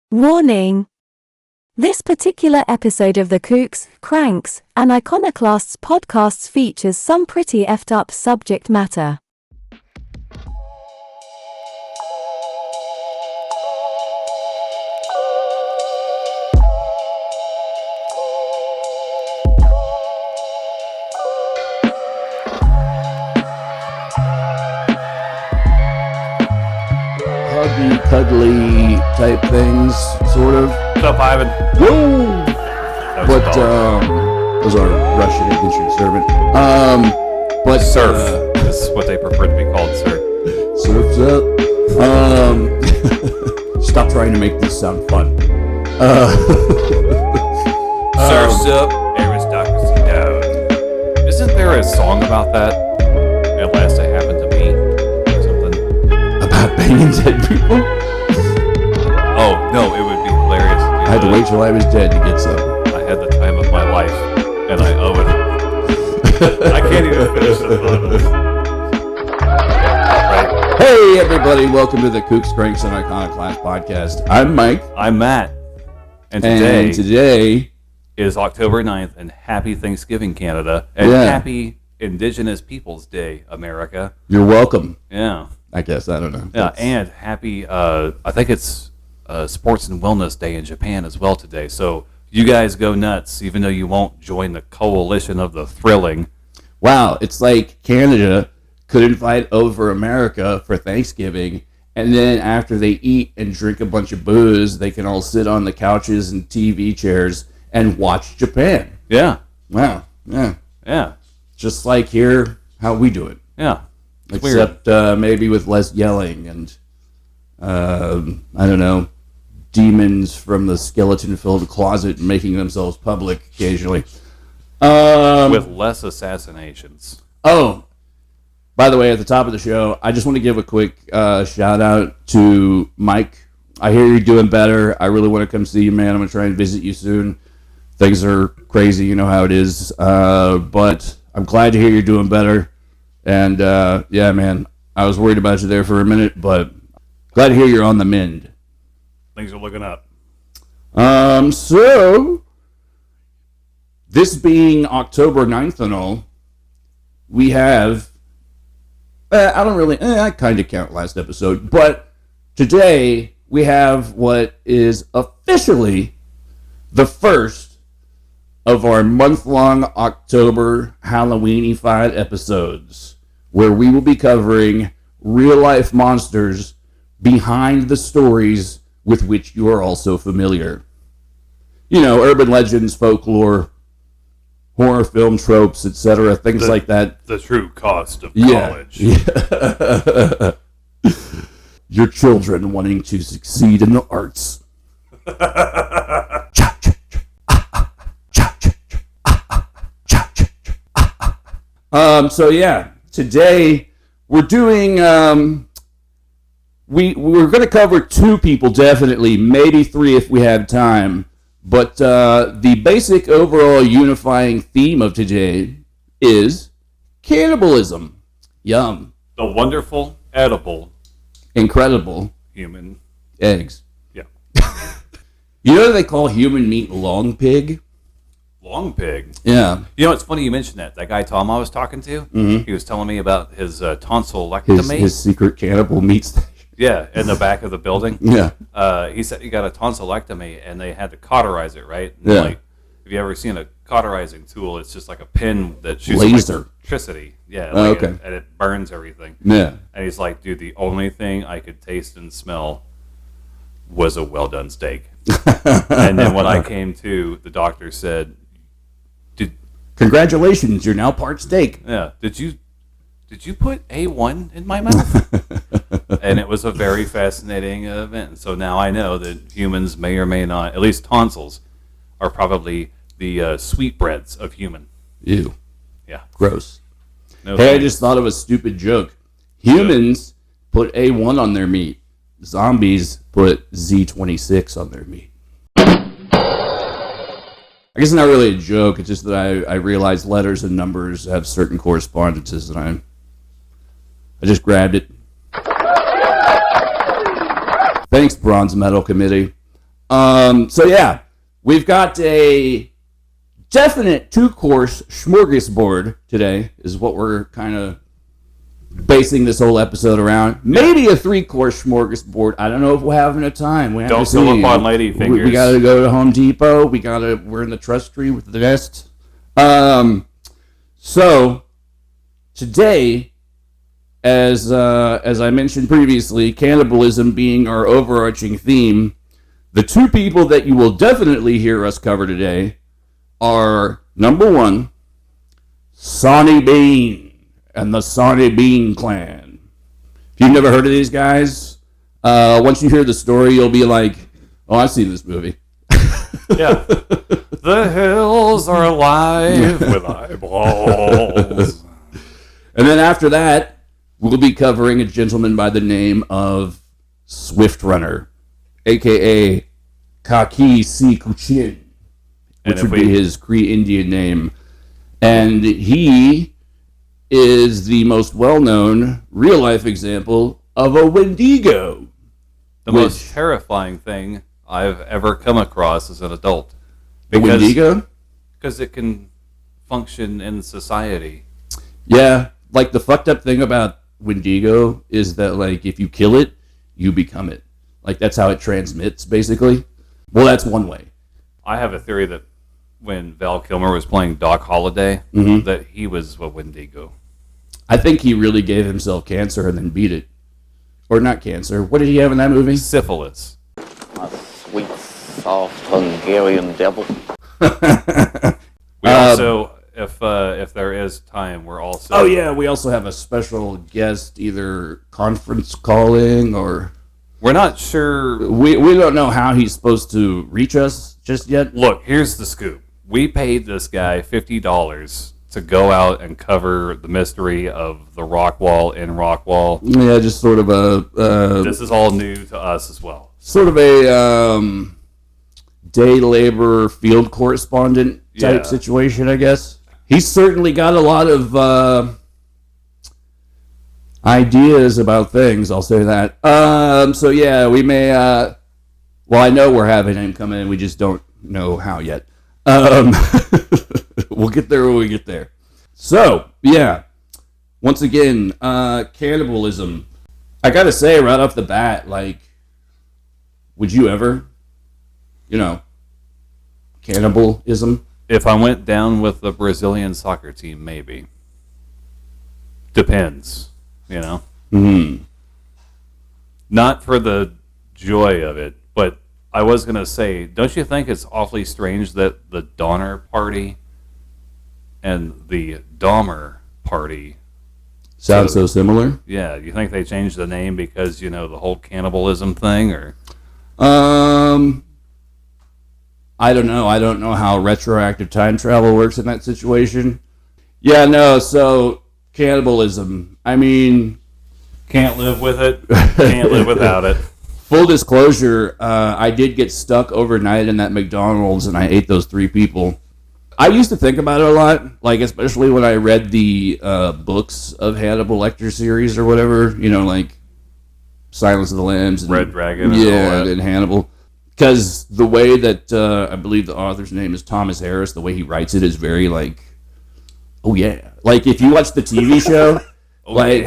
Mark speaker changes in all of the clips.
Speaker 1: Warning! This particular episode of the Kooks, Cranks, and Iconoclasts podcasts features some pretty effed up subject matter.
Speaker 2: Huggy, cuddly type things, sort of.
Speaker 3: What's up, Ivan?
Speaker 2: Whoa! But, those are Russian indentured servant. But
Speaker 3: Surf is what they prefer to be called, sir.
Speaker 2: Surf's up. Stop trying to make this sound fun.
Speaker 3: Surf's up, aristocracy down. Isn't there a song about that? At last it happened to me, or something.
Speaker 2: About banging dead people?
Speaker 3: Oh, no, it would be hilarious.
Speaker 2: I had to wait till I was dead to get some.
Speaker 3: I had the time of my life, and I owe it. I can't even finish the thought. Right.
Speaker 2: Hey, everybody, welcome to the Kooks, Cranks, and Iconoclasts podcast. I'm Mike.
Speaker 3: I'm Matt. And
Speaker 2: today
Speaker 3: is October 9th, and happy Thanksgiving, Canada. And happy Indigenous Peoples Day, America.
Speaker 2: You're welcome.
Speaker 3: Yeah.
Speaker 2: I guess, I don't know.
Speaker 3: Yeah, and happy, I think it's Sports and Wellness Day in Japan as well today. So you guys go nuts, even though you won't join the coalition of the thrilling.
Speaker 2: Wow, it's like Canada could invite over America for Thanksgiving, and then after they eat and drink a bunch of booze, they can all sit on the couches and TV chairs and watch Japan.
Speaker 3: Yeah.
Speaker 2: Wow, yeah.
Speaker 3: Yeah.
Speaker 2: Just like here, how we do it.
Speaker 3: Yeah.
Speaker 2: Except maybe with less yelling and, I don't know, demons from the skeleton-filled closet making themselves public occasionally.
Speaker 3: With less assassinations.
Speaker 2: Oh, by the way, at the top of the show, I just want to give a quick shout-out to Mike. I hear you're doing better. I really want to come see you, man. I'm going to try and visit you soon. Things are crazy, you know how it is. But I'm glad to hear you're doing better. And, yeah, man, I was worried about you there for a minute, but glad to hear you're on the mend.
Speaker 3: Things are looking up.
Speaker 2: So, this being October 9th and all, we have, I kind of count last episode, but today we have what is officially the first of our month-long October Halloweenified episodes, where we will be covering real-life monsters behind the stories with which you are also familiar. You know, urban legends, folklore, horror film tropes, etc., things like that.
Speaker 3: The true cost of college.
Speaker 2: Yeah. Your children wanting to succeed in the arts. So yeah, today we're doing, we're going to cover two people definitely, maybe three if we have time, but the basic overall unifying theme of today is cannibalism. Yum.
Speaker 3: The wonderful, edible,
Speaker 2: incredible
Speaker 3: human
Speaker 2: eggs.
Speaker 3: Yeah.
Speaker 2: You know what they call human meat long pig?
Speaker 3: Long pig.
Speaker 2: Yeah.
Speaker 3: You know, it's funny you mentioned that. That guy Tom I was talking to, he was telling me about his tonsillectomy.
Speaker 2: His secret cannibal meat station.
Speaker 3: Yeah, in the back of the building.
Speaker 2: Yeah.
Speaker 3: He said he got a tonsillectomy, and they had to cauterize it, right? And
Speaker 2: yeah.
Speaker 3: Like, have you ever seen a cauterizing tool? It's just like a pin that shoots electricity. Yeah. Like
Speaker 2: okay.
Speaker 3: And it burns everything.
Speaker 2: Yeah.
Speaker 3: And he's like, dude, the only thing I could taste and smell was a well-done steak. And then when I came to, the doctor said,
Speaker 2: congratulations, you're now part steak.
Speaker 3: Yeah. Did you put A1 in my mouth? And it was a very fascinating event. So now I know that humans may or may not, at least tonsils, are probably the sweetbreads of human.
Speaker 2: Ew.
Speaker 3: Yeah.
Speaker 2: Gross.
Speaker 3: No
Speaker 2: hey,
Speaker 3: thanks.
Speaker 2: I just thought of a stupid joke. Humans put A1 on their meat. Zombies put Z26 on their meat. I guess it's not really a joke. It's just that I realize letters and numbers have certain correspondences, and I just grabbed it. Thanks, Bronze Medal Committee. So yeah, we've got a definite 2-course smorgasbord today is what we're kind of basing this whole episode around. Maybe a 3-course smorgasbord. I don't know if we'll have enough time. We have
Speaker 3: Don't
Speaker 2: to see.
Speaker 3: fill up on lady fingers.
Speaker 2: We got to go to Home Depot. We're in the trust tree with the nest. So today, as I mentioned previously, cannibalism being our overarching theme, the 2 people that you will definitely hear us cover today are, number 1, Sawney Bean and the Sawney Bean Clan. If you've never heard of these guys, once you hear the story, you'll be like, oh, I've seen this movie.
Speaker 3: Yeah. The hills are alive with eyeballs.
Speaker 2: And then after that, we'll be covering a gentleman by the name of Swift Runner, a.k.a. Kaki Si Kuchin, which would be his Cree Indian name. And he is the most well-known real-life example of a wendigo.
Speaker 3: The most terrifying thing I've ever come across as an adult.
Speaker 2: The wendigo?
Speaker 3: Because it can function in society.
Speaker 2: Yeah, like the fucked up thing about wendigo is that, like, if you kill it, you become it. Like, that's how it transmits, basically. Well, that's one way.
Speaker 3: I have a theory that when Val Kilmer was playing Doc Holliday, that he was a wendigo.
Speaker 2: I think he really gave himself cancer and then beat it. Or not cancer. What did he have in that movie?
Speaker 3: Syphilis.
Speaker 4: A sweet, soft Hungarian devil.
Speaker 3: We also, if there is time, we're also...
Speaker 2: Oh, yeah, we also have a special guest, either conference calling or...
Speaker 3: We're not sure...
Speaker 2: We don't know how he's supposed to reach us just yet.
Speaker 3: Look, here's the scoop. We paid this guy $50 to go out and cover the mystery of the rock wall in Rockwall.
Speaker 2: Yeah, just sort of a...
Speaker 3: This is all new to us as well.
Speaker 2: Sort of a day labor field correspondent type situation, I guess. He's certainly got a lot of ideas about things, I'll say that. So yeah, we may... well, I know we're having him come in, we just don't know how yet. We'll get there when we get there. So, yeah. Once again, cannibalism. I gotta say right off the bat, like, would you ever, cannibalism?
Speaker 3: If I went down with the Brazilian soccer team, maybe. Depends, Not for the joy of it, but I was going to say, don't you think it's awfully strange that the Donner Party and the Dahmer Party...
Speaker 2: Sounds so similar?
Speaker 3: Yeah, you think they changed the name because, the whole cannibalism thing, or...
Speaker 2: I don't know. I don't know how retroactive time travel works in that situation. Yeah, no, so cannibalism. I mean...
Speaker 3: Can't live with it. Can't live without it.
Speaker 2: Full disclosure, I did get stuck overnight in that McDonald's and I ate those 3 people. I used to think about it a lot, like especially when I read the books of Hannibal Lecter series or whatever, like Silence of the Lambs. And,
Speaker 3: Red Dragon and all that.
Speaker 2: And Hannibal. Because the way that, I believe the author's name is Thomas Harris, the way he writes it is very like, oh yeah. Like if you watch the TV show,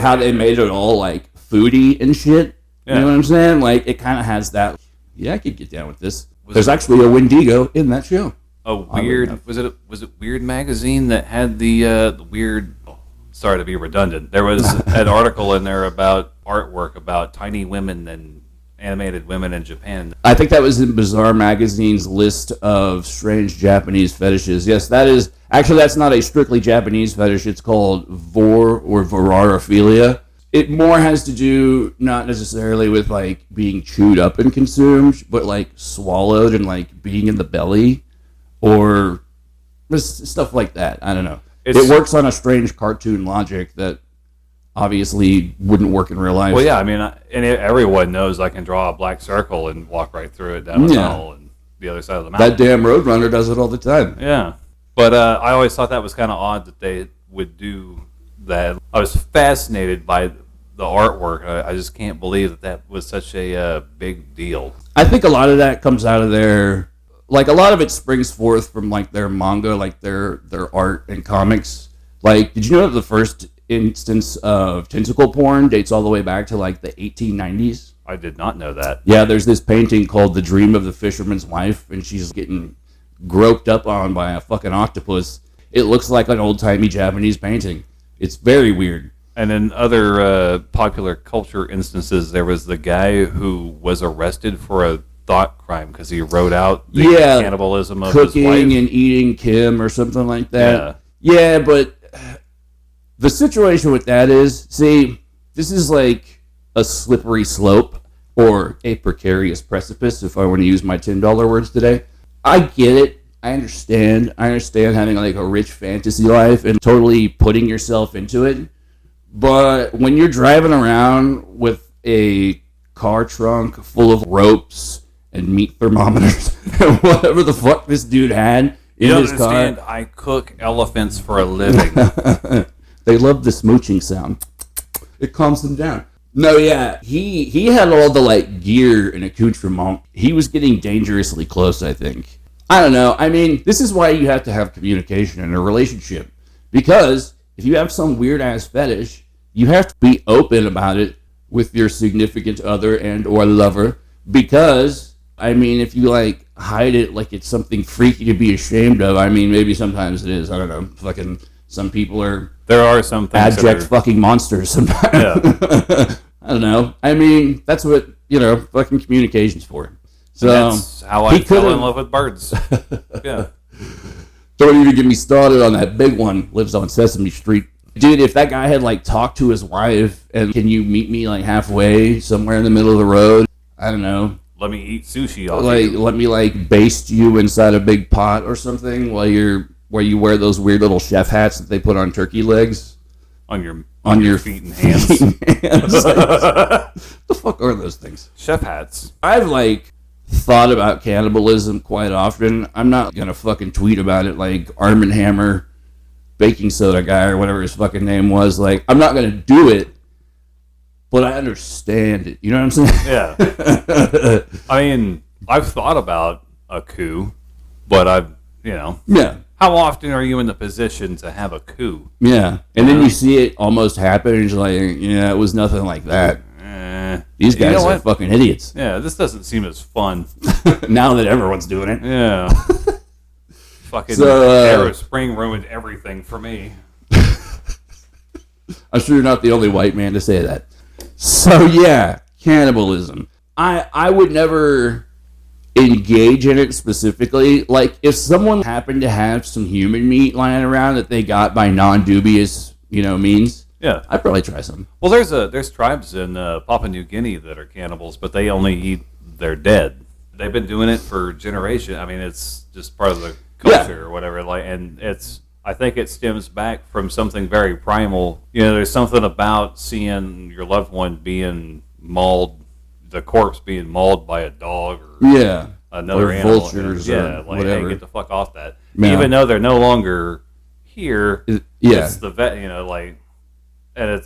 Speaker 2: how they made it all like foodie and shit. Yeah. You know what I'm saying? Like, it kind of has that. Yeah, I could get down with this. There's actually a wendigo in that show.
Speaker 3: Was it Weird Magazine that had the weird? Sorry to be redundant. There was an article in there about artwork about tiny women and animated women in Japan.
Speaker 2: I think that was in Bizarre Magazine's list of strange Japanese fetishes. Yes, that is actually that's not a strictly Japanese fetish. It's called vor or vorarophilia. It more has to do not necessarily with like being chewed up and consumed, but like swallowed and like being in the belly or stuff like that. I don't know. It works on a strange cartoon logic that obviously wouldn't work in real life.
Speaker 3: Well, yeah, I mean, and everyone knows I can draw a black circle and walk right through it down a tunnel and the other side of the mountain.
Speaker 2: That damn Roadrunner does it all the time.
Speaker 3: Yeah. But I always thought that was kind of odd that they would do that. I was fascinated by the artwork. I just can't believe that was such a big deal.
Speaker 2: I think a lot of that comes out of their, like, a lot of it springs forth from, like, their manga, like, their art and comics. Like, did you know that the first instance of tentacle porn dates all the way back to, like, the 1890s?
Speaker 3: I did not know that.
Speaker 2: Yeah, there's this painting called The Dream of the Fisherman's Wife, and she's getting groped up on by a fucking octopus. It looks like an old-timey Japanese painting. It's very weird.
Speaker 3: And in other popular culture instances, there was the guy who was arrested for a thought crime because he wrote out the cannibalism of his wife.
Speaker 2: Cooking and eating Kim or something like that. Yeah, but the situation with that is, see, this is like a slippery slope or a precarious precipice, if I want to use my $10 words today. I get it. I understand having like a rich fantasy life and totally putting yourself into it. But when you're driving around with a car trunk full of ropes and meat thermometers and whatever the fuck this dude had in his car.
Speaker 3: I cook elephants for a living.
Speaker 2: They love the smooching sound. It calms them down. No, yeah, he had all the like gear and accoutrement. He was getting dangerously close, I think. I don't know. I mean, this is why you have to have communication in a relationship. Because if you have some weird-ass fetish, you have to be open about it with your significant other and or lover. Because, I mean, if you, like, hide it like it's something freaky to be ashamed of, I mean, maybe sometimes it is. I don't know. Fucking some people are...
Speaker 3: There are some things
Speaker 2: abject fucking monsters sometimes. Yeah. I don't know. I mean, that's what, fucking communication's for. So
Speaker 3: that's how I fell in love with birds. Yeah.
Speaker 2: Don't even get me started on that big one. Lives on Sesame Street. Dude, if that guy had like talked to his wife and can you meet me like halfway somewhere in the middle of the road? I don't know.
Speaker 3: Let me eat sushi off
Speaker 2: like you. Let me like baste you inside a big pot or something while you wear those weird little chef hats that they put on turkey legs.
Speaker 3: On your feet and hands.
Speaker 2: The fuck are those things?
Speaker 3: Chef hats.
Speaker 2: I've like thought about cannibalism quite often. I'm not gonna fucking tweet about it like Arm & Hammer baking soda guy or whatever his fucking name was. Like, I'm not gonna do it, but I understand it. You know what I'm saying?
Speaker 3: Yeah. I mean, I've thought about a coup, but
Speaker 2: Yeah.
Speaker 3: How often are you in the position to have a coup?
Speaker 2: Yeah. And then you see it almost happen and you're like, yeah, it was nothing like that. These guys are fucking idiots.
Speaker 3: Yeah, this doesn't seem as fun.
Speaker 2: Now that everyone's doing it.
Speaker 3: Yeah. Fucking Arab Spring ruined everything for me.
Speaker 2: I'm sure you're not the only white man to say that. So yeah, cannibalism. I would never engage in it specifically. Like, if someone happened to have some human meat lying around that they got by non-dubious, means,
Speaker 3: yeah,
Speaker 2: I'd probably try some.
Speaker 3: Well, there's tribes in Papua New Guinea that are cannibals, but they only eat their dead. They've been doing it for generations. I mean, it's just part of the culture or whatever. Like, and I think it stems back from something very primal. There's something about seeing your loved one being mauled, the corpse being mauled by a dog or another animal.
Speaker 2: Vultures
Speaker 3: or
Speaker 2: like, whatever.
Speaker 3: Hey, get the fuck off that. Yeah. Even though they're no longer here, it's the vet, and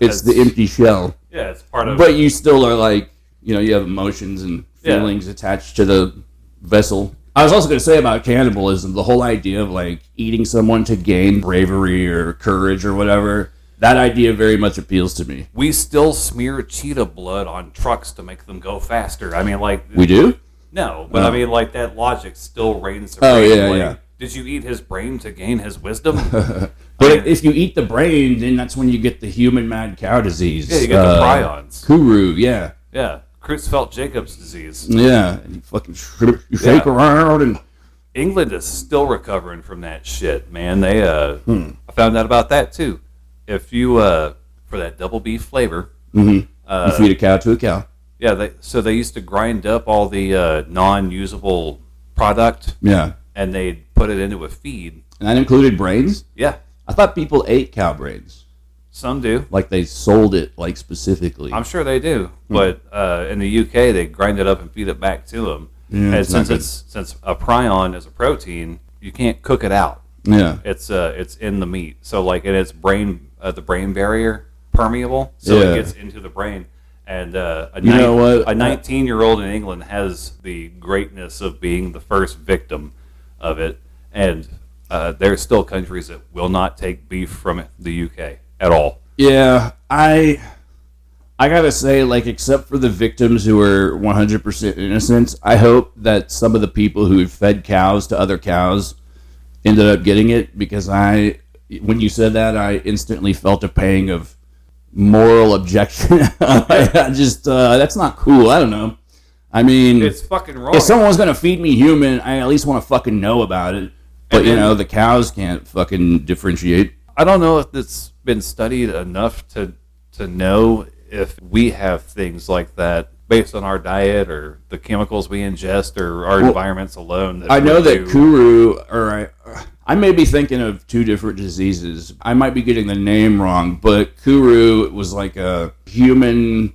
Speaker 2: it's the empty shell.
Speaker 3: Yeah, it's part of.
Speaker 2: But you still are like, you have emotions and feelings attached to the vessel. I was also going to say about cannibalism, the whole idea of like eating someone to gain bravery or courage or whatever. That idea very much appeals to me.
Speaker 3: We still smear cheetah blood on trucks to make them go faster. I mean, like...
Speaker 2: We do?
Speaker 3: No, but I mean, like, that logic still reigns supreme.
Speaker 2: Oh, yeah.
Speaker 3: Did you eat his brain to gain his wisdom?
Speaker 2: But if you eat the brain, then that's when you get the human mad cow disease.
Speaker 3: Yeah, you get the prions.
Speaker 2: Kuru, yeah.
Speaker 3: Yeah, Creutzfeldt-Jacobs disease.
Speaker 2: Yeah, and you fucking shake around and...
Speaker 3: England is still recovering from that shit, man. They, I found out about that, too. If you, for that double beef flavor...
Speaker 2: you feed a cow to a cow.
Speaker 3: Yeah, so they used to grind up all the non-usable product.
Speaker 2: Yeah.
Speaker 3: And they'd put it into a feed.
Speaker 2: And that included brains?
Speaker 3: Yeah.
Speaker 2: I thought people ate cow brains.
Speaker 3: Some do.
Speaker 2: Like they sold it, like, specifically.
Speaker 3: I'm sure they do. But in the UK, they grind it up and feed it back to them. Yeah, and since a prion is a protein, you can't cook it out.
Speaker 2: Yeah.
Speaker 3: It's in the meat. So, like, in its brain, the brain barrier, permeable, so
Speaker 2: Yeah.
Speaker 3: it gets into the brain. And a
Speaker 2: You know what?
Speaker 3: a 19-year-old in England has the greatness of being the first victim of it. And there's still countries that will not take beef from the UK at all.
Speaker 2: Yeah, I gotta say, like, except for the victims who are 100% innocent, I hope that some of the people who fed cows to other cows ended up getting it, because when you said that, I instantly felt a pang of moral objection. I just, that's not cool. I don't know. I mean,
Speaker 3: It's fucking wrong.
Speaker 2: if someone's gonna feed me human, I at least want to fucking know about it. But,
Speaker 3: And then-
Speaker 2: the cows can't fucking differentiate.
Speaker 3: I don't know if it's been studied enough to know if we have things like that based on our diet or the chemicals we ingest or our environments alone. That
Speaker 2: I know
Speaker 3: would
Speaker 2: that
Speaker 3: do-
Speaker 2: Kuru, or I may be thinking of two different diseases. I might be getting the name wrong, but Kuru was like a human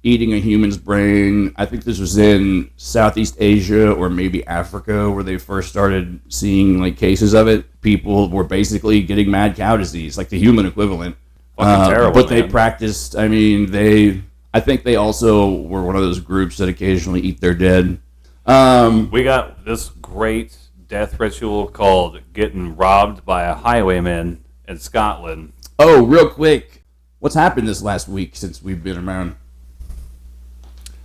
Speaker 2: eating a human's brain. I think this was in Southeast Asia or maybe Africa where they first started seeing like cases of it. People were basically getting mad cow disease, like the human equivalent.
Speaker 3: Fucking terrible,
Speaker 2: but they
Speaker 3: man.
Speaker 2: practiced. I mean, I think they also were one of those groups that occasionally eat their dead.
Speaker 3: We got this great death ritual called getting robbed by a highwayman in Scotland.
Speaker 2: Oh, real quick, what's happened this last week since we've been around?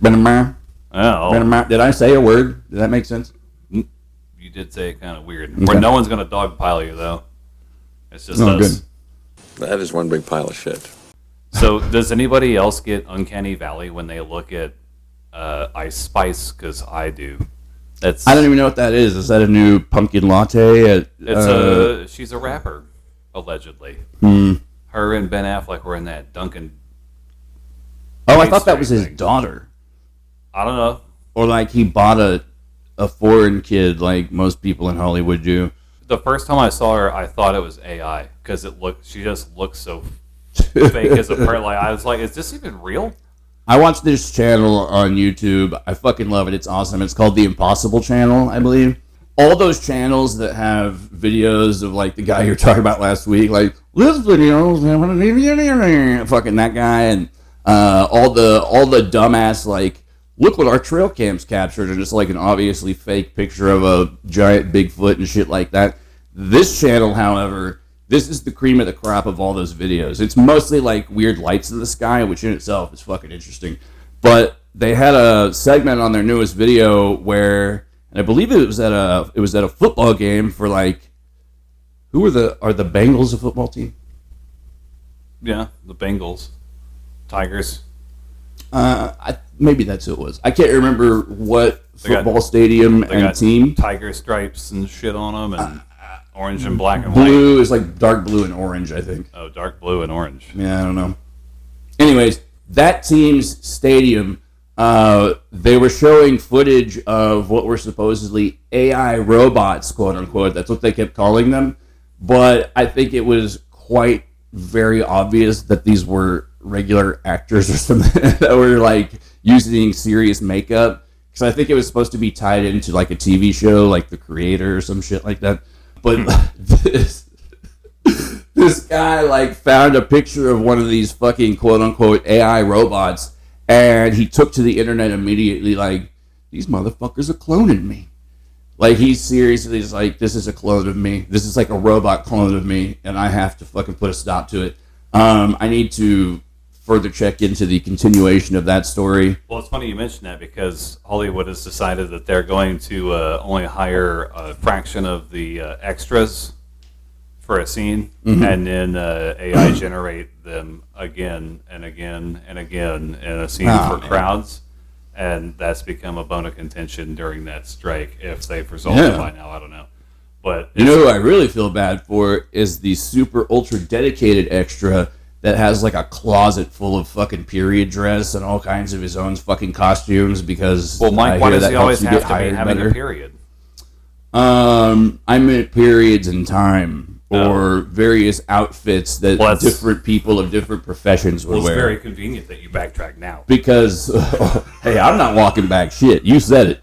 Speaker 2: Been around?
Speaker 3: Oh,
Speaker 2: Been around? Did I say a word? Did that make sense?
Speaker 3: you did say it kind of weird. Where no one's going to dogpile you, though. It's just
Speaker 2: Oh,
Speaker 3: us.
Speaker 2: good.
Speaker 5: That is one big pile of shit.
Speaker 3: So, does anybody else get Uncanny Valley when they look at Ice Spice? Because I do. That's
Speaker 2: I don't even know what that is. Is that a new pumpkin latte?
Speaker 3: she's a rapper, allegedly.
Speaker 2: Hmm.
Speaker 3: Her and Ben Affleck were in that Duncan.
Speaker 2: Oh, I thought that was his
Speaker 3: thing.
Speaker 2: daughter.
Speaker 3: I don't know.
Speaker 2: Or like he bought a foreign kid like most people in Hollywood do.
Speaker 3: The first time I saw her, I thought it was AI because she just looks so fake as a person. Like, I was like, is this even real?
Speaker 2: I watched this channel on YouTube. I fucking love it. It's awesome. It's called The Impossible Channel, I believe. All those channels that have videos of like the guy you were talking about last week, like this video, fucking that guy, and all the dumbass like, look what our trail cams captured, and just like an obviously fake picture of a giant Bigfoot and shit like that. This channel, however, this is the cream of the crop of all those videos. It's mostly like weird lights in the sky, which in itself is fucking interesting. But they had a segment on their newest video where, and I believe it was at a football game for like, are the Bengals a football team?
Speaker 3: Yeah, the Bengals, Tigers.
Speaker 2: Maybe that's who it was. I can't remember what
Speaker 3: They got-
Speaker 2: football stadium
Speaker 3: They
Speaker 2: and
Speaker 3: got
Speaker 2: team.
Speaker 3: tiger stripes and shit on them, and orange and black and white.
Speaker 2: Blue is like dark blue and orange, I think.
Speaker 3: Oh, dark blue and orange.
Speaker 2: Yeah, I don't know. Anyways, that team's stadium, they were showing footage of what were supposedly AI robots, quote unquote. That's what they kept calling them. But I think it was quite very obvious that these were regular actors or something that were like using serious makeup. Because I think it was supposed to be tied into like a TV show, like The Creator or some shit like that. But this guy like found a picture of one of these fucking quote unquote AI robots, and he took to the internet immediately like, these motherfuckers are cloning me. Like, he's seriously just like, this is a clone of me. This is like a robot clone of me, and I have to fucking put a stop to it. I need to further check into the continuation of that story.
Speaker 3: Well, it's funny you mention that because Hollywood has decided that they're going to only hire a fraction of the extras for a scene, and then AI generate them again and again and again in a scene for
Speaker 2: man.
Speaker 3: crowds. And that's become a bone of contention during that strike. If they've resolved it by now, I don't know. But
Speaker 2: You know who I really feel bad for is the super ultra dedicated extra that has like a closet full of fucking period dress and all kinds of his own fucking costumes because
Speaker 3: well, Mike,
Speaker 2: I
Speaker 3: why
Speaker 2: hear
Speaker 3: does
Speaker 2: that
Speaker 3: he
Speaker 2: helps
Speaker 3: always
Speaker 2: you
Speaker 3: have
Speaker 2: get
Speaker 3: to be
Speaker 2: hired
Speaker 3: having
Speaker 2: better.
Speaker 3: a period?
Speaker 2: I meant periods in time or various outfits that
Speaker 3: Well, that's-
Speaker 2: different people of different professions would
Speaker 3: Well, it's
Speaker 2: wear.
Speaker 3: very convenient that you backtrack now.
Speaker 2: Because hey, I'm not walking back shit. You said it.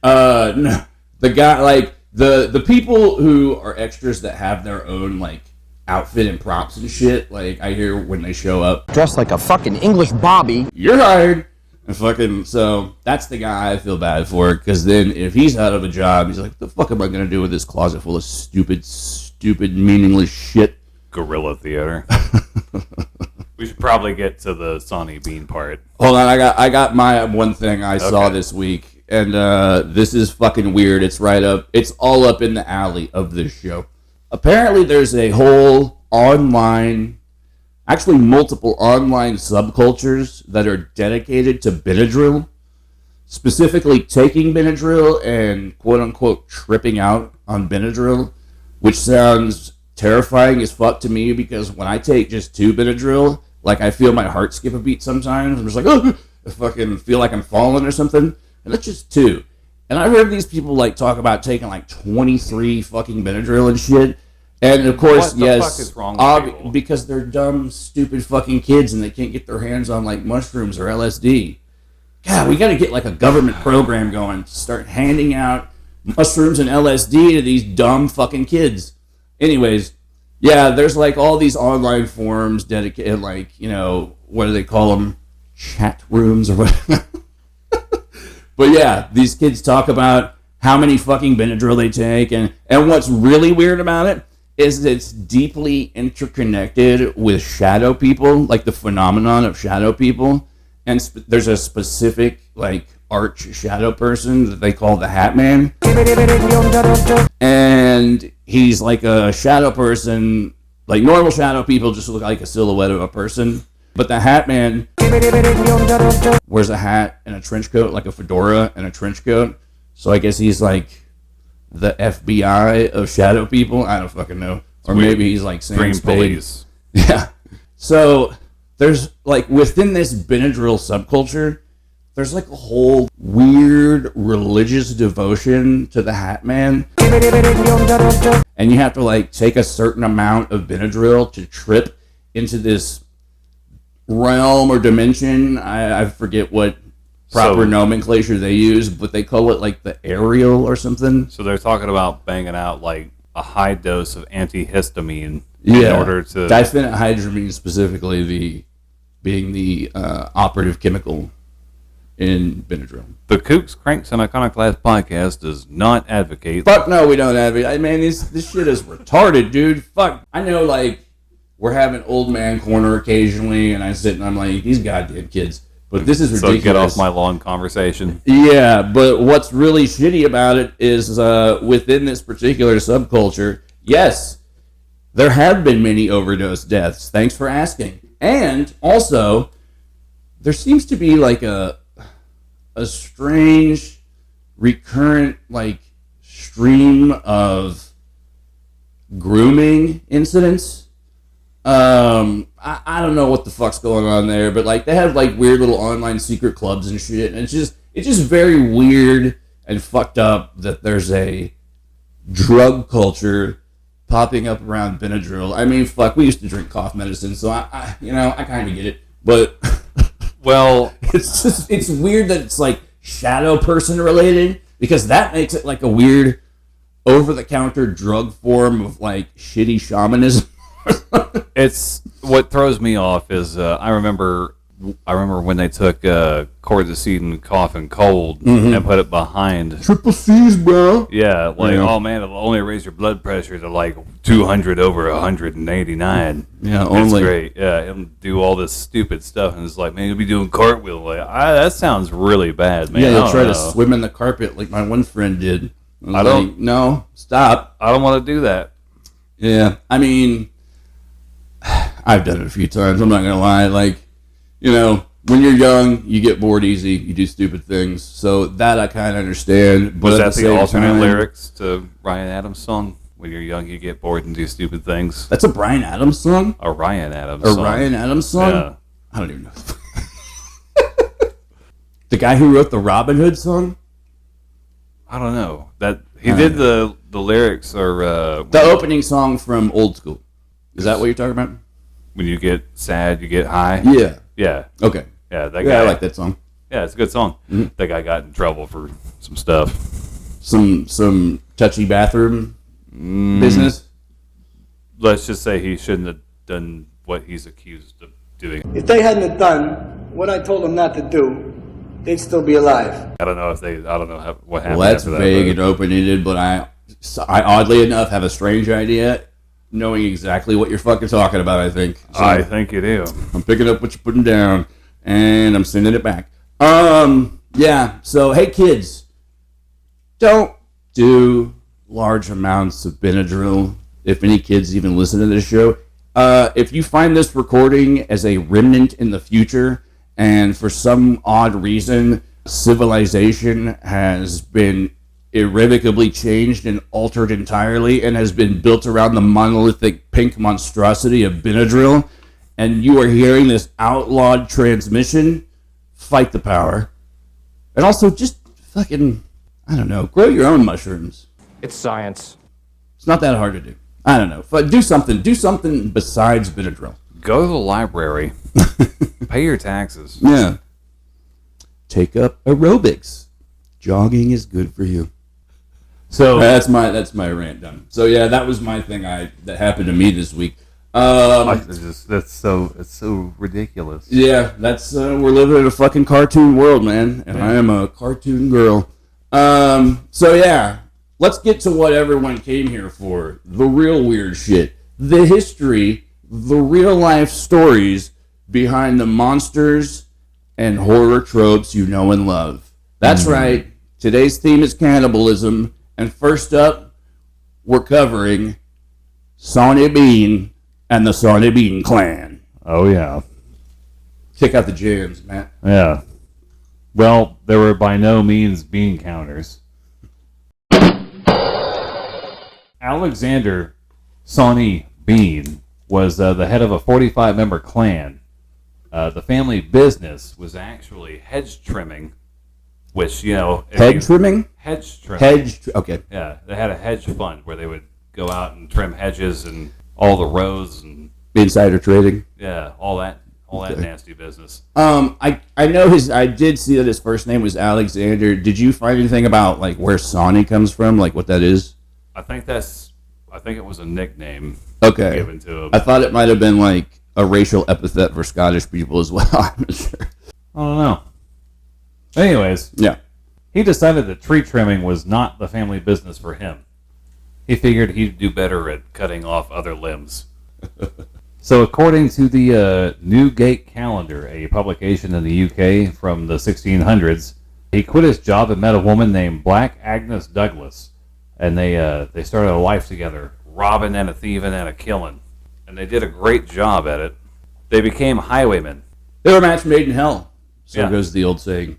Speaker 2: No, the guy like the people who are extras that have their own like outfit and props and shit. Like, I hear when they show up,
Speaker 5: dressed like a fucking English Bobby.
Speaker 2: you're hired. And fucking, so that's the guy I feel bad for, because then if he's out of a job, he's like, what the fuck am I going to do with this closet full of stupid, meaningless shit?
Speaker 3: Guerrilla theater. We should probably get to the Sawney Bean part.
Speaker 2: Hold on, I got my one thing I saw this week, and this is fucking weird. It's all up in the alley of this show. Apparently there's a whole actually multiple online subcultures that are dedicated to Benadryl, specifically taking Benadryl and quote-unquote tripping out on Benadryl, which sounds terrifying as fuck to me, because when I take just 2 Benadryl, like, I feel my heart skip a beat sometimes. I'm just like, oh, I fucking feel like I'm falling or something, and that's just 2. And I've heard these people, like, talk about taking, like, 23 fucking Benadryl and shit. And of course,
Speaker 3: what the fuck is wrong with people?
Speaker 2: Because they're dumb, stupid fucking kids and they can't get their hands on like mushrooms or LSD. God, we got to get like a government program going to start handing out mushrooms and LSD to these dumb fucking kids. Anyways, yeah, there's like all these online forums dedicated, like, you know, what do they call them? Chat rooms or whatever. But yeah, these kids talk about how many fucking Benadryl they take, and what's really weird about it is it's deeply interconnected with shadow people, like the phenomenon of shadow people. And there's a specific, like, arch shadow person that they call the Hat Man. And he's like a shadow person, like normal shadow people just look like a silhouette of a person. But the Hat Man wears a hat and a trench coat, like a fedora and a trench coat. So I guess he's like the FBI of shadow people. I don't fucking know. Or maybe he's like Sam Spade.
Speaker 3: Police.
Speaker 2: Yeah. So there's like within this Benadryl subculture, there's like a whole weird religious devotion to the Hat Man. And you have to like take a certain amount of Benadryl to trip into this realm or dimension. I forget what proper nomenclature they use, but they call it like the aerial or something.
Speaker 3: So they're talking about banging out like a high dose of antihistamine in order to
Speaker 2: diphenhydramine, specifically being the operative chemical in Benadryl.
Speaker 3: The Kooks, Cranks, and Iconoclast podcast does not advocate.
Speaker 2: Fuck no, we don't advocate. I mean, this shit is retarded, dude. Fuck. I know, like, we're having old man corner occasionally, and I sit and I'm like, these goddamn kids. But this is ridiculous.
Speaker 3: So get off my lawn conversation.
Speaker 2: Yeah, but what's really shitty about it is within this particular subculture, yes, there have been many overdose deaths. Thanks for asking. And also, there seems to be like a strange, recurrent, like, stream of grooming incidents. I don't know what the fuck's going on there, but like they have like weird little online secret clubs and shit, and it's just very weird and fucked up that there's a drug culture popping up around Benadryl. I mean, fuck, we used to drink cough medicine, so I kind of get it, but
Speaker 3: well,
Speaker 2: it's weird that it's like shadow person related, because that makes it like a weird over-the-counter drug form of like shitty shamanism.
Speaker 3: It's what throws me off is I remember when they took Cordycein cough and cold and put it behind
Speaker 2: Triple C's, bro.
Speaker 3: Yeah, like oh man, it'll only raise your blood pressure to like 200 over 189.
Speaker 2: Yeah,
Speaker 3: That's
Speaker 2: only
Speaker 3: great. Yeah, he'll do all this stupid stuff, and it's like, man, you'll be doing cartwheel. Like, that sounds really bad, man.
Speaker 2: Yeah, you'll try to swim in the carpet like my one friend did.
Speaker 3: I don't.
Speaker 2: Like, no, stop.
Speaker 3: I don't want to do that.
Speaker 2: Yeah, I mean, I've done it a few times. I'm not gonna lie. Like, you know, when you're young, you get bored easy. You do stupid things. So that I kind of understand. But
Speaker 3: was that the alternate lyrics to Ryan Adams' song? When you're young, you get bored and do stupid things.
Speaker 2: That's a Bryan Adams song?
Speaker 3: A Ryan Adams
Speaker 2: song.
Speaker 3: A
Speaker 2: Ryan Adams song?
Speaker 3: Yeah.
Speaker 2: I don't even know. The guy who wrote the Robin Hood song?
Speaker 3: I don't know. That he did the lyrics or
Speaker 2: the opening song from Old School. Is that what you're talking about?
Speaker 3: When you get sad, you get high.
Speaker 2: Yeah.
Speaker 3: Yeah.
Speaker 2: Okay.
Speaker 3: Yeah, that guy.
Speaker 2: I like that song.
Speaker 3: Yeah, it's a good song. Mm-hmm. That guy got in trouble for some stuff.
Speaker 2: Some touchy bathroom business.
Speaker 3: let's just say he shouldn't have done what he's accused of doing.
Speaker 6: If they hadn't done what I told them not to do, they'd still be alive.
Speaker 3: I don't know what happened.
Speaker 2: Well, that's
Speaker 3: after that,
Speaker 2: vague
Speaker 3: but-
Speaker 2: and open-ended, but I oddly enough have a strange idea, knowing exactly what you're fucking talking about. I think. So
Speaker 3: I think you do.
Speaker 2: I'm picking up what you're putting down, and I'm sending it back. Yeah. So hey, kids, don't do large amounts of Benadryl. If any kids even listen to this show, if you find this recording as a remnant in the future, and for some odd reason civilization has been irrevocably changed and altered entirely and has been built around the monolithic pink monstrosity of Benadryl, and you are hearing this outlawed transmission, fight the power. And also just fucking, I don't know, grow your own mushrooms.
Speaker 5: It's science.
Speaker 2: It's not that hard to do. I don't know. But do something besides Benadryl.
Speaker 3: Go to the library. Pay your taxes.
Speaker 2: Yeah. Take up aerobics. Jogging is good for you.
Speaker 3: So
Speaker 2: That's my rant done. So yeah, that was my thing that happened to me this week.
Speaker 3: it's so ridiculous.
Speaker 2: Yeah, that's we're living in a fucking cartoon world, man, and I am a cartoon girl. So yeah, let's get to what everyone came here for. The real weird shit. The history, the real life stories behind the monsters and horror tropes you know and love. That's right. Today's theme is cannibalism. And first up, we're covering Sawney Bean and the Sawney Bean Clan.
Speaker 7: Oh, yeah.
Speaker 2: Kick out the jams, Matt.
Speaker 7: Yeah. Well, there were by no means bean counters. Alexander Sawney Bean was the head of a 45-member clan.
Speaker 3: The family business was actually hedge trimming, which, you know...
Speaker 2: Head trimming?
Speaker 3: Hedge trimming.
Speaker 2: Okay.
Speaker 3: Yeah, they had a hedge fund where they would go out and trim hedges and all the rows and...
Speaker 2: Insider trading.
Speaker 3: Yeah, all that nasty business.
Speaker 2: I know I did see that his first name was Alexander. Did you find anything about like where Sawney comes from, like what that is?
Speaker 3: I think it was a nickname
Speaker 2: Okay.
Speaker 3: given to him.
Speaker 2: I thought it might have been like a racial epithet for Scottish people as well. I'm not sure.
Speaker 7: I don't know. Anyways,
Speaker 2: Yeah.
Speaker 7: he decided that tree trimming was not the family business for him.
Speaker 3: He figured he'd do better at cutting off other limbs.
Speaker 7: So according to the Newgate Calendar, a publication in the UK from the 1600s, he quit his job and met a woman named Black Agnes Douglas. And they started a life together,
Speaker 3: Robbing and a thieving and a killing. And they did a great job at it. They became highwaymen.
Speaker 2: They were a match made in hell. So
Speaker 3: Yeah.
Speaker 2: goes the old saying.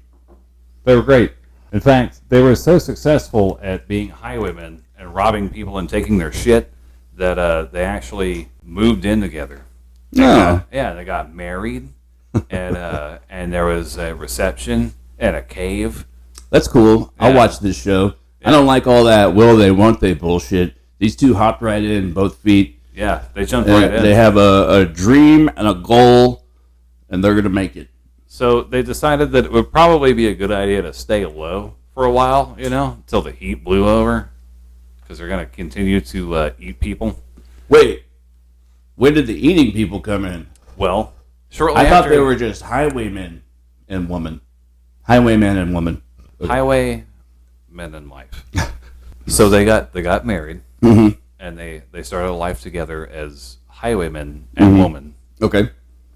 Speaker 7: They were great. In fact,
Speaker 3: They were so successful at being highwaymen and robbing people and taking their shit that they actually moved in together.
Speaker 2: No.
Speaker 3: Yeah, they got married, and there was a reception and a cave.
Speaker 2: That's cool. I'll
Speaker 3: Yeah.
Speaker 2: watch this show. I don't like all that will they, won't they bullshit. These two hopped right in, both feet.
Speaker 3: Yeah, they jumped right in.
Speaker 2: They have a dream and a goal, and they're going to make it.
Speaker 3: So they decided that it would probably be a good idea to stay low for a while, until the heat blew over, because they're going to continue to eat people.
Speaker 2: Wait, when did the eating people come in?
Speaker 3: Well, shortly
Speaker 2: I
Speaker 3: after...
Speaker 2: thought they were just highwaymen and woman. Highwayman and woman.
Speaker 3: highway men and wife. So they got married,
Speaker 2: Mm-hmm.
Speaker 3: and they started a life together as highwaymen and woman.
Speaker 2: Okay.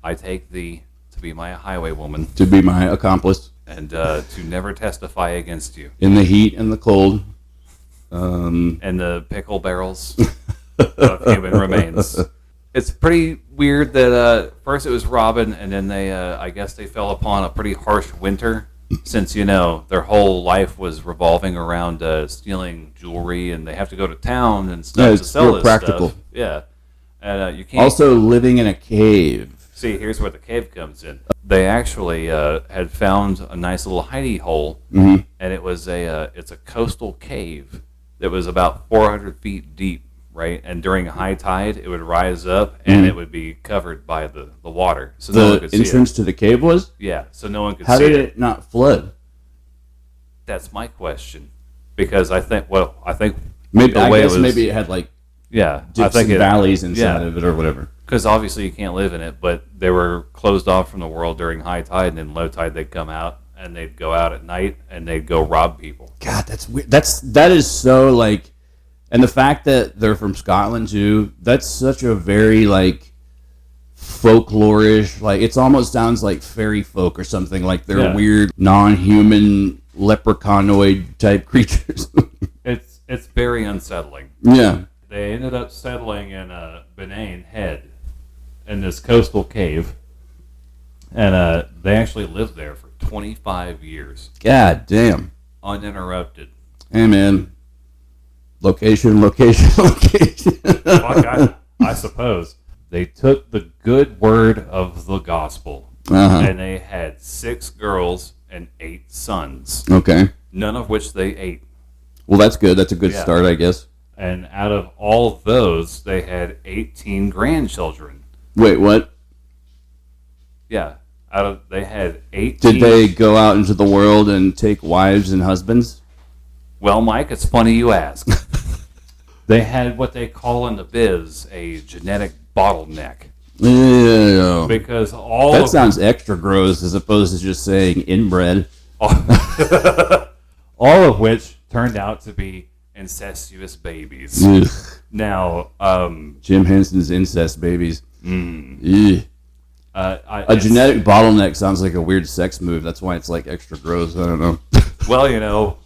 Speaker 3: I take thee to be my highway woman,
Speaker 2: To be my accomplice
Speaker 3: and to never testify against you.
Speaker 2: in the heat and the cold.
Speaker 3: And the pickle barrels of human remains. It's pretty weird that first it was Robin, and then I guess they fell upon a pretty harsh winter, since their whole life was revolving around stealing jewelry, and they have to go to town and stuff
Speaker 2: Yeah,
Speaker 3: to
Speaker 2: it's
Speaker 3: sell
Speaker 2: real
Speaker 3: this
Speaker 2: practical.
Speaker 3: stuff. Yeah, and you can't.
Speaker 2: Also living in a cave.
Speaker 3: See, here's where the cave comes in. They actually had found a nice little hidey hole, and it was it's a coastal cave that was about 400 feet deep, right? And during high tide, it would rise up, and it would be covered by the water, so no one
Speaker 2: The
Speaker 3: could see
Speaker 2: entrance
Speaker 3: it.
Speaker 2: to the cave was?
Speaker 3: Yeah, so no one could
Speaker 2: How
Speaker 3: see
Speaker 2: did
Speaker 3: it.
Speaker 2: it not flood?
Speaker 3: That's my question, because I think
Speaker 2: Maybe
Speaker 3: the
Speaker 2: I
Speaker 3: way it
Speaker 2: guess
Speaker 3: was-
Speaker 2: maybe it had like
Speaker 3: Yeah,
Speaker 2: dips and valleys inside of it or whatever.
Speaker 3: Because obviously you can't live in it, but they were closed off from the world during high tide, and then low tide they'd come out, and they'd go out at night, and they'd go rob people.
Speaker 2: God, that's weird. That is so, like, and the fact that they're from Scotland too, that's such a very, like, folklorish, like, it almost sounds like fairy folk or something, like they're weird, non-human, leprechaunoid type creatures.
Speaker 3: It's very unsettling.
Speaker 2: Yeah.
Speaker 3: They ended up settling in Benane Head, in this coastal cave, and they actually lived there for 25 years.
Speaker 2: God damn.
Speaker 3: Uninterrupted.
Speaker 2: Hey, man. Location.
Speaker 3: Fuck, I suppose. They took the good word of the gospel, and they had 6 girls and 8 sons.
Speaker 2: Okay.
Speaker 3: None of which they ate.
Speaker 2: Well, that's good. That's a good start, I guess.
Speaker 3: And out of all those, they had 18 grandchildren.
Speaker 2: Wait, what?
Speaker 3: Yeah. They had 18.
Speaker 2: Did they go out into the world and take wives and husbands?
Speaker 3: Well, Mike, it's funny you ask. They had what they call in the biz a genetic bottleneck.
Speaker 2: Yeah.
Speaker 3: Because
Speaker 2: that sounds extra gross as opposed to just saying inbred.
Speaker 3: All of which turned out to be incestuous babies.
Speaker 2: Ugh.
Speaker 3: Now,
Speaker 2: Jim Henson's incest babies.
Speaker 3: a
Speaker 2: genetic bottleneck sounds like a weird sex move. That's why it's like extra gross. I don't know.
Speaker 3: Well,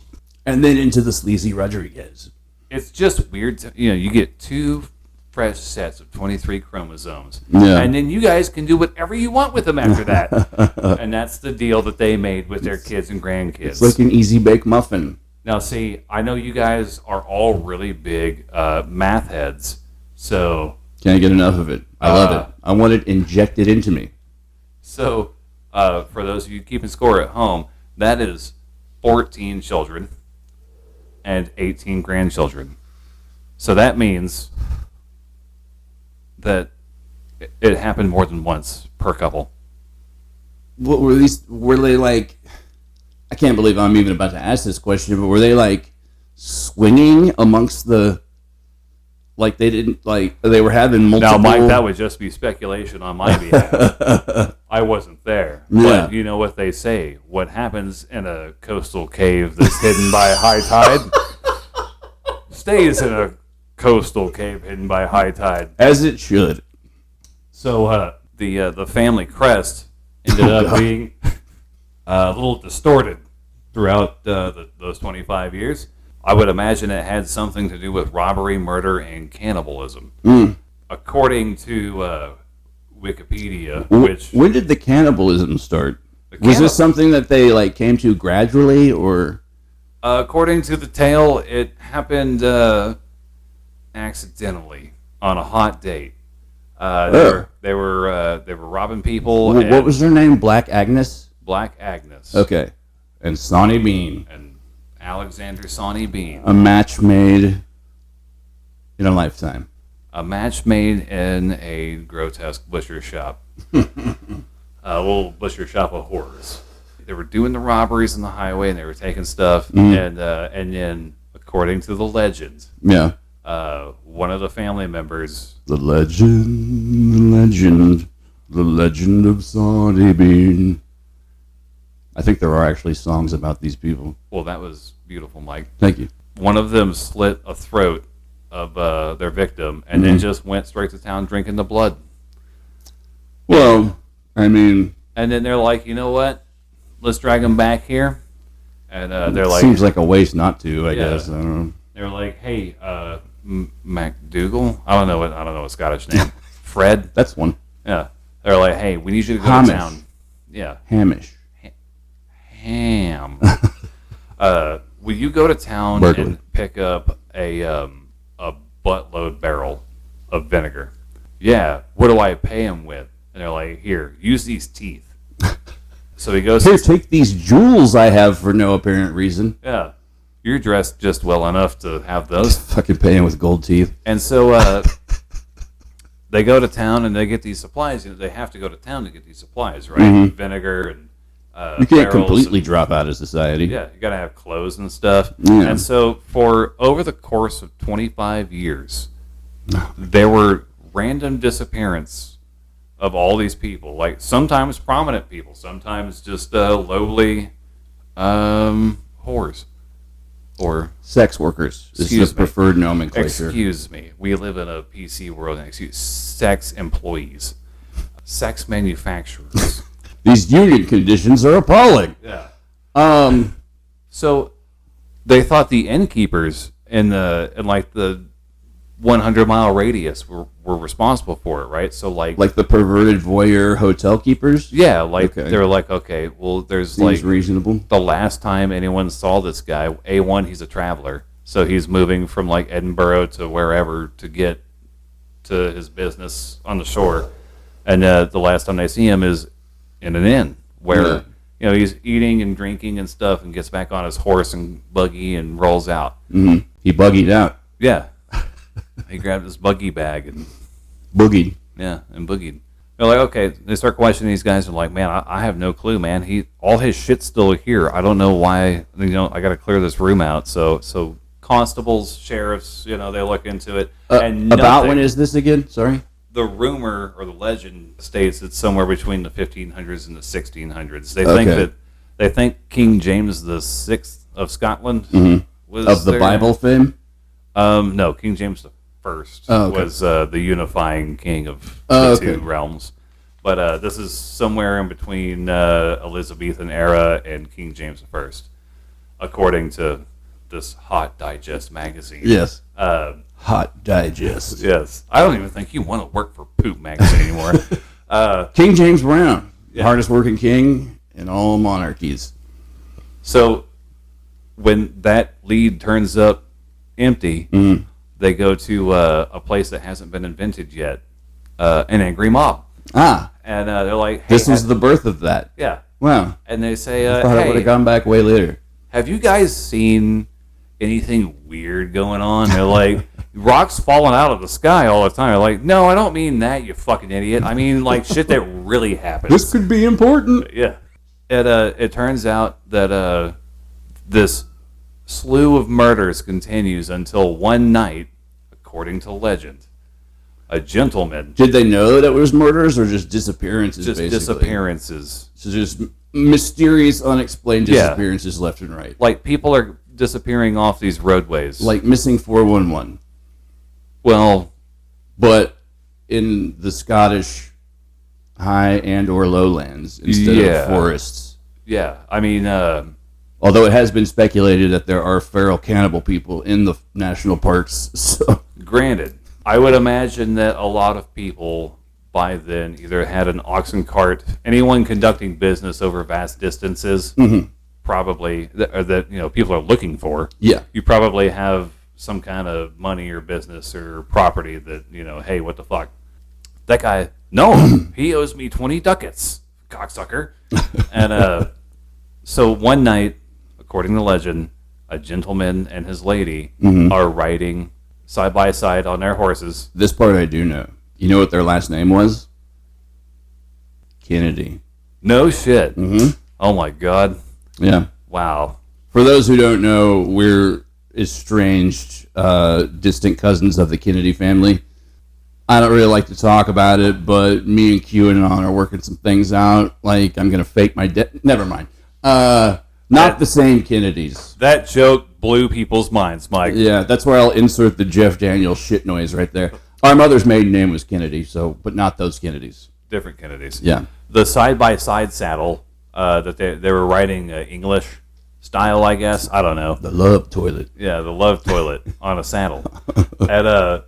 Speaker 2: and then into the sleazy Rodriguez.
Speaker 3: It's just weird. You get 2 fresh sets of 23 chromosomes, and then you guys can do whatever you want with them after that. And that's the deal that they made with their kids and grandkids.
Speaker 2: It's like an easy bake muffin.
Speaker 3: Now, see, I know you guys are all really big math heads, so...
Speaker 2: Can't get enough of it. I love it. I want it injected into me.
Speaker 3: So, for those of you keeping score at home, that is 14 children and 18 grandchildren. So that means that it happened more than once per couple.
Speaker 2: What were they like... I can't believe I'm even about to ask this question, but were they like swinging amongst the, like they didn't, like they were having multiple...
Speaker 3: Now, Mike, that would just be speculation on my behalf. I wasn't there.
Speaker 2: Yeah.
Speaker 3: But you know what they say. What happens in a coastal cave that's hidden by a high tide stays in a coastal cave hidden by high tide.
Speaker 2: As it should.
Speaker 3: So the family crest ended up being a little distorted throughout those 25 years. I would imagine it had something to do with robbery, murder, and cannibalism. According to Wikipedia,
Speaker 2: when did the cannibalism start? Was this something that they like came to gradually, or?
Speaker 3: According to the tale, it happened accidentally on a hot date. They were robbing people.
Speaker 2: What was their name? Black Agnes.
Speaker 3: Black Agnes.
Speaker 2: Okay, and Sawney Bean.
Speaker 3: And Alexander Sawney Bean.
Speaker 2: A match made in a lifetime.
Speaker 3: A match made in a grotesque butcher shop. A little butcher shop of horrors. They were doing the robberies on the highway, and they were taking stuff. And then, according to the legend, one of the family members...
Speaker 2: The legend of Sawney Bean. I think there are actually songs about these people.
Speaker 3: Well, that was beautiful, Mike.
Speaker 2: Thank you.
Speaker 3: One of them slit a throat of their victim and then just went straight to town drinking the blood.
Speaker 2: Well, I mean...
Speaker 3: And then they're like, you know what? Let's drag him back here. And they're like...
Speaker 2: Seems like a waste not to, I guess. I don't know.
Speaker 3: They're like, hey, MacDougal? I don't know a Scottish name. Fred?
Speaker 2: That's one.
Speaker 3: Yeah. They're like, hey, we need you to go to town. Yeah.
Speaker 2: Hamish.
Speaker 3: Ham. Will you go to town and pick up a buttload barrel of vinegar? Yeah. What do I pay him with? And they're like, here, use these teeth. So he goes...
Speaker 2: Here, take these jewels I have for no apparent reason.
Speaker 3: Yeah. You're dressed just well enough to have those.
Speaker 2: Fucking paying with gold teeth.
Speaker 3: And so they go to town and they get these supplies. You know, they have to go to town to get these supplies, right? Vinegar and
Speaker 2: you can't completely drop out of society.
Speaker 3: Yeah, you got to have clothes and stuff.
Speaker 2: Yeah.
Speaker 3: And so for over the course of 25 years, there were random disappearance of all these people, like sometimes prominent people, sometimes just lowly whores or
Speaker 2: Sex workers is the preferred nomenclature.
Speaker 3: Excuse me. We live in a PC world. Sex employees, sex manufacturers.
Speaker 2: These union conditions are appalling.
Speaker 3: Yeah. So they thought the innkeepers in the 100-mile radius were responsible for it, right? So like
Speaker 2: the perverted voyeur hotel keepers.
Speaker 3: yeah, like
Speaker 2: Okay.
Speaker 3: they were like, okay, well, there's
Speaker 2: Seems
Speaker 3: like
Speaker 2: reasonable.
Speaker 3: the last time anyone saw this guy, A1, he's a traveler, so he's moving from like Edinburgh to wherever to get to his business on the shore, and the last time they see him is in an inn where he's eating and drinking and stuff, and gets back on his horse and buggy and rolls out.
Speaker 2: Mm-hmm. He buggied out.
Speaker 3: Yeah, he grabbed his buggy bag and
Speaker 2: Boogied.
Speaker 3: yeah, and boogied. They're like, okay, they start questioning these guys. And like, man, I have no clue, man. All his shit's still here. I don't know why. I got to clear this room out. So constables, sheriffs, they look into it. And
Speaker 2: about when is this again? Sorry.
Speaker 3: The rumor or the legend states it's somewhere between the 1500s and the 1600s. They think King James the Sixth of Scotland was
Speaker 2: Of the
Speaker 3: there.
Speaker 2: Bible fame.
Speaker 3: No, King James the First was the unifying king of the two realms. But this is somewhere in between Elizabethan era and King James the First, according to this Hot Digest magazine.
Speaker 2: Yes. Hot Digest.
Speaker 3: Yes. I don't even think you want to work for Poop magazine anymore.
Speaker 2: King James Brown, hardest working king in all monarchies.
Speaker 3: So when that lead turns up empty, they go to a place that hasn't been invented yet, an angry mob.
Speaker 2: Ah.
Speaker 3: And they're like, hey,
Speaker 2: This was the birth of that.
Speaker 3: yeah.
Speaker 2: Wow.
Speaker 3: And they say,
Speaker 2: I thought I would have gone back way later.
Speaker 3: have you guys seen anything weird going on? They're like, rocks falling out of the sky all the time. They're like, no, I don't mean that, you fucking idiot. I mean, like, shit that really happens.
Speaker 2: This could be important.
Speaker 3: Yeah. It turns out that this slew of murders continues until one night, according to legend, a gentleman...
Speaker 2: Did they know that it was murders or just disappearances,
Speaker 3: Just
Speaker 2: basically?
Speaker 3: disappearances.
Speaker 2: So just mysterious, unexplained disappearances left and right.
Speaker 3: Like, people are disappearing off these roadways.
Speaker 2: Like missing 411.
Speaker 3: Well...
Speaker 2: But in the Scottish high and or lowlands instead of forests.
Speaker 3: Yeah, I mean...
Speaker 2: Although it has been speculated that there are feral cannibal people in the national parks. So.
Speaker 3: Granted, I would imagine that a lot of people by then either had an oxen cart, anyone conducting business over vast distances, probably, or that people are looking for.
Speaker 2: Yeah.
Speaker 3: You probably have some kind of money or business or property that, hey, what the fuck? That guy, no, he owes me 20 ducats, cocksucker. And so one night, according to legend, a gentleman and his lady are riding side by side on their horses.
Speaker 2: This part I do know. You know what their last name was? Kennedy.
Speaker 3: No shit. Oh my God.
Speaker 2: Yeah.
Speaker 3: Wow.
Speaker 2: For those who don't know, we're estranged, distant cousins of the Kennedy family. I don't really like to talk about it, but me and QAnon are working some things out. Like, I'm going to fake my death. Never mind. Not the same Kennedys.
Speaker 3: That joke blew people's minds, Mike.
Speaker 2: Yeah, that's where I'll insert the Jeff Daniels shit noise right there. Our mother's maiden name was Kennedy, but not those Kennedys.
Speaker 3: Different Kennedys.
Speaker 2: Yeah.
Speaker 3: The side-by-side saddle that they were riding English style, I guess. I don't know.
Speaker 2: The love toilet.
Speaker 3: Yeah, the love toilet on a saddle. And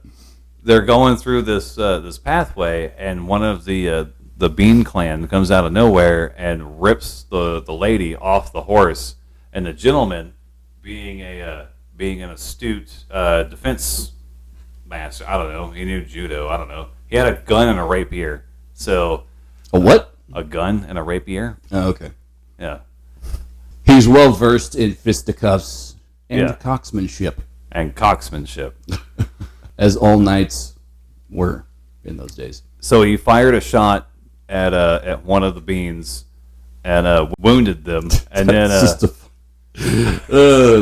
Speaker 3: they're going through this pathway, and one of the Bean Clan comes out of nowhere and rips the lady off the horse, and the gentleman, being an astute defense master, I don't know, he knew judo, I don't know, he had a gun and a rapier. So
Speaker 2: A what?
Speaker 3: a gun and a rapier.
Speaker 2: Oh, okay.
Speaker 3: Yeah.
Speaker 2: He's well versed in fisticuffs and
Speaker 3: Yeah.
Speaker 2: cocksmanship,
Speaker 3: And cocksmanship.
Speaker 2: as all knights were in those days.
Speaker 3: So he fired a shot at one of the beans and wounded them, and then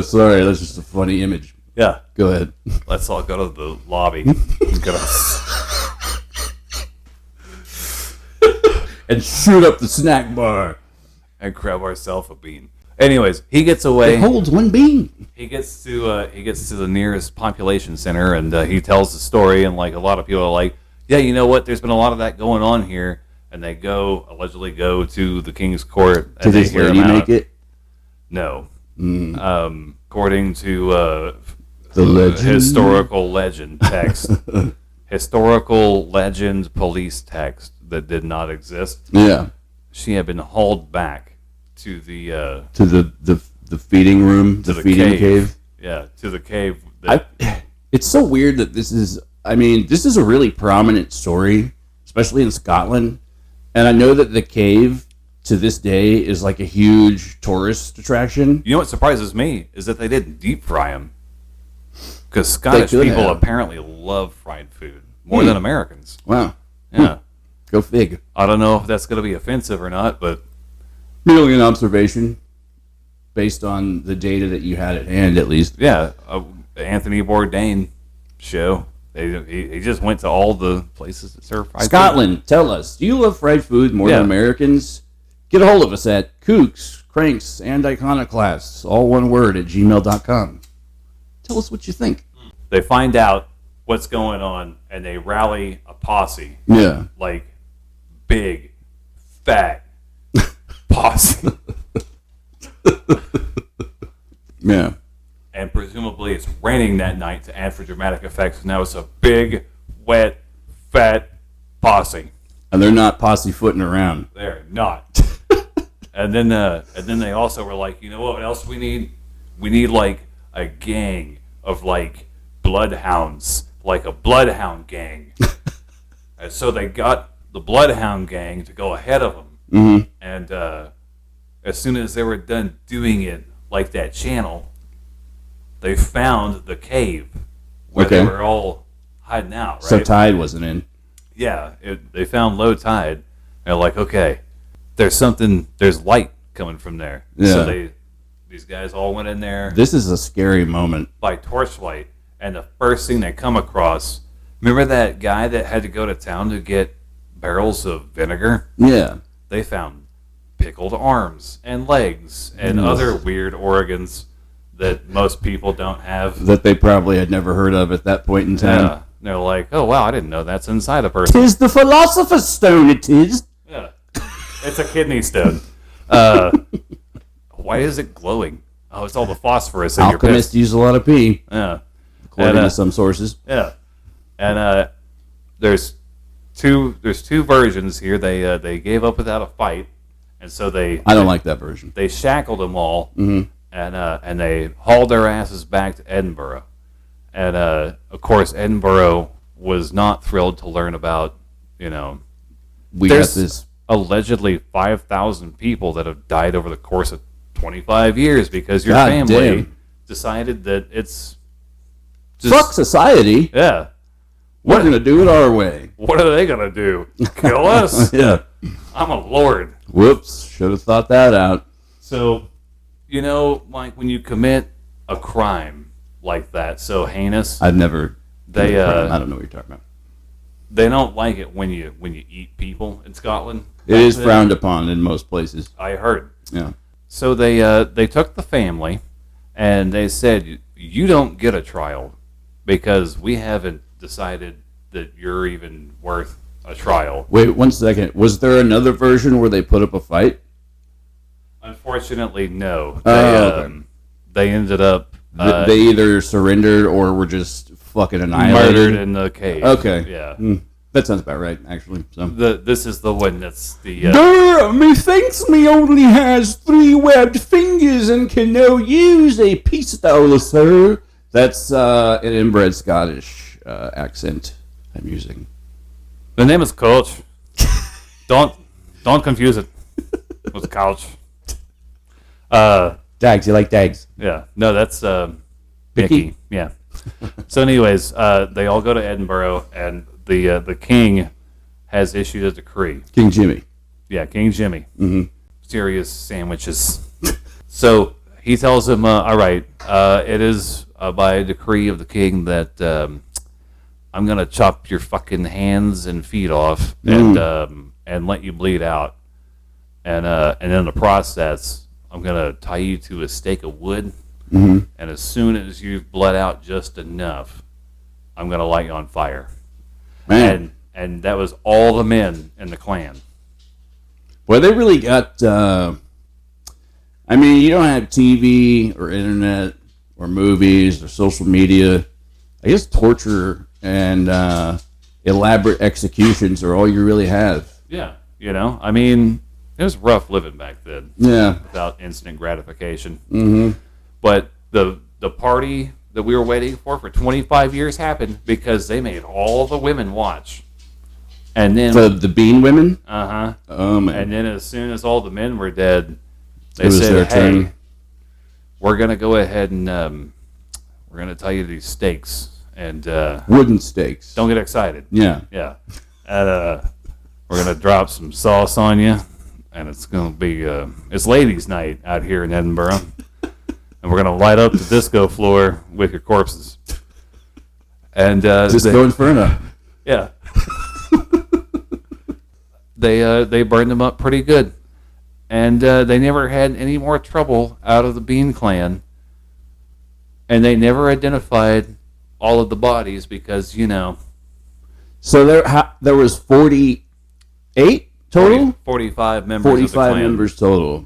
Speaker 2: Sorry, that's just a funny image.
Speaker 3: Yeah.
Speaker 2: Go ahead.
Speaker 3: Let's all go to the lobby.
Speaker 2: And shoot up the snack bar.
Speaker 3: And grab ourselves a bean. Anyways, he gets away.
Speaker 2: It holds one bean.
Speaker 3: He gets to the nearest population center, and he tells the story. And like a lot of people are like, "Yeah, you know what? There's been a lot of that going on here." And they allegedly go to the king's court.
Speaker 2: Did this lady make it?
Speaker 3: No. According to
Speaker 2: the legend,
Speaker 3: historical legend text, historical legend police text that did not exist.
Speaker 2: Yeah.
Speaker 3: She had been hauled back to the
Speaker 2: feeding room, the feeding cave.
Speaker 3: Yeah, to the cave.
Speaker 2: It's so weird that this is. I mean, this is a really prominent story, especially in Scotland. And I know that the cave to this day is like a huge tourist attraction.
Speaker 3: You know what surprises me is that they didn't deep fry them, because Scottish people apparently love fried food more than Americans.
Speaker 2: Wow.
Speaker 3: Yeah.
Speaker 2: Go fig.
Speaker 3: I don't know if that's going to be offensive or not, but
Speaker 2: merely an observation based on the data that you had at hand, at least.
Speaker 3: Yeah, Anthony Bourdain show. He just went to all the places that serve fried
Speaker 2: Scotland, food. Tell us, do you love fried food more than Americans? Get a hold of us at kooks, cranks, and iconoclasts, all one word, at gmail.com. Tell us what you think.
Speaker 3: They find out what's going on, and they rally a posse.
Speaker 2: Yeah.
Speaker 3: Like, big, fat posse.
Speaker 2: Yeah.
Speaker 3: And presumably it's raining that night to add for dramatic effects. Now it's a big, wet, fat posse.
Speaker 2: And they're not posse-footing around.
Speaker 3: They're not. And then they also were like, you know what else we need? We need like a gang of like bloodhounds, like a bloodhound gang. And so they got the bloodhound gang to go ahead of them.
Speaker 2: Mm-hmm.
Speaker 3: And as soon as they were done doing it, like that channel, they found the cave where they were all hiding out, right?
Speaker 2: So tide wasn't in.
Speaker 3: Yeah, they found low tide. They're like, okay, there's light coming from there.
Speaker 2: Yeah.
Speaker 3: So these guys all went in there.
Speaker 2: This is a scary moment.
Speaker 3: By torchlight, and the first thing they come across, remember that guy that had to go to town to get barrels of vinegar?
Speaker 2: Yeah.
Speaker 3: They found pickled arms and legs and other weird organs that most people don't have.
Speaker 2: That they probably had never heard of at that point in time.
Speaker 3: Yeah. They're like, oh, wow, I didn't know that's inside a person.
Speaker 2: 'Tis the philosopher's stone, it is.
Speaker 3: Yeah. It's a kidney stone. Why is it glowing? Oh, it's all the phosphorus in your piss.
Speaker 2: Alchemists use a lot of pee.
Speaker 3: Yeah.
Speaker 2: According to some sources.
Speaker 3: Yeah. And there's two versions here. They gave up without a fight. And so
Speaker 2: I don't like that version.
Speaker 3: They shackled them all.
Speaker 2: Mm-hmm.
Speaker 3: And they hauled their asses back to Edinburgh. And, of course, Edinburgh was not thrilled to learn about, there's allegedly 5,000 people that have died over the course of 25 years because your family decided that it's just...
Speaker 2: Fuck society.
Speaker 3: Yeah.
Speaker 2: We're going to do it our way.
Speaker 3: What are they going to do? Kill us?
Speaker 2: Yeah.
Speaker 3: I'm a lord.
Speaker 2: Whoops. Should have thought that out.
Speaker 3: So, like when you commit a crime like that, so heinous.
Speaker 2: I've never.
Speaker 3: I
Speaker 2: don't know what you're talking about.
Speaker 3: They don't like it when you eat people in Scotland.
Speaker 2: It is frowned upon in most places.
Speaker 3: I heard.
Speaker 2: Yeah.
Speaker 3: So they took the family, and they said, you don't get a trial because we haven't decided that you're even worth a trial.
Speaker 2: Wait 1 second. Was there another version where they put up a fight?
Speaker 3: Unfortunately, no.
Speaker 2: Okay.
Speaker 3: They ended up...
Speaker 2: they either surrendered or were just fucking annihilated.
Speaker 3: Murdered in the cave.
Speaker 2: Okay.
Speaker 3: Yeah.
Speaker 2: That sounds about right, actually. So.
Speaker 3: This is the one that's the...
Speaker 2: Methinks me only has 3 webbed fingers and can no use a pistol, sir. That's an inbred Scottish accent I'm using.
Speaker 3: The name is Coach. Don't confuse it with Couch.
Speaker 2: Dags, you like Dags?
Speaker 3: Yeah. No, that's Mickey. Yeah. So anyways, they all go to Edinburgh, and the king has issued a decree.
Speaker 2: King Jimmy.
Speaker 3: Yeah, King Jimmy.
Speaker 2: Mm-hmm.
Speaker 3: Serious sandwiches. So he tells him, all right, it is by decree of the king that I'm going to chop your fucking hands and feet off and let you bleed out. And in the process, I'm going to tie you to a stake of wood. Mm-hmm. And as soon as you've bled out just enough, I'm going to light you on fire.
Speaker 2: Man.
Speaker 3: And that was all the men in the clan.
Speaker 2: Well, they really got... I mean, you don't have TV or internet or movies or social media. I guess torture and elaborate executions are all you really have.
Speaker 3: Yeah, I mean, it was rough living back then.
Speaker 2: Yeah.
Speaker 3: Without instant gratification.
Speaker 2: Mm-hmm.
Speaker 3: But the party that we were waiting for 25 years happened because they made all the women watch. And then...
Speaker 2: The Bean women?
Speaker 3: Uh-huh.
Speaker 2: Oh, man.
Speaker 3: And then as soon as all the men were dead... They
Speaker 2: It was their
Speaker 3: said, hey,
Speaker 2: turn.
Speaker 3: we're going to go ahead and we're going to tell you these stakes. And
Speaker 2: Wooden stakes.
Speaker 3: don't get excited.
Speaker 2: Yeah.
Speaker 3: Yeah. And, we're going to drop some sauce on you. And it's going to be, it's ladies' night out here in Edinburgh. And we're going to light up the disco floor with your corpses. And
Speaker 2: Disco Inferno.
Speaker 3: yeah. They burned them up pretty good. And they never had any more trouble out of the Bean Clan. And they never identified all of the bodies because,
Speaker 2: So there was 48 total?
Speaker 3: 45 members of the
Speaker 2: 45
Speaker 3: clan.
Speaker 2: members total.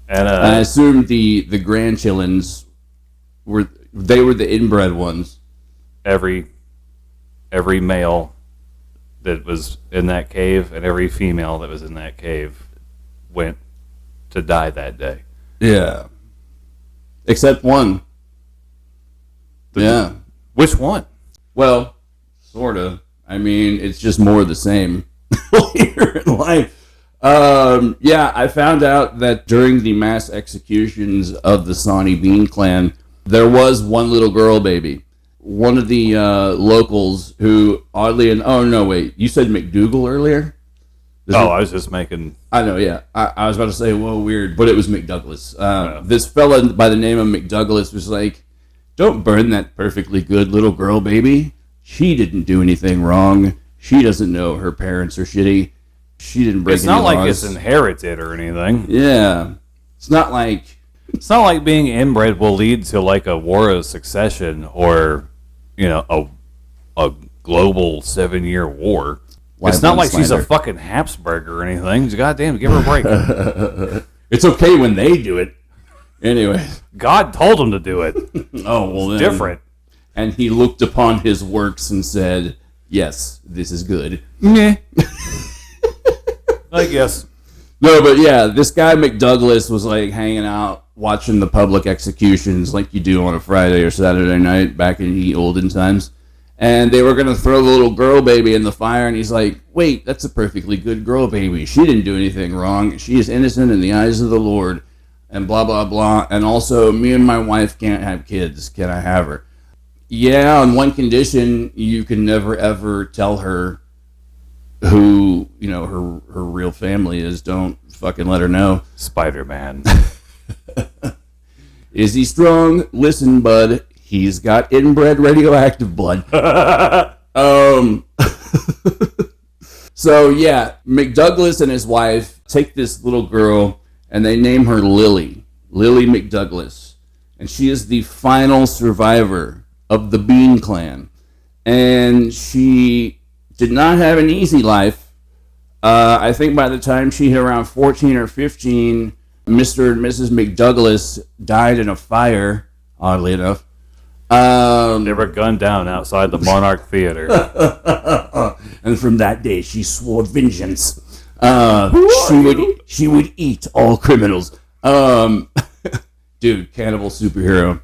Speaker 3: And
Speaker 2: I assumed the grandchildrens were the inbred ones.
Speaker 3: every male that was in that cave and every female that was in that cave went to die that day.
Speaker 2: Yeah. Except one. Yeah.
Speaker 3: Which one?
Speaker 2: Well, sort of. I mean, it's just more of the same later in life. Yeah, I found out that during the mass executions of the Sawney Bean Clan, there was one little girl baby. One of the locals who, oddly enough... Oh, no, wait. You said McDougal earlier?
Speaker 3: I was just making...
Speaker 2: I know, yeah. I was about to say, whoa, weird, but it was McDouglas. This fella by the name of McDouglas was like, don't burn that perfectly good little girl baby. She didn't do anything wrong. She doesn't know her parents are shitty. She didn't break
Speaker 3: It's
Speaker 2: any
Speaker 3: not like
Speaker 2: laws.
Speaker 3: it's inherited or anything.
Speaker 2: Yeah. It's not like...
Speaker 3: It's not like being inbred will lead to like a war of succession or, a global 7-year war. It's not like she's a fucking Habsburg or anything. Goddamn, give her a break.
Speaker 2: It's okay when they do it. Anyway.
Speaker 3: God told him to do it.
Speaker 2: Oh, well then.
Speaker 3: Different.
Speaker 2: And he looked upon his works and said, yes, this is good.
Speaker 3: Meh. I guess.
Speaker 2: No, but yeah, this guy McDouglas was like hanging out, watching the public executions like you do on a Friday or Saturday night back in the olden times. And they were going to throw the little girl baby in the fire, and he's like, wait, that's a perfectly good girl baby. She didn't do anything wrong. She is innocent in the eyes of the Lord, and blah, blah, blah. And also, me and my wife can't have kids. Can I have her? Yeah, on one condition, you can never, ever tell her who, her real family is. Don't fucking let her know.
Speaker 3: Spider-Man.
Speaker 2: Is he strong? Listen, bud. He's got inbred radioactive blood. So, yeah, McDouglas and his wife take this little girl, and they name her Lily McDouglas. And she is the final survivor of the Bean Clan. And she did not have an easy life. I think by the time she hit around 14 or 15, Mr. and Mrs. McDouglas died in a fire, oddly enough.
Speaker 3: They were gunned down outside the Monarch Theater.
Speaker 2: And from that day, she swore vengeance. She would eat all criminals. Dude, cannibal superhero.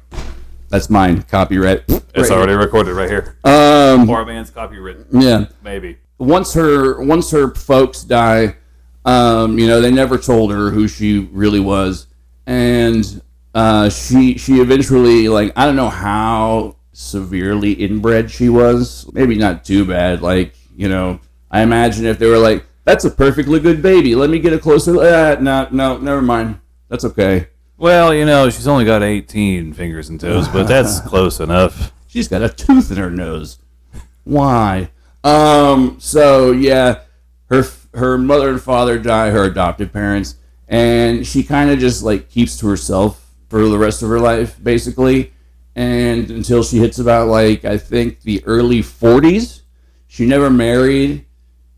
Speaker 2: That's mine. Copyright.
Speaker 3: It's already recorded right here. Poor man's copyright.
Speaker 2: Yeah.
Speaker 3: Maybe.
Speaker 2: Once her folks die, they never told her who she really was, and she eventually, like, I don't know how severely inbred she was. Maybe not too bad. Like, I imagine if they were like, that's a perfectly good baby. Let me get a closer. No, never mind. That's okay.
Speaker 3: Well, she's only got 18 fingers and toes, but that's close enough.
Speaker 2: She's got a tooth in her nose. Why? So yeah, her mother and father die, her adopted parents, and she kind of just like keeps to herself for the rest of her life, basically, and until she hits about like I think the early 40s. She never married.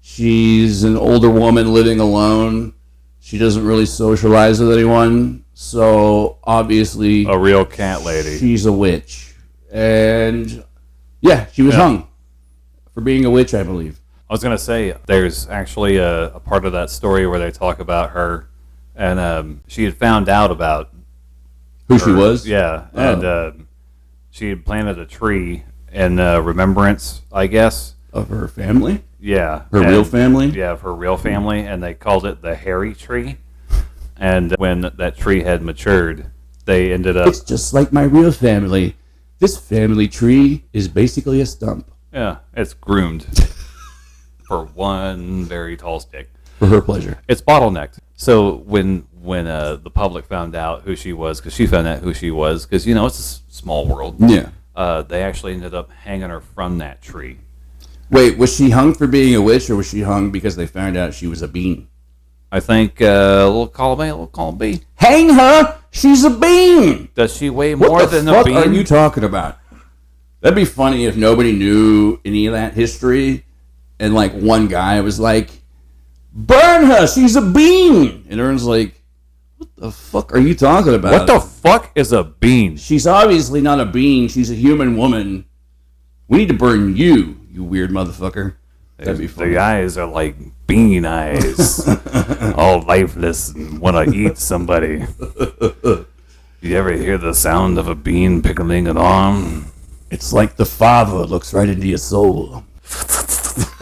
Speaker 2: She's an older woman living alone. She doesn't really socialize with anyone, so obviously
Speaker 3: A real cat lady.
Speaker 2: she's a witch. And yeah, she was hung for being a witch, I believe.
Speaker 3: I was going to say, there's actually a part of that story where they talk about her, and she had found out about
Speaker 2: Who she was?
Speaker 3: Yeah,
Speaker 2: Oh.
Speaker 3: and she had planted a tree in remembrance, I guess.
Speaker 2: Of her family?
Speaker 3: Yeah.
Speaker 2: Her real family?
Speaker 3: Yeah, of her real family, and they called it the Hairy Tree. And when that tree had matured, they ended up...
Speaker 2: It's just like my real family. This family tree is basically a stump.
Speaker 3: Yeah, it's groomed for one very tall stick.
Speaker 2: For her pleasure.
Speaker 3: It's bottlenecked. So when the public found out who she was, because she found out who she was, because, it's a small world.
Speaker 2: Yeah.
Speaker 3: They actually ended up hanging her from that tree.
Speaker 2: Wait, was she hung for being a witch, or was she hung because they found out she was a bean?
Speaker 3: I think little column B.
Speaker 2: Hang her! She's a bean!
Speaker 3: Does she weigh
Speaker 2: What
Speaker 3: more
Speaker 2: the
Speaker 3: than a
Speaker 2: fuck
Speaker 3: bean?
Speaker 2: are you talking about? That'd be funny if nobody knew any of that history, and like one guy was like, "Burn her! She's a bean!" And everyone's like, "What the fuck are you talking about?"
Speaker 3: What the fuck is a bean?
Speaker 2: She's obviously not a bean. She's a human woman. We need to burn you, you weird motherfucker. That'd be funny.
Speaker 3: The eyes are like bean eyes, all lifeless and want to eat somebody. You ever hear the sound of a bean pickling an arm?
Speaker 2: It's like the father looks right into your soul.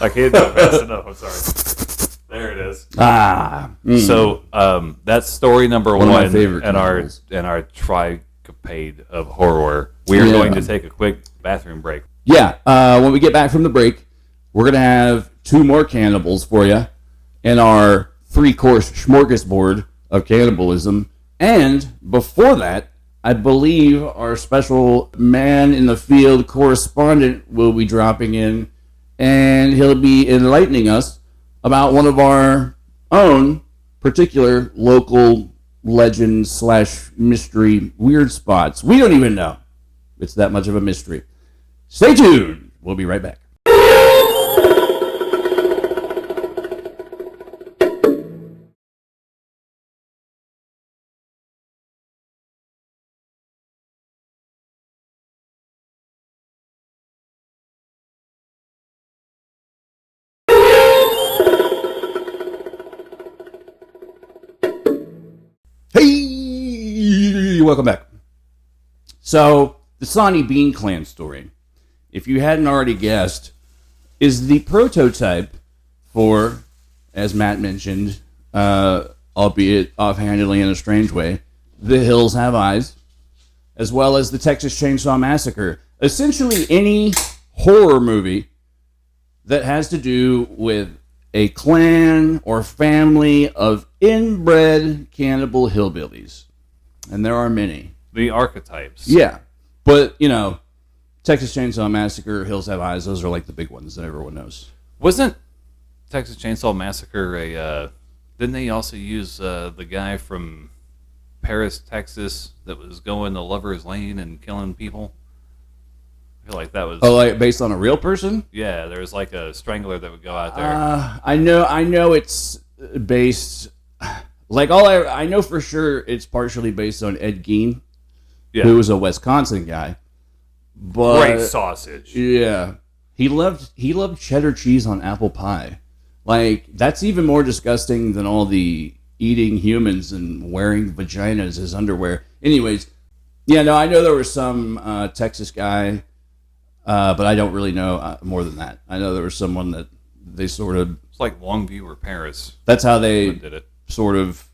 Speaker 3: I can't do it fast enough. I'm sorry. There it is.
Speaker 2: Ah.
Speaker 3: So that's story number
Speaker 2: One
Speaker 3: one,
Speaker 2: of my favorite
Speaker 3: in our tricapade of horror. We are
Speaker 2: Yeah.
Speaker 3: going to take a quick bathroom break.
Speaker 2: Yeah, when we get back from the break, we're going to have 2 more cannibals for you in our 3-course smorgasbord of cannibalism. And before that, I believe our special man in the field correspondent will be dropping in, and he'll be enlightening us about one of our own particular local legend / mystery weird spots. We don't even know. It's that much of a mystery. Stay tuned. We'll be right back. Hey, welcome back. So, the Sawney Bean Clan story, if you hadn't already guessed, is the prototype for, as Matt mentioned, albeit offhandedly in a strange way, The Hills Have Eyes, as well as the Texas Chainsaw Massacre. Essentially any horror movie that has to do with a clan or family of inbred cannibal hillbillies. And there are many.
Speaker 3: The archetypes.
Speaker 2: Yeah. But, Texas Chainsaw Massacre, Hills Have Eyes, those are like the big ones that everyone knows.
Speaker 3: Wasn't Texas Chainsaw Massacre didn't they also use the guy from Paris, Texas, that was going to Lover's Lane and killing people? I feel like that was...
Speaker 2: Oh, like based on a real person?
Speaker 3: Yeah, there was like a strangler that would go out there.
Speaker 2: I know it's based... Like, I know for sure it's partially based on Ed Gein, who was a Wisconsin guy. But,
Speaker 3: Great sausage.
Speaker 2: Yeah. He loved cheddar cheese on apple pie. Like, that's even more disgusting than all the eating humans and wearing vaginas as underwear. Anyways, yeah, no, I know there was some Texas guy, but I don't really know more than that. I know there was someone that they sort of...
Speaker 3: It's like Longview or Paris.
Speaker 2: That's how they
Speaker 3: did it.
Speaker 2: Sort of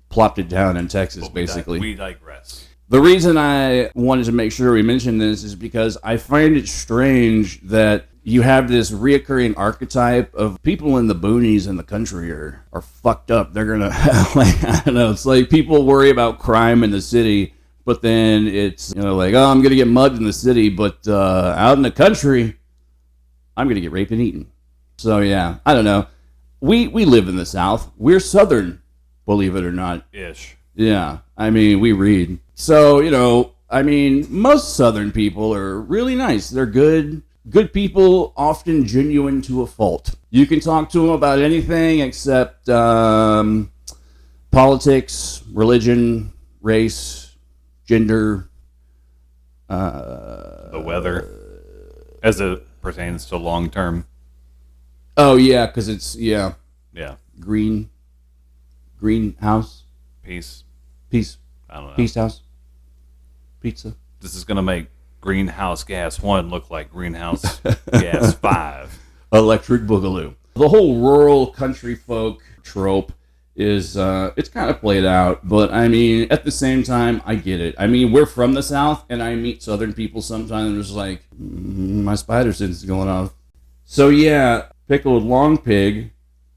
Speaker 2: plopped it down in Texas, basically.
Speaker 3: We digress.
Speaker 2: The reason I wanted to make sure we mention this is because I find it strange that you have this reoccurring archetype of people in the boonies in the country are fucked up. They're gonna like, I don't know. It's like people worry about crime in the city, but then it's, like, oh, I'm gonna get mugged in the city, but out in the country, I'm gonna get raped and eaten. So yeah, I don't know. We live in the South. We're Southern, believe it or not.
Speaker 3: Ish.
Speaker 2: Yeah, I mean, we read. So, most Southern people are really nice. They're good people, often genuine to a fault. You can talk to them about anything except politics, religion, race, gender.
Speaker 3: The weather, as it pertains to long term.
Speaker 2: Oh, yeah, because it's,
Speaker 3: Yeah.
Speaker 2: greenhouse.
Speaker 3: Peace. I don't know.
Speaker 2: Peace house. Pizza.
Speaker 3: This is going to make Greenhouse Gas 1 look like Greenhouse Gas 5.
Speaker 2: Electric Boogaloo. The whole rural country folk trope is, it's kind of played out, but at the same time, I get it. We're from the South, and I meet Southern people sometimes, and it's like, my spider sense is going off. So yeah, Pickled Long Pig,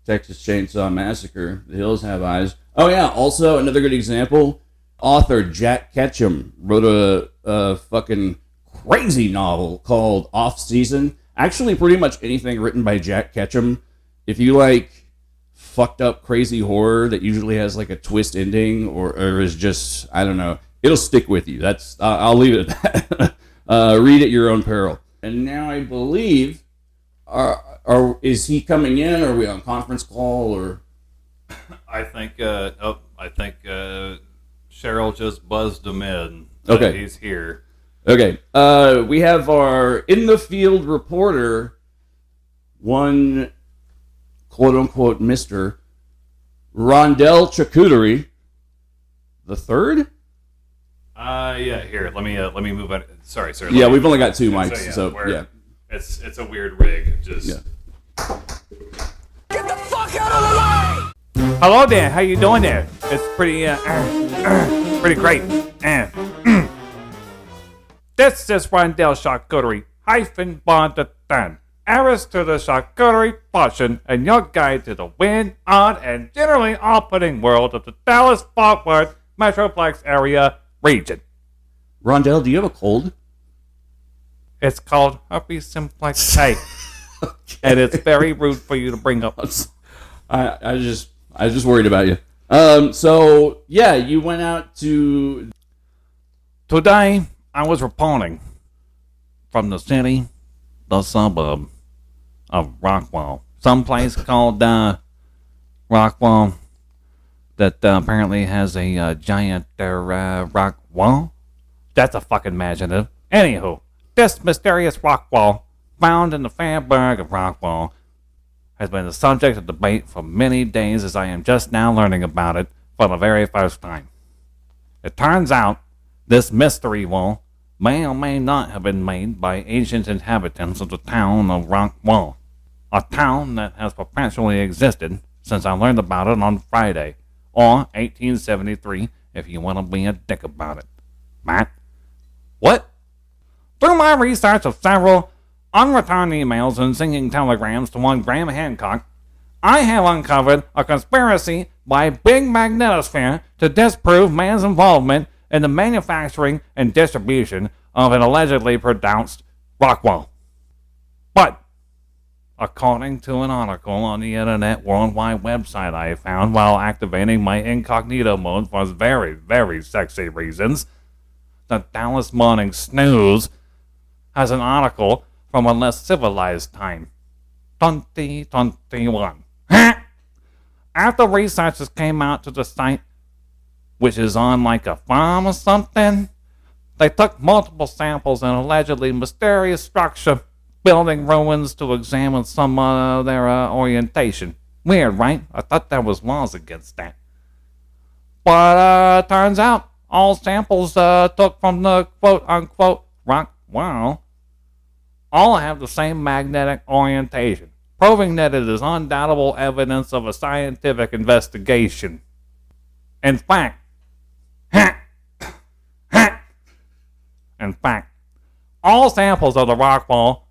Speaker 2: Texas Chainsaw Massacre, The Hills Have Eyes. Oh yeah, also another good example, author Jack Ketchum wrote a fucking crazy novel called Off Season. Actually, pretty much anything written by Jack Ketchum, if you like fucked up crazy horror that usually has like a twist ending or is just, I don't know, it'll stick with you. That's I'll leave it at that. Read at your own peril. And now I believe, is he coming in? Or are we on conference call? Or
Speaker 3: I think Cheryl just buzzed him in.
Speaker 2: Okay.
Speaker 3: He's here.
Speaker 2: Okay. We have our in the field reporter, one quote unquote Mr. Rondell Charcuterie the third.
Speaker 3: Yeah. Here, let me move on. Sorry, sir.
Speaker 2: Yeah, we've only got two mics, so yeah.
Speaker 3: It's a weird rig. Just.
Speaker 2: Yeah.
Speaker 3: Hello there. How you doing there? It's pretty pretty great. This is Rondell Charcuterie hyphen bonded then. Heiress to the charcuterie portion and your guide to the wind, odd, and generally off-putting world of the Dallas-Fort Worth Metroplex area region.
Speaker 2: Rondell, do you have a cold?
Speaker 3: It's called herpes simplex A. Okay. And it's very rude for you to bring up.
Speaker 2: I was just worried about you. So yeah, you went out to.
Speaker 3: Today, I was reporting from the city, the suburb of Rockwall, someplace called Rockwall that apparently has a giant rock wall. That's a fucking imaginative. Anywho, this mysterious rock wall found in the Fairburg of Rockwall has been the subject of debate for many days, as I am just now learning about it for the very first time. It turns out this mystery wall may or may not have been made by ancient inhabitants of the town of Rockwall, a town that has perpetually existed since I learned about it on Friday, or 1873 if you want to be a dick about it. Matt? What? Through my research of several unreturned emails and singing telegrams to one Graham Hancock, I have uncovered a conspiracy by Big Magnetosphere to disprove man's involvement in the manufacturing and distribution of an allegedly pronounced Rockwall. But, according to an article on the Internet World Wide website I found while activating my incognito mode for very, very sexy reasons, the Dallas Morning Snooze has an article from a less civilized time, 2021. After researchers came out to the site, which is on like a farm or something, they took multiple samples in allegedly mysterious structure, building ruins to examine some of their orientation. Weird, right? I thought there was laws against that. But turns out all samples took from the quote-unquote rock wall all have the same magnetic orientation, proving that it is undoubtable evidence of a scientific investigation. In fact, all samples of the rock wall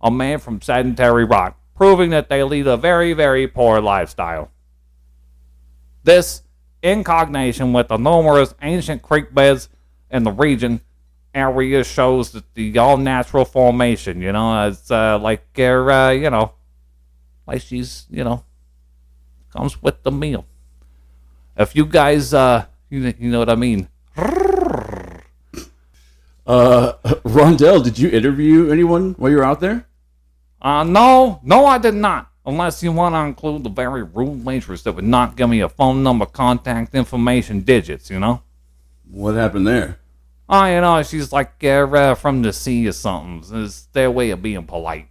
Speaker 3: a man from sedentary rock, proving that they lead a very, very poor lifestyle. This, in cognation with the numerous ancient creek beds in the region area, shows that the all-natural formation, it's like she's, comes with the meal. If you guys, you know what I mean.
Speaker 2: Rondell, did you interview anyone while you were out there?
Speaker 3: No, I did not. Unless you want to include the very rude waitress that would not give me a phone number, contact information, digits,
Speaker 2: What happened there?
Speaker 3: Oh, she's like from the sea or something. It's their way of being polite.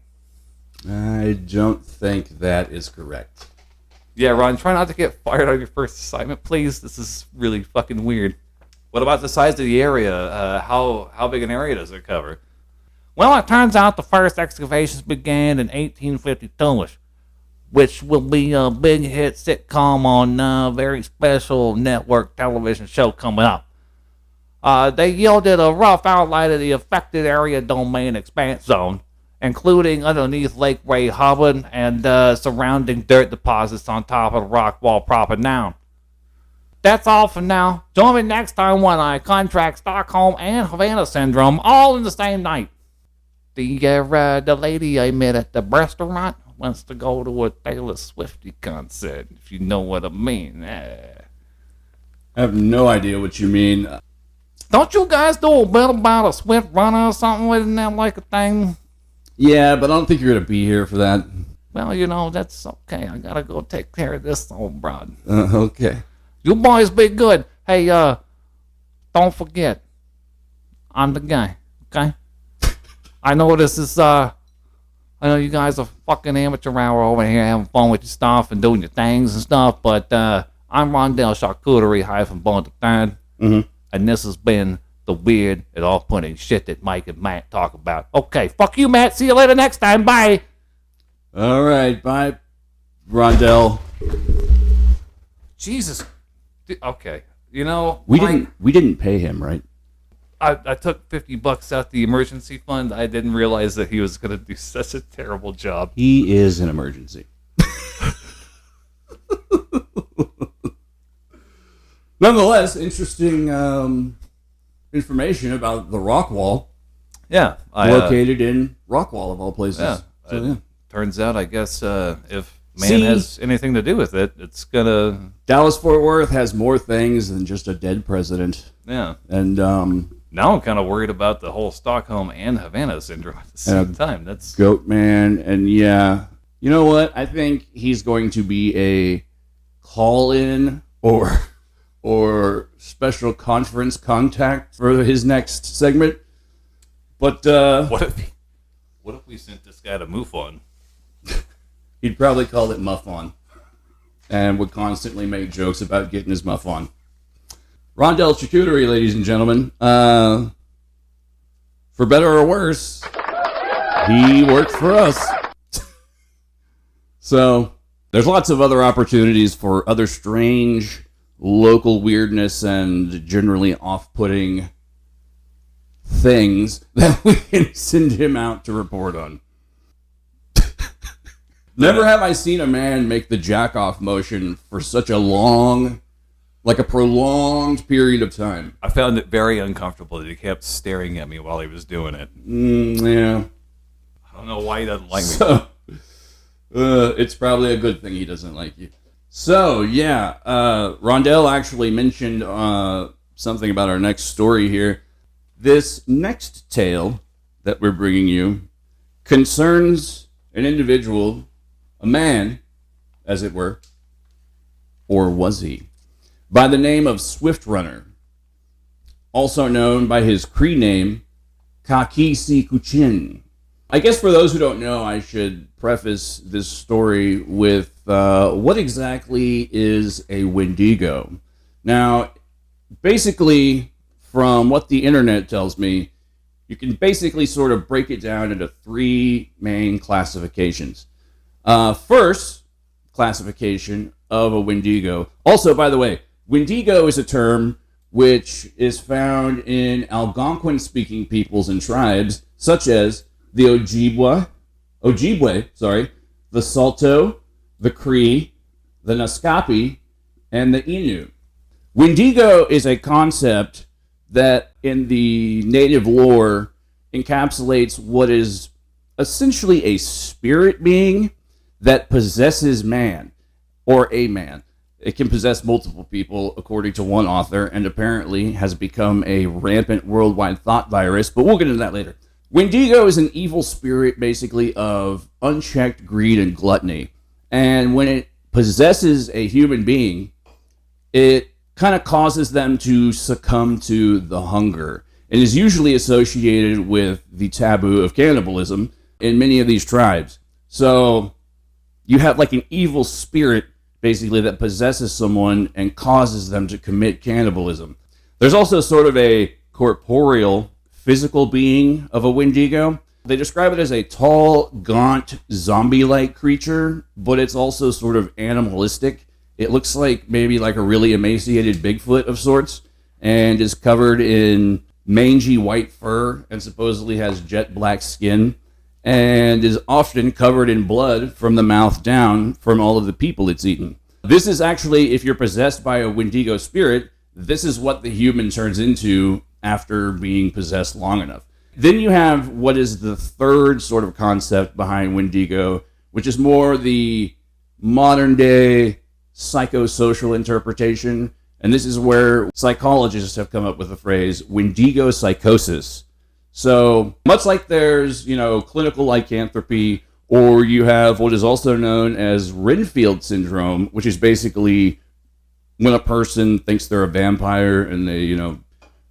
Speaker 2: I don't think that is correct.
Speaker 3: Yeah, Ron, try not to get fired on your first assignment, please. This is really fucking weird. What about the size of the area? How big an area does it cover? Well, it turns out the first excavations began in 1852, which will be a big hit sitcom on a very special network television show coming up. They yielded a rough outline of the affected area domain expanse zone, including underneath Lake Ray Hubbard and surrounding dirt deposits on top of the rock wall proper noun. That's all for now. Join me next time when I contract Stockholm and Havana syndrome all in the same night. The lady I met at the restaurant wants to go to a Taylor Swifty concert, if you know what I mean.
Speaker 2: I have no idea what you mean.
Speaker 3: Don't you guys do a bit about a Swift runner or something? Isn't that like a thing?
Speaker 2: Yeah, but I don't think you're going to be here for that.
Speaker 3: Well, that's okay. I gotta go take care of this old broad.
Speaker 2: Okay.
Speaker 3: You boys be good. Hey, don't forget, I'm the guy, okay? I know this is, I know you guys are fucking amateur hour over here having fun with your stuff and doing your things and stuff, but I'm Rondell Charcuterie-Bone the Third, and this has been the weird and off-putting shit that Mike and Matt talk about. Okay, fuck you, Matt. See you later next time. Bye.
Speaker 2: All right, bye, Rondell.
Speaker 3: Jesus. Okay,
Speaker 2: we
Speaker 3: Mike,
Speaker 2: didn't pay him, right?
Speaker 3: I took $50 out the emergency fund. I didn't realize that he was going to do such a terrible job.
Speaker 2: He is an emergency. Nonetheless, interesting information about the rock wall.
Speaker 3: Yeah.
Speaker 2: Located in Rockwall, of all places.
Speaker 3: Yeah.
Speaker 2: So, yeah.
Speaker 3: Turns out, I guess, if man has anything to do with it, it's going to...
Speaker 2: Dallas-Fort Worth has more things than just a dead president.
Speaker 3: Yeah.
Speaker 2: And
Speaker 3: now I'm kind of worried about the whole Stockholm and Havana syndrome at the same time. That's
Speaker 2: Goat Man, and yeah. You know what? I think he's going to be a call-in or special conference contact for his next segment. But
Speaker 3: what if we sent this guy to MUFON?
Speaker 2: He'd probably call it Muff On, and would constantly make jokes about getting his muff on. Rondell Charcuterie, ladies and gentlemen. For better or worse, he worked for us. So, there's lots of other opportunities for other strange local weirdness and generally off-putting things that we can send him out to report on. Never have I seen a man make the jack-off motion for such a long, like a prolonged period of time.
Speaker 3: I found it very uncomfortable that he kept staring at me while he was doing it.
Speaker 2: Yeah.
Speaker 3: I don't know why he doesn't like me.
Speaker 2: So, it's probably a good thing he doesn't like you. So, yeah, Rondell actually mentioned something about our next story here. This next tale that we're bringing you concerns an individual, a man, as it were, or was he, by the name of Swift Runner, also known by his Cree name, Kakisi Kuchin. I guess for those who don't know, I should preface this story with what exactly is a wendigo. Now, basically, from what the internet tells me, you can basically sort of break it down into three main classifications. First classification of a wendigo. Also, by the way, wendigo is a term which is found in Algonquin-speaking peoples and tribes, such as the Ojibwa, Ojibwe, the Salto, the Cree, the Naskapi, and the Innu. Wendigo is a concept that in the native lore encapsulates what is essentially a spirit being that possesses man, or a man. It can possess multiple people, according to one author, and apparently has become a rampant worldwide thought virus, but we'll get into that later. Wendigo is an evil spirit, basically, of unchecked greed and gluttony. And when it possesses a human being, it kind of causes them to succumb to the hunger. It is usually associated with the taboo of cannibalism in many of these tribes. So you have like an evil spirit, basically, that possesses someone and causes them to commit cannibalism. There's also sort of a corporeal, physical being of a Wendigo. They describe it as a tall, gaunt, zombie-like creature, but it's also sort of animalistic. It looks like maybe like a really emaciated Bigfoot of sorts, and is covered in mangy white fur and supposedly has jet black skin, and is often covered in blood from the mouth down from all of the people it's eaten. This is actually, if you're possessed by a Wendigo spirit, this is what the human turns into after being possessed long enough. Then you have what is the third sort of concept behind Wendigo, which is more the modern day psychosocial interpretation. And this is where psychologists have come up with the phrase Wendigo psychosis. So much like there's, clinical lycanthropy, or you have what is also known as Renfield syndrome, which is basically when a person thinks they're a vampire and they,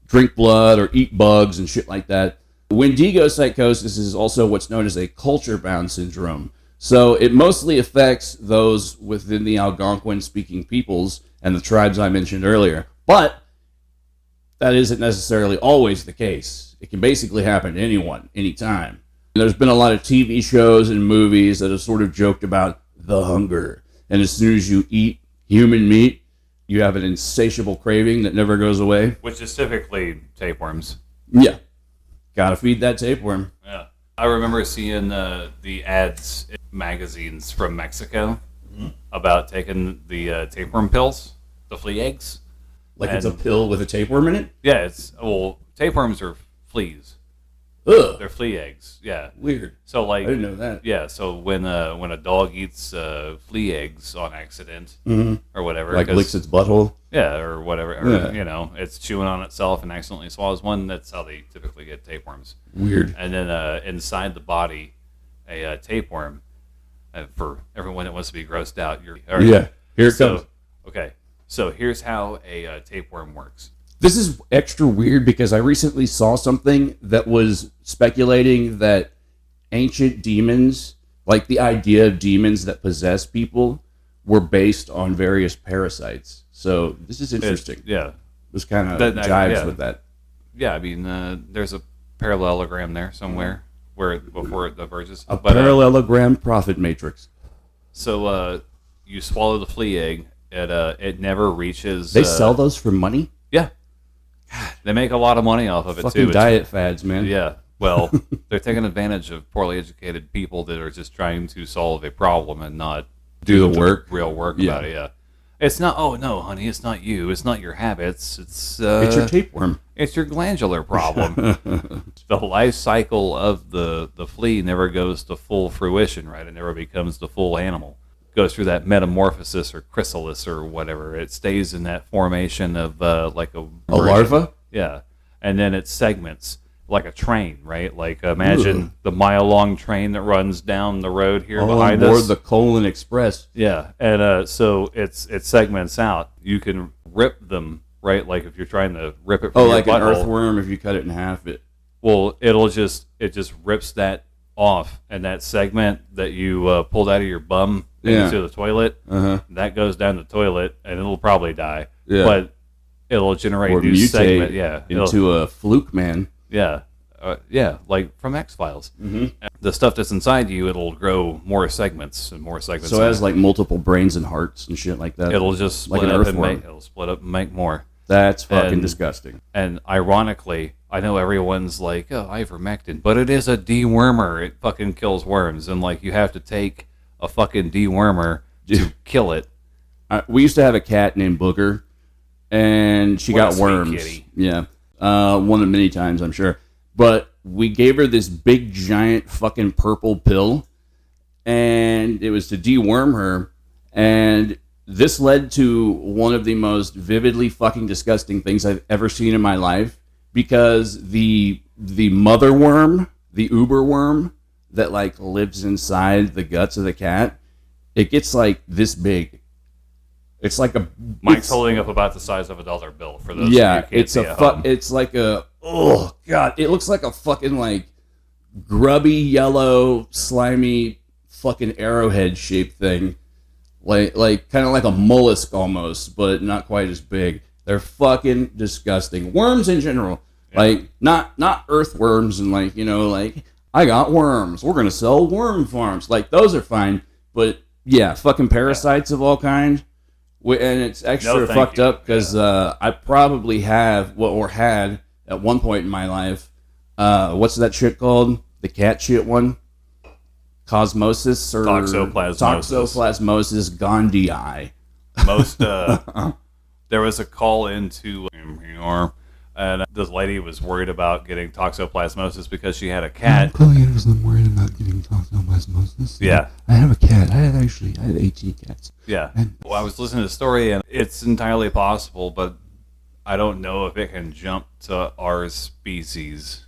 Speaker 2: drink blood or eat bugs and shit like that. Wendigo psychosis is also what's known as a culture-bound syndrome. So it mostly affects those within the Algonquin-speaking peoples and the tribes I mentioned earlier. But that isn't necessarily always the case. It can basically happen to anyone, anytime. There's been a lot of TV shows and movies that have sort of joked about the hunger. And as soon as you eat human meat, you have an insatiable craving that never goes away.
Speaker 3: Which is typically tapeworms.
Speaker 2: Yeah. Gotta feed that tapeworm.
Speaker 3: Yeah. I remember seeing the ads in magazines from Mexico about taking the tapeworm pills, the flea eggs.
Speaker 2: Like it's a pill with a tapeworm in it?
Speaker 3: Yeah, tapeworms are fleas.
Speaker 2: Ugh.
Speaker 3: They're flea eggs. Yeah.
Speaker 2: Weird.
Speaker 3: So
Speaker 2: I didn't know that.
Speaker 3: Yeah. So when a dog eats flea eggs on accident or whatever,
Speaker 2: like licks its butthole.
Speaker 3: Yeah, or whatever. Or, it's chewing on itself and accidentally swallows one. That's how they typically get tapeworms.
Speaker 2: Weird.
Speaker 3: And then inside the body, a tapeworm. For everyone that wants to be grossed out,
Speaker 2: Here it comes.
Speaker 3: Okay. So here's how a tapeworm works.
Speaker 2: This is extra weird because I recently saw something that was speculating that ancient demons, like the idea of demons that possess people, were based on various parasites. So this is interesting. This kind of jives with that.
Speaker 3: Yeah, I mean, there's a parallelogram there somewhere before it diverges.
Speaker 2: A parallelogram profit matrix.
Speaker 3: So you swallow the flea egg. It never reaches.
Speaker 2: They sell those for money?
Speaker 3: Yeah. They make a lot of money off of it,
Speaker 2: fucking
Speaker 3: too.
Speaker 2: Diet fads, man.
Speaker 3: Yeah. Well, they're taking advantage of poorly educated people that are just trying to solve a problem and not
Speaker 2: do the work.
Speaker 3: Real work about it, yeah. It's not, oh, no, honey, it's not you. It's not your habits. It's
Speaker 2: your tapeworm.
Speaker 3: It's your glandular problem. The life cycle of the flea never goes to full fruition, right? It never becomes the full animal. Goes through that metamorphosis or chrysalis or whatever. It stays in that formation of like a
Speaker 2: larva?
Speaker 3: Yeah. And then it segments like a train, right? Like imagine the mile-long train that runs down the road here behind us.
Speaker 2: Or the Colon Express.
Speaker 3: Yeah. And so it segments out. You can rip them, right? Like if you're trying to rip it from your
Speaker 2: like an
Speaker 3: butthole.
Speaker 2: earthworm, if you cut it in half,
Speaker 3: Well, it just rips that off, and that segment that you pulled out of your bum into the toilet, that goes down the toilet, and it'll probably die.
Speaker 2: Yeah.
Speaker 3: But it'll generate
Speaker 2: or
Speaker 3: new
Speaker 2: mutate
Speaker 3: segment,
Speaker 2: into a fluke man.
Speaker 3: Yeah. Like from X-Files. The stuff that's inside you, it'll grow more segments and more segments.
Speaker 2: So it has like multiple brains and hearts and shit like that.
Speaker 3: It'll just split
Speaker 2: like an
Speaker 3: up
Speaker 2: earthworm.
Speaker 3: it'll split up and make more.
Speaker 2: That's fucking disgusting.
Speaker 3: And ironically, I know everyone's like, oh, ivermectin, but it is a dewormer. It fucking kills worms. And, like, you have to take a fucking dewormer to kill it.
Speaker 2: We used to have a cat named Booker, and she got worms.
Speaker 3: Kitty.
Speaker 2: Yeah. One of many times, I'm sure. But we gave her this big, giant fucking purple pill, and it was to deworm her. And this led to one of the most vividly fucking disgusting things I've ever seen in my life, because the mother worm, the uber worm that like lives inside the guts of the cat, it gets like this big. It's like
Speaker 3: Mike's holding up about the size of a $1 bill for those.
Speaker 2: Yeah,
Speaker 3: who can't
Speaker 2: it's
Speaker 3: see
Speaker 2: a
Speaker 3: at home.
Speaker 2: it's like a, oh god, it looks like a fucking like grubby yellow slimy fucking arrowhead shaped thing. Like kind of like a mollusk almost, but not quite as big. They're fucking disgusting. Worms in general, like not earthworms and like, you know, like I got worms. We're gonna sell worm farms. Like those are fine, but yeah, fucking parasites of all kind. And it's extra fucked up because I probably have had at one point in my life. What's that shit called? The cat shit one. Cosmosis or Toxoplasmosis gondii.
Speaker 3: Most there was a call into and this lady was worried about getting toxoplasmosis because she had a cat.
Speaker 8: I'm calling it because I'm worried about getting toxoplasmosis.
Speaker 3: Yeah.
Speaker 8: I have a cat. I had 18 cats.
Speaker 3: Yeah. Well, I was listening to the story, and it's entirely possible, but I don't know if it can jump to our species.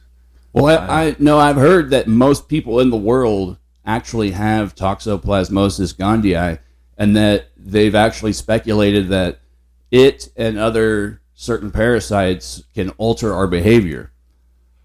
Speaker 2: Well, I know I've heard that most people in the world actually have Toxoplasmosis gondii, and that they've actually speculated that it and other certain parasites can alter our behavior.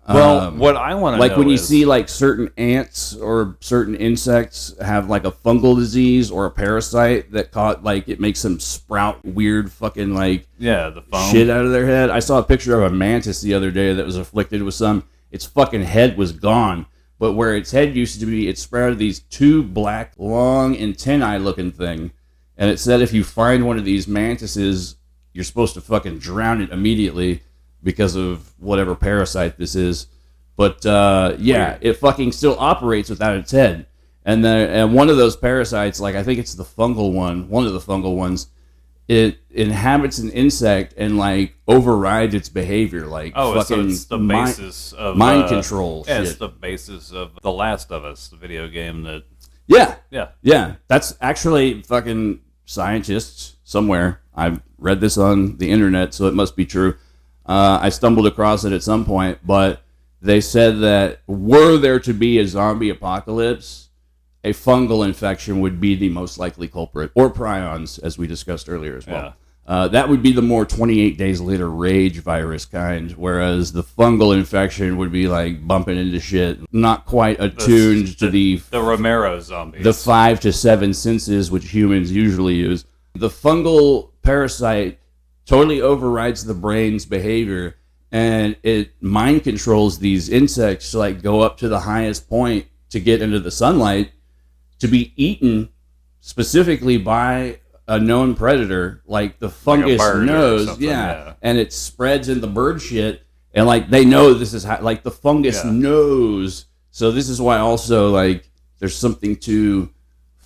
Speaker 3: Well, what I want to
Speaker 2: like
Speaker 3: know
Speaker 2: when you
Speaker 3: is,
Speaker 2: see like certain ants or certain insects have like a fungal disease or a parasite that caught, like it makes them sprout weird fucking like
Speaker 3: the foam
Speaker 2: shit out of their head. I saw a picture of a mantis the other day that was afflicted with some. Its fucking head was gone, but where its head used to be, it sprouted these two black, long antennae looking thing. And it said if you find one of these mantises, you're supposed to fucking drown it immediately because of whatever parasite this is. But yeah, it fucking still operates without its head. And one of those parasites, like I think it's the fungal one, one of the fungal ones, it inhabits an insect and like overrides its behavior, like fucking
Speaker 3: so it's the basis of
Speaker 2: mind control.
Speaker 3: Yeah,
Speaker 2: shit.
Speaker 3: it's the basis of The Last of Us, the video game that.
Speaker 2: Yeah. That's actually fucking scientists somewhere. I've read this on the internet, so it must be true. I stumbled across it at some point, but they said that were there to be a zombie apocalypse, a fungal infection would be the most likely culprit, or prions, as we discussed earlier as well. That would be the more 28 days later rage virus kind, whereas the fungal infection would be like bumping into shit, not quite attuned to the
Speaker 3: Romero zombies.
Speaker 2: The 5 to 7 senses which humans usually use. The fungal parasite totally overrides the brain's behavior, and it mind controls these insects to like go up to the highest point to get into the sunlight to be eaten specifically by a known predator. Like the fungus knows, and it spreads in the bird shit, and like they know this is how, like the fungus knows. So this is why also like there's something to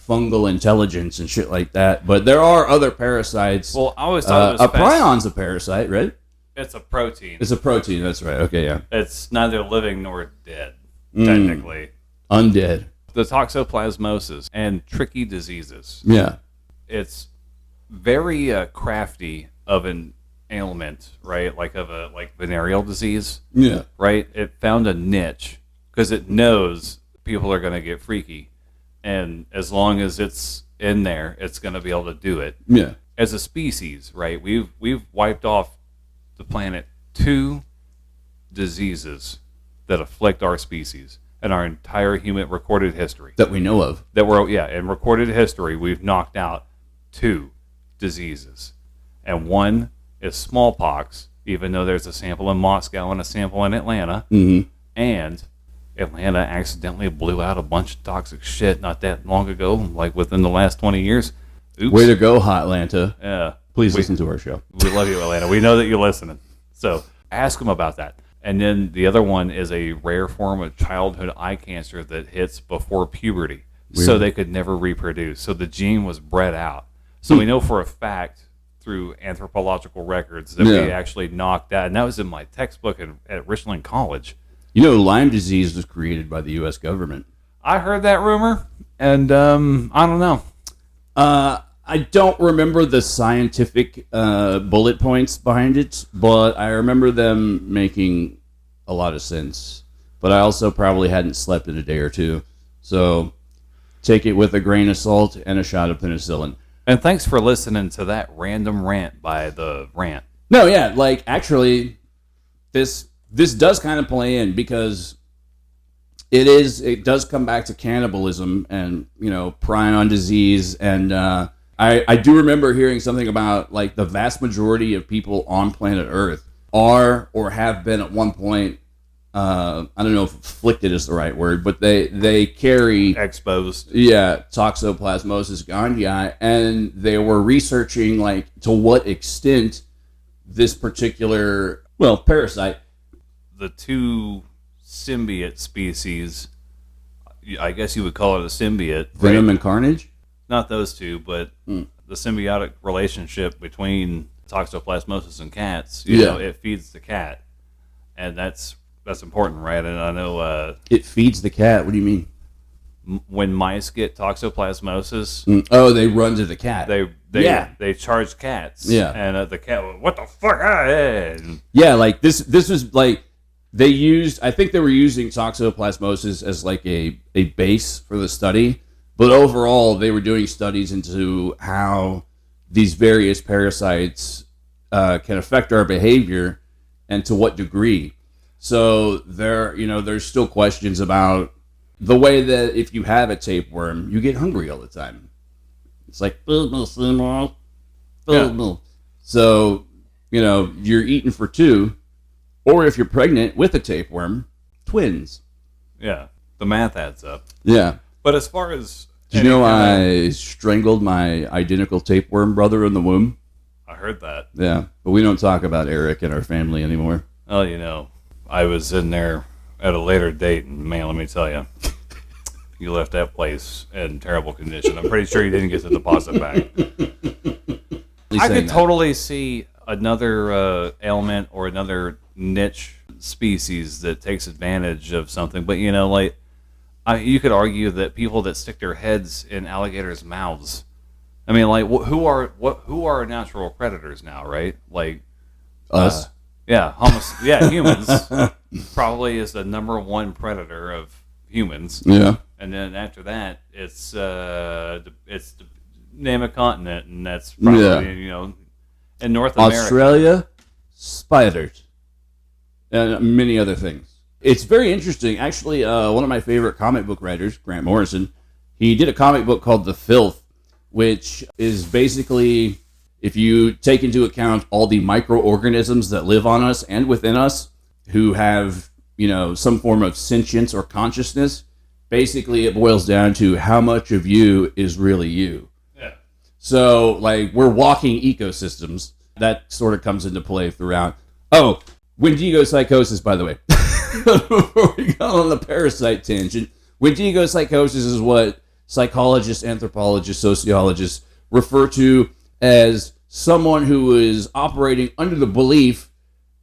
Speaker 2: fungal intelligence and shit like that. But there are other parasites.
Speaker 3: Well, I always thought it was
Speaker 2: a prion's a parasite, right?
Speaker 3: It's a protein.
Speaker 2: It's a protein. That's right. Okay, yeah.
Speaker 3: It's neither living nor dead, technically.
Speaker 2: Undead.
Speaker 3: The toxoplasmosis and tricky diseases.
Speaker 2: Yeah.
Speaker 3: It's very crafty of an ailment, right? Like venereal disease.
Speaker 2: Yeah.
Speaker 3: Right? It found a niche because it knows people are going to get freaky. And as long as it's in there, it's going to be able to do it.
Speaker 2: Yeah.
Speaker 3: As a species, right? We've wiped off the planet 2 diseases that afflict our species and our entire human recorded history
Speaker 2: that we know of.
Speaker 3: In recorded history, we've knocked out 2 diseases, and one is smallpox. Even though there's a sample in Moscow and a sample in Atlanta, and Atlanta accidentally blew out a bunch of toxic shit not that long ago, like within the last 20 years. Oops.
Speaker 2: Way to go, Hotlanta.
Speaker 3: Yeah.
Speaker 2: Please listen to our show.
Speaker 3: We love you, Atlanta. We know that you're listening. So ask them about that. And then the other one is a rare form of childhood eye cancer that hits before puberty.
Speaker 2: Weird.
Speaker 3: So they could never reproduce. So the gene was bred out. So we know for a fact through anthropological records that we actually knocked out. And that was in my textbook at Richland College.
Speaker 2: You know, Lyme disease was created by the U.S. government.
Speaker 3: I heard that rumor, and I don't know.
Speaker 2: I don't remember the scientific bullet points behind it, but I remember them making a lot of sense. But I also probably hadn't slept in a day or two. So take it with a grain of salt and a shot of penicillin.
Speaker 3: And thanks for listening to that random rant by the rant.
Speaker 2: No, yeah, like actually this does kind of play in because it does come back to cannibalism and, you know, prion disease. And I do remember hearing something about like the vast majority of people on planet Earth are or have been at one point, I don't know if afflicted is the right word, but they carry
Speaker 3: exposed.
Speaker 2: Yeah, toxoplasmosis gondii, and they were researching like to what extent this particular parasite.
Speaker 3: The two symbiote species, I guess you would call it a symbiote.
Speaker 2: Venom and Carnage?
Speaker 3: Not those two, but the symbiotic relationship between toxoplasmosis and cats. You know, it feeds the cat, and that's important, right? And I know
Speaker 2: it feeds the cat. What do you mean?
Speaker 3: When mice get toxoplasmosis,
Speaker 2: oh, they run to the cat.
Speaker 3: They charge cats.
Speaker 2: Yeah,
Speaker 3: and the cat, what the fuck?
Speaker 2: Yeah, like this was like they used. I think they were using toxoplasmosis as like a base for the study, but overall they were doing studies into how these various parasites can affect our behavior and to what degree. So there's still questions about the way that if you have a tapeworm, you get hungry all the time. It's like, so, you're eating for two, or if you're pregnant with a tapeworm, twins.
Speaker 3: Yeah, the math adds up.
Speaker 2: Yeah.
Speaker 3: But as far as...
Speaker 2: Did you know I strangled my identical tapeworm brother in the womb?
Speaker 3: I heard that.
Speaker 2: Yeah, but we don't talk about Eric and our family anymore.
Speaker 3: Oh, I was in there at a later date, and man, let me tell you, you left that place in terrible condition. I'm pretty sure you didn't get the deposit back. I could totally see another ailment or another niche species that takes advantage of something, but you could argue that people that stick their heads in alligators' mouths. I mean, like, who are natural predators now, right? Like
Speaker 2: us.
Speaker 3: Humans probably is the number one predator of humans.
Speaker 2: Yeah.
Speaker 3: And then after that, it's name a continent, and that's probably in North America.
Speaker 2: Australia, spiders, and many other things. It's very interesting. Actually, one of my favorite comic book writers, Grant Morrison, he did a comic book called The Filth, which is basically, if you take into account all the microorganisms that live on us and within us who have, some form of sentience or consciousness, basically it boils down to how much of you is really you.
Speaker 3: Yeah.
Speaker 2: So, like, we're walking ecosystems. That sort of comes into play throughout. Oh, Wendigo psychosis, by the way. Before we go on the parasite tangent, Wendigo psychosis is what psychologists, anthropologists, sociologists refer to as someone who is operating under the belief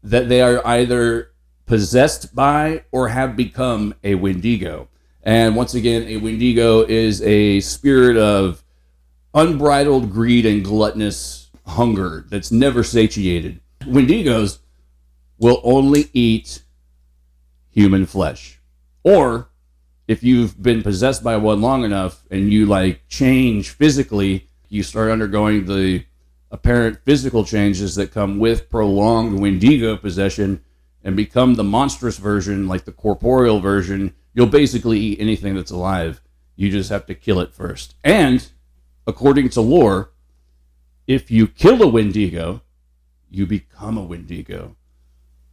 Speaker 2: that they are either possessed by or have become a Wendigo. And once again, a Wendigo is a spirit of unbridled greed and gluttonous hunger that's never satiated. Wendigos will only eat human flesh. Or if you've been possessed by one long enough and you change physically, you start undergoing the apparent physical changes that come with prolonged Wendigo possession and become the monstrous version, like the corporeal version. You'll basically eat anything that's alive. You just have to kill it first. And according to lore, if you kill a Wendigo, you become a Wendigo.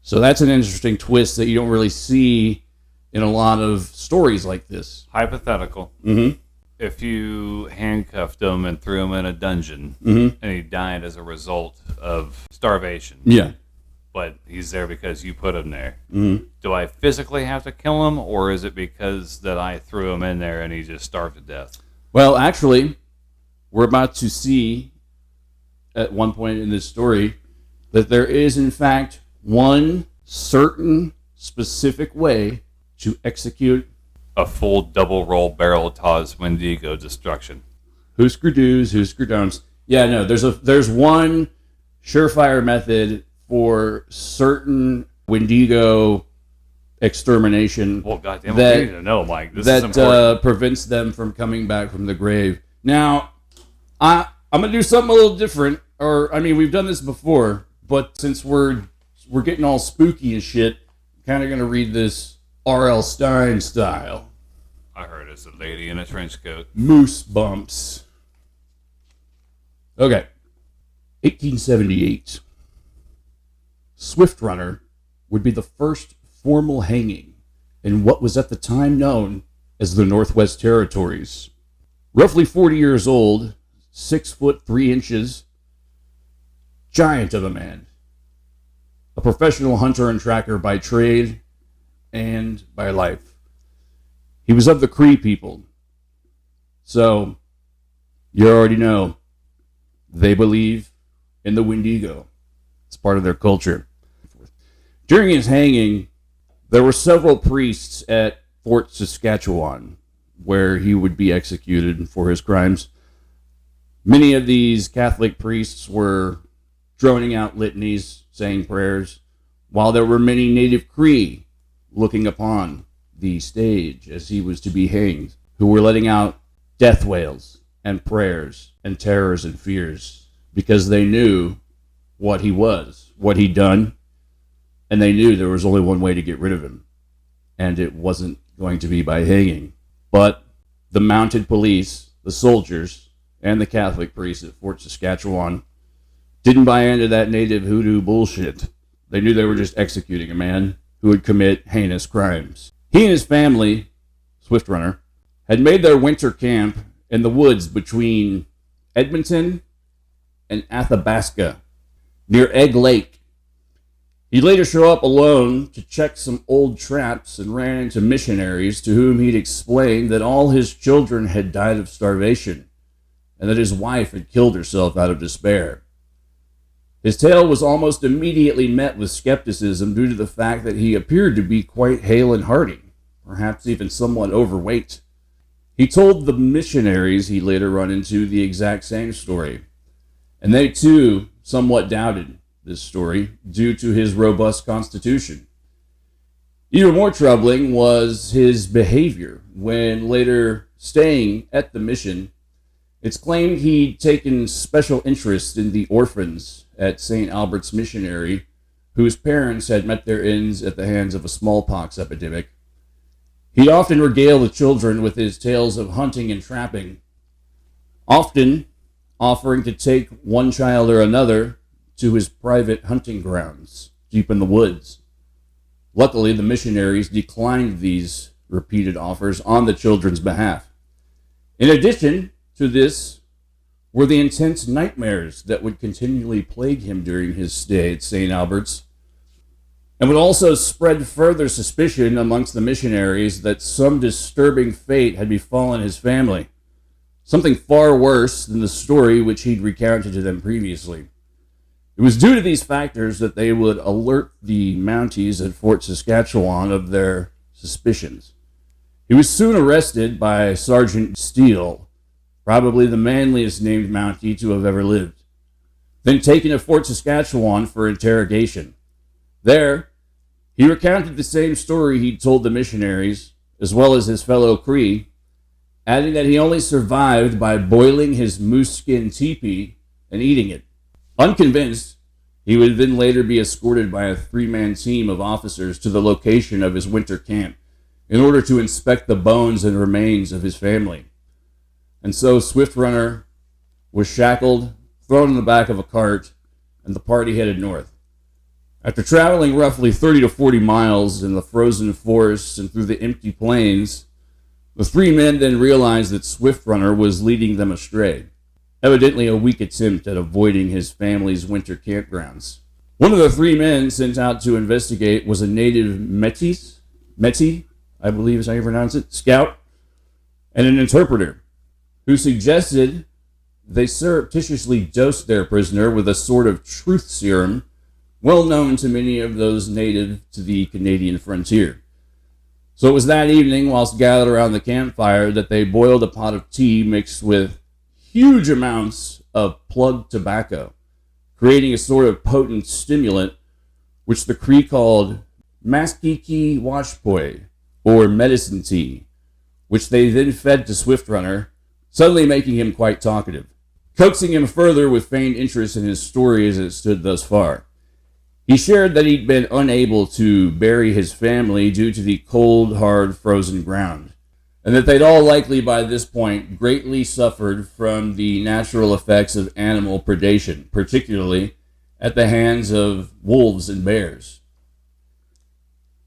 Speaker 2: So that's an interesting twist that you don't really see in a lot of stories like this.
Speaker 3: Hypothetical.
Speaker 2: Mm-hmm.
Speaker 3: if you handcuffed him and threw him in a dungeon
Speaker 2: Mm-hmm.
Speaker 3: and he died as a result of starvation,
Speaker 2: Yeah.
Speaker 3: but he's there because you put him there,
Speaker 2: Mm-hmm.
Speaker 3: do I physically have to kill him, or is it because that I threw him in there and he just starved to death?
Speaker 2: Well, actually, we're about to see at one point in this story that there is, in fact, one certain specific way to execute
Speaker 3: A full double roll barrel toss wendigo destruction.
Speaker 2: Husker do's, Husker don'ts. Yeah, no, there's one surefire method for certain wendigo extermination
Speaker 3: Well, goddamn,
Speaker 2: that-
Speaker 3: we need to know, Mike. This is important.
Speaker 2: that prevents them from coming back from the grave. Now, I'm gonna do something a little different. Or I mean, we've done this before, but since we're getting all spooky and shit, I'm kind of gonna read this R.L. Stein style.
Speaker 3: I heard it's a lady in a trench coat.
Speaker 2: Moose bumps. Okay. 1878. Swift Runner would be the first formal hanging in what was at the time known as the Northwest Territories. Roughly 40 years old, 6 foot 3 inches, giant of a man. A professional hunter and tracker by trade and by life. He was of the Cree people. So, you already know, they believe in the Wendigo. It's part of their culture. During his hanging, there were several priests at Fort Saskatchewan where he would be executed for his crimes. Many of these Catholic priests were droning out litanies, saying prayers, while there were many native Cree looking upon the stage as he was to be hanged, who were letting out death wails and prayers and terrors and fears because they knew what he was, what he'd done, and they knew there was only one way to get rid of him, and it wasn't going to be by hanging. But the mounted police, the soldiers, and the Catholic priests at Fort Saskatchewan didn't buy into that native hoodoo bullshit. They knew they were just executing a man who would commit heinous crimes. He and his family, Swift Runner, had made their winter camp in the woods between Edmonton and Athabasca, near Egg Lake. He'd later show up alone to check some old traps and ran into missionaries to whom he'd explained that all his children had died of starvation and that his wife had killed herself out of despair. His tale was almost immediately met with skepticism due to the fact that he appeared to be quite hale and hearty, perhaps even somewhat overweight. He told the missionaries he later run into the exact same story, and they too somewhat doubted this story due to his robust constitution. Even more troubling was his behavior when later staying at the mission. It's claimed he'd taken special interest in the orphans at St. Albert's Missionary, whose parents had met their ends at the hands of a smallpox epidemic. He'd often regale the children with his tales of hunting and trapping, often offering to take one child or another to his private hunting grounds deep in the woods. Luckily, the missionaries declined these repeated offers on the children's behalf. In addition to this were the intense nightmares that would continually plague him during his stay at St. Albert's, and would also spread further suspicion amongst the missionaries that some disturbing fate had befallen his family, something far worse than the story which he'd recounted to them previously. It was due to these factors that they would alert the Mounties at Fort Saskatchewan of their suspicions. He was soon arrested by Sergeant Steele, probably the manliest named Mountie to have ever lived, then taken to Fort Saskatchewan for interrogation. There, he recounted the same story he'd told the missionaries, as well as his fellow Cree, adding that he only survived by boiling his moose skin teepee and eating it. Unconvinced, he would then later be escorted by a 3-man team of officers to the location of his winter camp in order to inspect the bones and remains of his family. And so Swift Runner was shackled, thrown in the back of a cart, and the party headed north. After traveling roughly 30 to 40 miles in the frozen forests and through the empty plains, The three men then realized that Swift Runner was leading them astray, evidently a weak attempt at avoiding his family's winter campgrounds. One of the three men sent out to investigate was a native Métis, I believe is how you pronounce it, scout, and an interpreter, who suggested they surreptitiously dosed their prisoner with a sort of truth serum well known to many of those native to the Canadian frontier. So it was that evening, whilst gathered around the campfire, that they boiled a pot of tea mixed with huge amounts of plug tobacco, creating a sort of potent stimulant, which the Cree called maskiki washpoi, or medicine tea, which they then fed to Swift Runner, suddenly making him quite talkative, coaxing him further with feigned interest in his story as it stood thus far. He shared that he'd been unable to bury his family due to the cold, hard, frozen ground, and that they'd all likely by this point greatly suffered from the natural effects of animal predation, particularly at the hands of wolves and bears.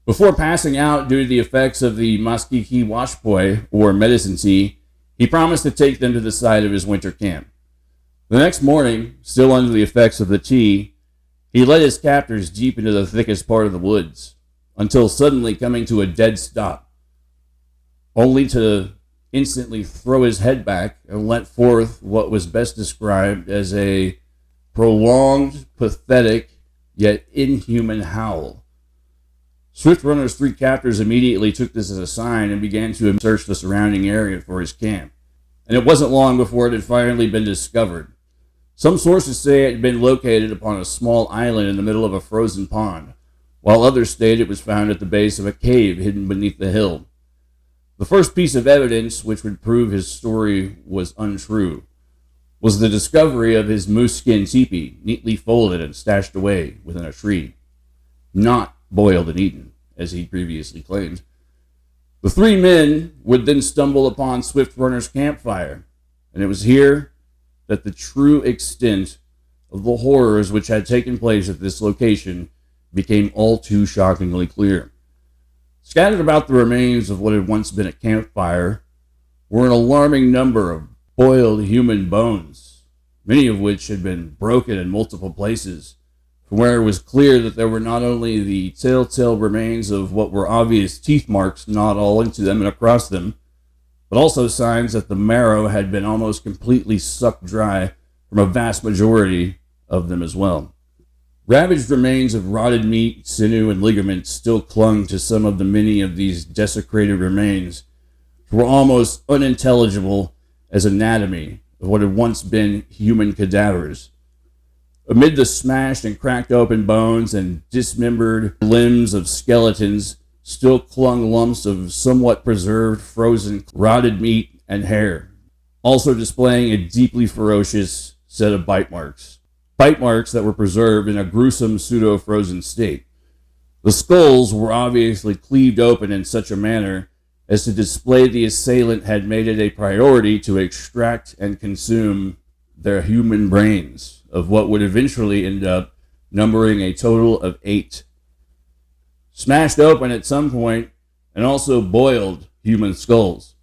Speaker 2: Before passing out due to the effects of the maskiki washpoi, or medicine tea, he promised to take them to the site of his winter camp. The next morning, still under the effects of the tea, he led his captors deep into the thickest part of the woods, until suddenly coming to a dead stop, only to instantly throw his head back and let forth what was best described as a prolonged, pathetic, yet inhuman howl. Swift Runner's three captors immediately took this as a sign and began to search the surrounding area for his camp, and it wasn't long before it had finally been discovered. Some sources say it had been located upon a small island in the middle of a frozen pond, while others state it was found at the base of a cave hidden beneath the hill. The first piece of evidence which would prove his story was untrue was the discovery of his moose skin teepee, neatly folded and stashed away within a tree, not boiled and eaten, as he previously claimed. The three men would then stumble upon Swift Runner's campfire, and it was here that the true extent of the horrors which had taken place at this location became all too shockingly clear. Scattered about the remains of what had once been a campfire were an alarming number of boiled human bones, many of which had been broken in multiple places, from where it was clear that there were not only the telltale remains of what were obvious teeth marks gnawed all into them and across them, but also signs that the marrow had been almost completely sucked dry from a vast majority of them as well. Ravaged remains of rotted meat, sinew, and ligaments still clung to some of the many of these desecrated remains, which were almost unintelligible as anatomy of what had once been human cadavers. Amid the smashed and cracked open bones and dismembered limbs of skeletons still clung lumps of somewhat preserved, frozen, rotted meat and hair, also displaying a deeply ferocious set of bite marks that were preserved in a gruesome pseudo-frozen state. The skulls were obviously cleaved open in such a manner as to display the assailant had made it a priority to extract and consume their human brains, of what would eventually end up numbering a total of 8. Smashed open at some point, and also boiled human skulls.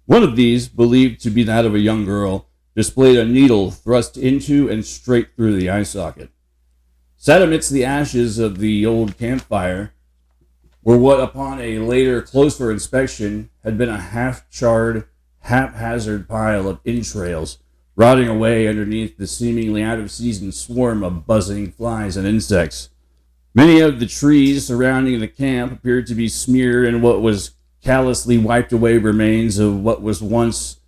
Speaker 2: One of these, believed to be that of a young girl, displayed a needle thrust into and straight through the eye socket. Sat amidst the ashes of the old campfire were what, upon a later, closer inspection, had been a half-charred, haphazard pile of entrails, rotting away underneath the seemingly out-of-season swarm of buzzing flies and insects. Many of the trees surrounding the camp appeared to be smeared in what was callously wiped away remains of what was once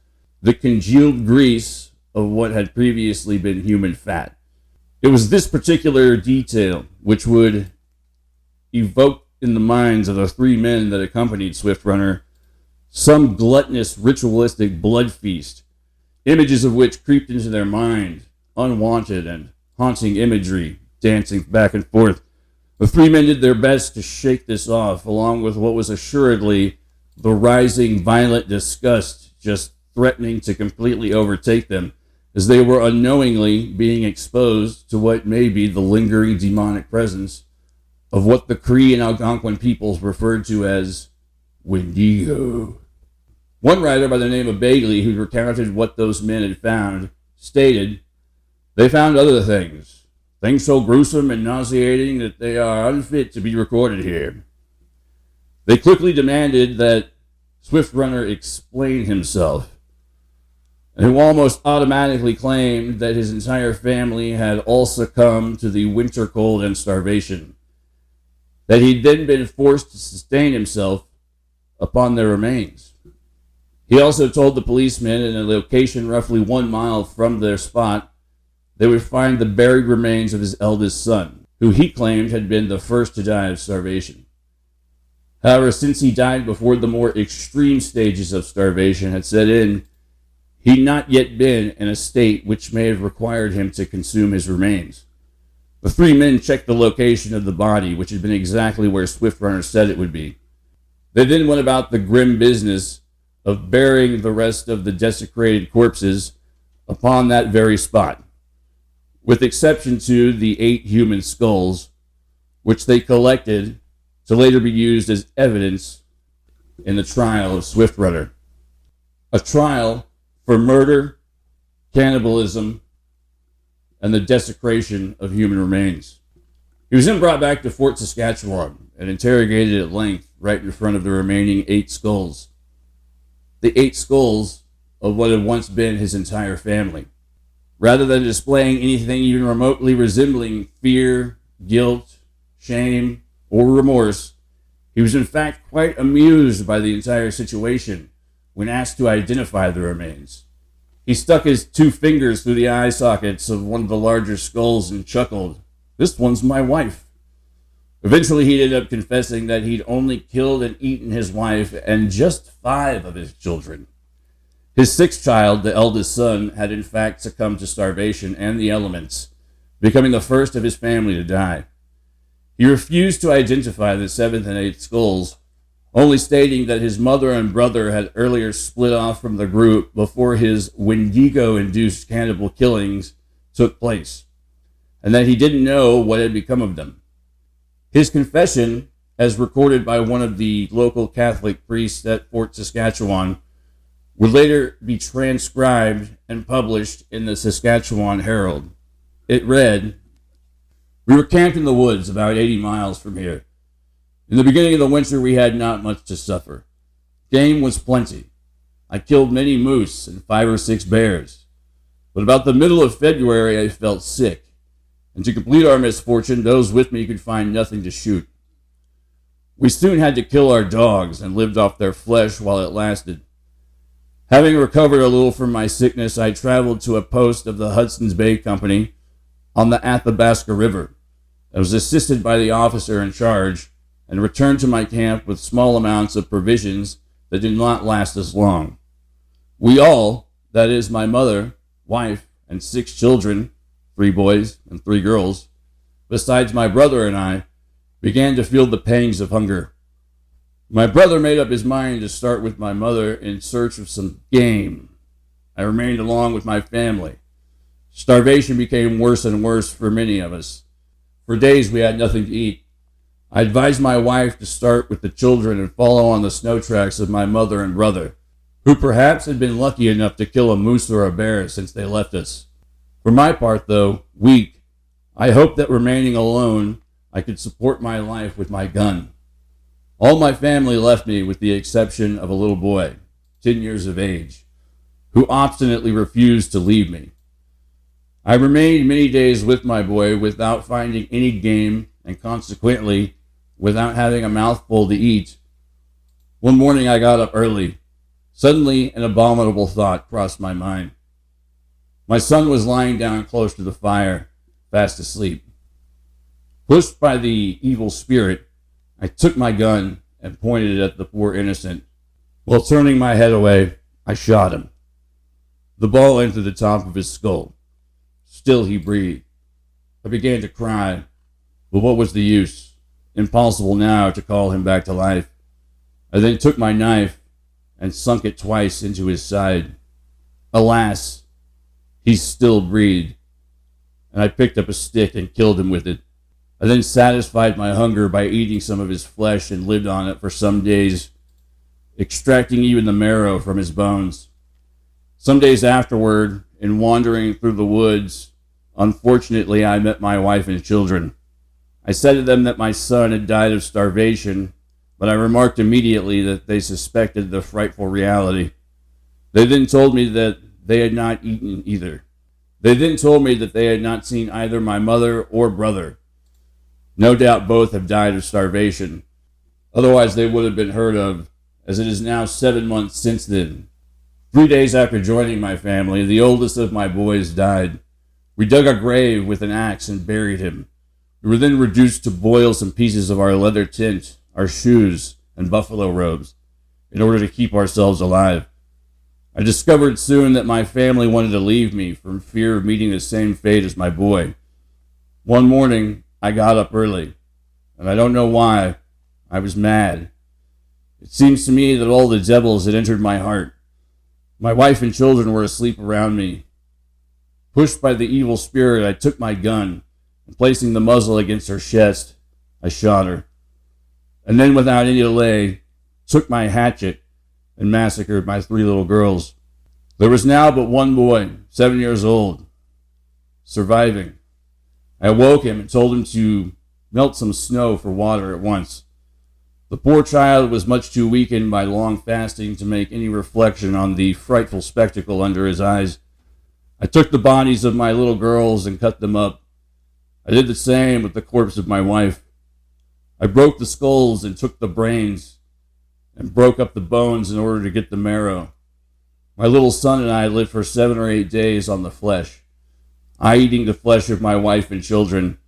Speaker 2: the congealed grease of what had previously been human fat. It was this particular detail which would evoke in the minds of the three men that accompanied Swift Runner some gluttonous ritualistic blood feast, images of which creeped into their mind, unwanted and haunting imagery, dancing back and forth. The three men did their best to shake this off, along with what was assuredly the rising violent disgust just threatening to completely overtake them, as they were unknowingly being exposed to what may be the lingering demonic presence of what the Cree and Algonquin peoples referred to as wendigo. One writer by the name of Bailey, who recounted what those men had found, stated, "They found other things so gruesome and nauseating that they are unfit to be recorded here." They quickly demanded that Swift Runner explain himself, and who almost automatically claimed that his entire family had all succumbed to the winter cold and starvation, that he'd then been forced to sustain himself upon their remains. He also told the policemen in a location roughly 1 mile from their spot they would find the buried remains of his eldest son, who he claimed had been the first to die of starvation. However, since he died before the more extreme stages of starvation had set in, he'd not yet been in a state which may have required him to consume his remains. The 3 men checked the location of the body, which had been exactly where Swift Runner said it would be. They then went about the grim business of burying the rest of the desecrated corpses upon that very spot, with exception to the 8 human skulls, which they collected to later be used as evidence in the trial of Swift Runner. A trial for murder, cannibalism, and the desecration of human remains. He was then brought back to Fort Saskatchewan and interrogated at length right in front of the remaining 8 skulls. The 8 skulls of what had once been his entire family. Rather than displaying anything even remotely resembling fear, guilt, shame, or remorse, he was in fact quite amused by the entire situation when asked to identify the remains. He stuck his 2 fingers through the eye sockets of one of the larger skulls and chuckled, "This one's my wife." Eventually, he ended up confessing that he'd only killed and eaten his wife and just 5 of his children. His 6th child, the eldest son, had in fact succumbed to starvation and the elements, becoming the first of his family to die. He refused to identify the 7th and 8th skulls, only stating that his mother and brother had earlier split off from the group before his wendigo-induced cannibal killings took place, and that he didn't know what had become of them. His confession, as recorded by one of the local Catholic priests at Fort Saskatchewan, would later be transcribed and published in the Saskatchewan Herald. It read, "We were camped in the woods about 80 miles from here. In the beginning of the winter, we had not much to suffer. Game was plenty. I killed many moose and 5 or 6 bears. But about the middle of February, I felt sick. And to complete our misfortune, those with me could find nothing to shoot. We soon had to kill our dogs and lived off their flesh while it lasted. Having recovered a little from my sickness, I traveled to a post of the Hudson's Bay Company on the Athabasca River. I was assisted by the officer in charge and returned to my camp with small amounts of provisions that did not last us long. We all, that is my mother, wife, and 6 children, 3 boys and 3 girls, besides my brother and I, began to feel the pangs of hunger. My brother made up his mind to start with my mother in search of some game. I remained along with my family. Starvation became worse and worse for many of us. For days we had nothing to eat. I advised my wife to start with the children and follow on the snow tracks of my mother and brother, who perhaps had been lucky enough to kill a moose or a bear since they left us. For my part, though, weak, I hoped that remaining alone, I could support my life with my gun. All my family left me with the exception of a little boy, 10 years of age, who obstinately refused to leave me. I remained many days with my boy without finding any game and consequently without having a mouthful to eat. One morning I got up early. Suddenly an abominable thought crossed my mind. My son was lying down close to the fire, fast asleep. Pushed by the evil spirit, I took my gun and pointed it at the poor innocent. While turning my head away, I shot him. The ball entered the top of his skull. Still he breathed. I began to cry, but what was the use? Impossible now to call him back to life. I then took my knife and sunk it twice into his side. Alas, he still breathed, and I picked up a stick and killed him with it. I then satisfied my hunger by eating some of his flesh and lived on it for some days. extracting even the marrow from his bones. Some days afterward, in wandering through the woods, unfortunately I met my wife and children. I said to them that my son had died of starvation, but I remarked immediately that they suspected the frightful reality. They then told me that they had not eaten either. They then told me that they had not seen either my mother or brother. No doubt both have died of starvation. Otherwise they would have been heard of, as it is now 7 months since then. 3 days after joining my family, the oldest of my boys died. We dug a grave with an axe and buried him. We were then reduced to boil some pieces of our leather tent, our shoes, and buffalo robes, in order to keep ourselves alive. I discovered soon that my family wanted to leave me from fear of meeting the same fate as my boy. One morning, I got up early, and I don't know why. I was mad. It seems to me that all the devils had entered my heart. My wife and children were asleep around me. Pushed by the evil spirit, I took my gun, and placing the muzzle against her chest, I shot her. And then, without any delay, took my hatchet and massacred my 3 little girls. There was now but one boy, 7 years old, surviving. I awoke him and told him to melt some snow for water at once. The poor child was much too weakened by long fasting to make any reflection on the frightful spectacle under his eyes. I took the bodies of my little girls and cut them up. I did the same with the corpse of my wife. I broke the skulls and took the brains and broke up the bones in order to get the marrow. My little son and I lived for 7 or 8 days on the flesh, I eating the flesh of my wife and children,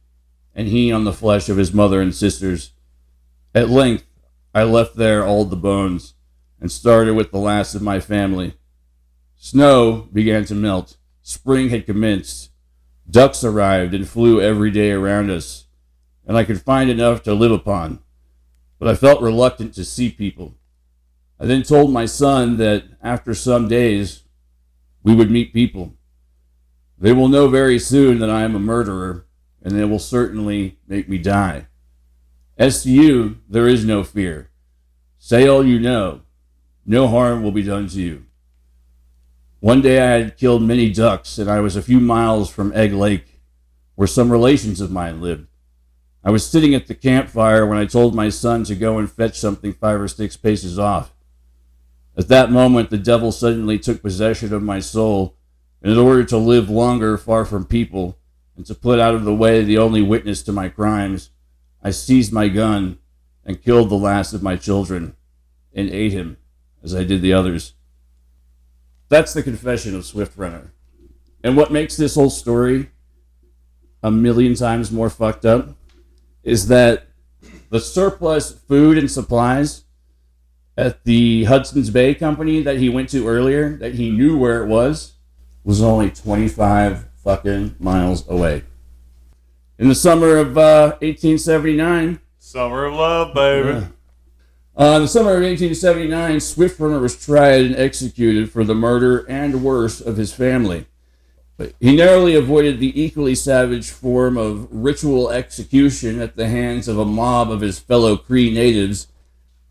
Speaker 2: and he on the flesh of his mother and sisters. At length, I left there all the bones and started with the last of my family. Snow began to melt. Spring had commenced. Ducks arrived and flew every day around us, and I could find enough to live upon. But I felt reluctant to see people. I then told my son that after some days, we would meet people. They will know very soon that I am a murderer, and they will certainly make me die. As to you, there is no fear. Say all you know. No harm will be done to you. One day I had killed many ducks, and I was a few miles from Egg Lake, where some relations of mine lived. I was sitting at the campfire when I told my son to go and fetch something 5 or 6 paces off. At that moment, the devil suddenly took possession of my soul, and in order to live longer far from people, and to put out of the way the only witness to my crimes, I seized my gun and killed the last of my children, and ate him, as I did the others. That's the confession of Swift Runner. And what makes this whole story a million times more fucked up is that the surplus food and supplies at the Hudson's Bay Company that he went to earlier, that he knew where it was only 25 fucking miles away. In the summer of 1879...
Speaker 3: Summer of love, baby.
Speaker 2: In the summer of 1879, Swift Runner was tried and executed for the murder and worse of his family. But he narrowly avoided the equally savage form of ritual execution at the hands of a mob of his fellow Cree natives,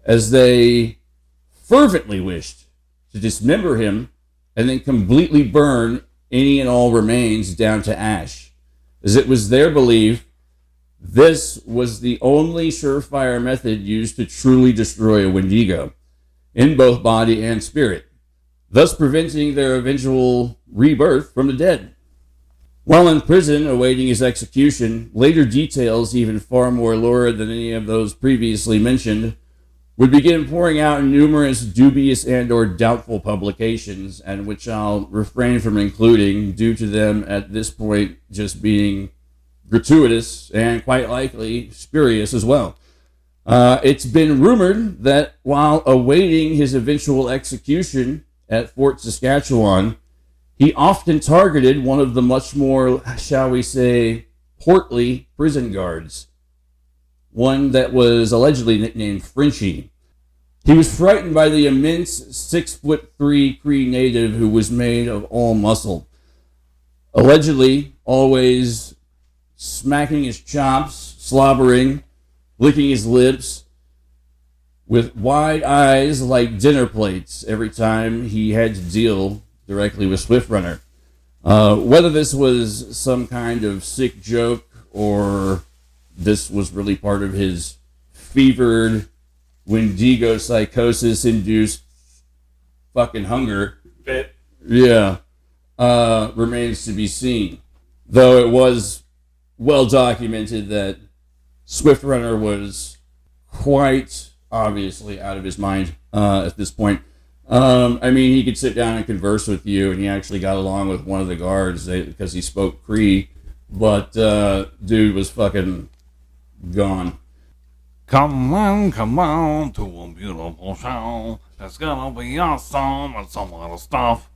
Speaker 2: as they fervently wished to dismember him and then completely burn any and all remains down to ash, as it was their belief this was the only surefire method used to truly destroy a wendigo, in both body and spirit, thus preventing their eventual rebirth from the dead. While in prison awaiting his execution, later details, even far more lurid than any of those previously mentioned, would begin pouring out in numerous dubious and or doubtful publications, and which I'll refrain from including due to them at this point just being gratuitous and quite likely spurious as well. It's been rumored that while awaiting his eventual execution at Fort Saskatchewan, he often targeted one of the much more, shall we say, portly prison guards, one that was allegedly nicknamed Frenchie. He was frightened by the immense 6'3" Cree native who was made of all muscle, allegedly always smacking his chops, slobbering, licking his lips, with wide eyes like dinner plates every time he had to deal directly with Swift Runner. Whether this was some kind of sick joke or this was really part of his fevered wendigo psychosis induced fucking hunger.
Speaker 3: Bit.
Speaker 2: Yeah. Remains to be seen. Though it was well documented that Swift Runner was quite obviously out of his mind at this point. I mean, he could sit down and converse with you, and he actually got along with one of the guards because he spoke Cree, but dude was fucking gone.
Speaker 3: Come on to a beautiful show. It's gonna be awesome and some other stuff.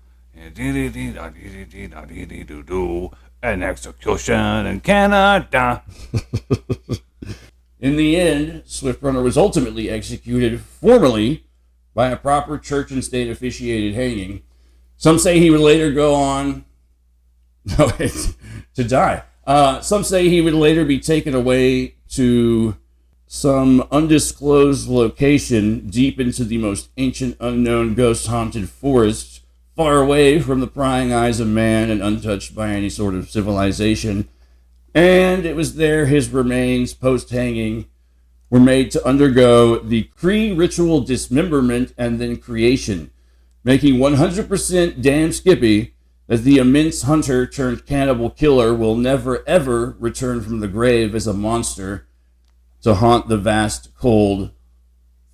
Speaker 3: An execution in Canada.
Speaker 2: In the end, Swift Runner was ultimately executed formally by a proper church and state officiated hanging. Some say he would later go on to die. Some say he would later be taken away to some undisclosed location deep into the most ancient, unknown, ghost-haunted forests, far away from the prying eyes of man and untouched by any sort of civilization. And it was there his remains, post-hanging, were made to undergo the Cree ritual dismemberment and then creation, making 100% damn skippy that the immense hunter turned cannibal killer will never ever return from the grave as a monster to haunt the vast, cold,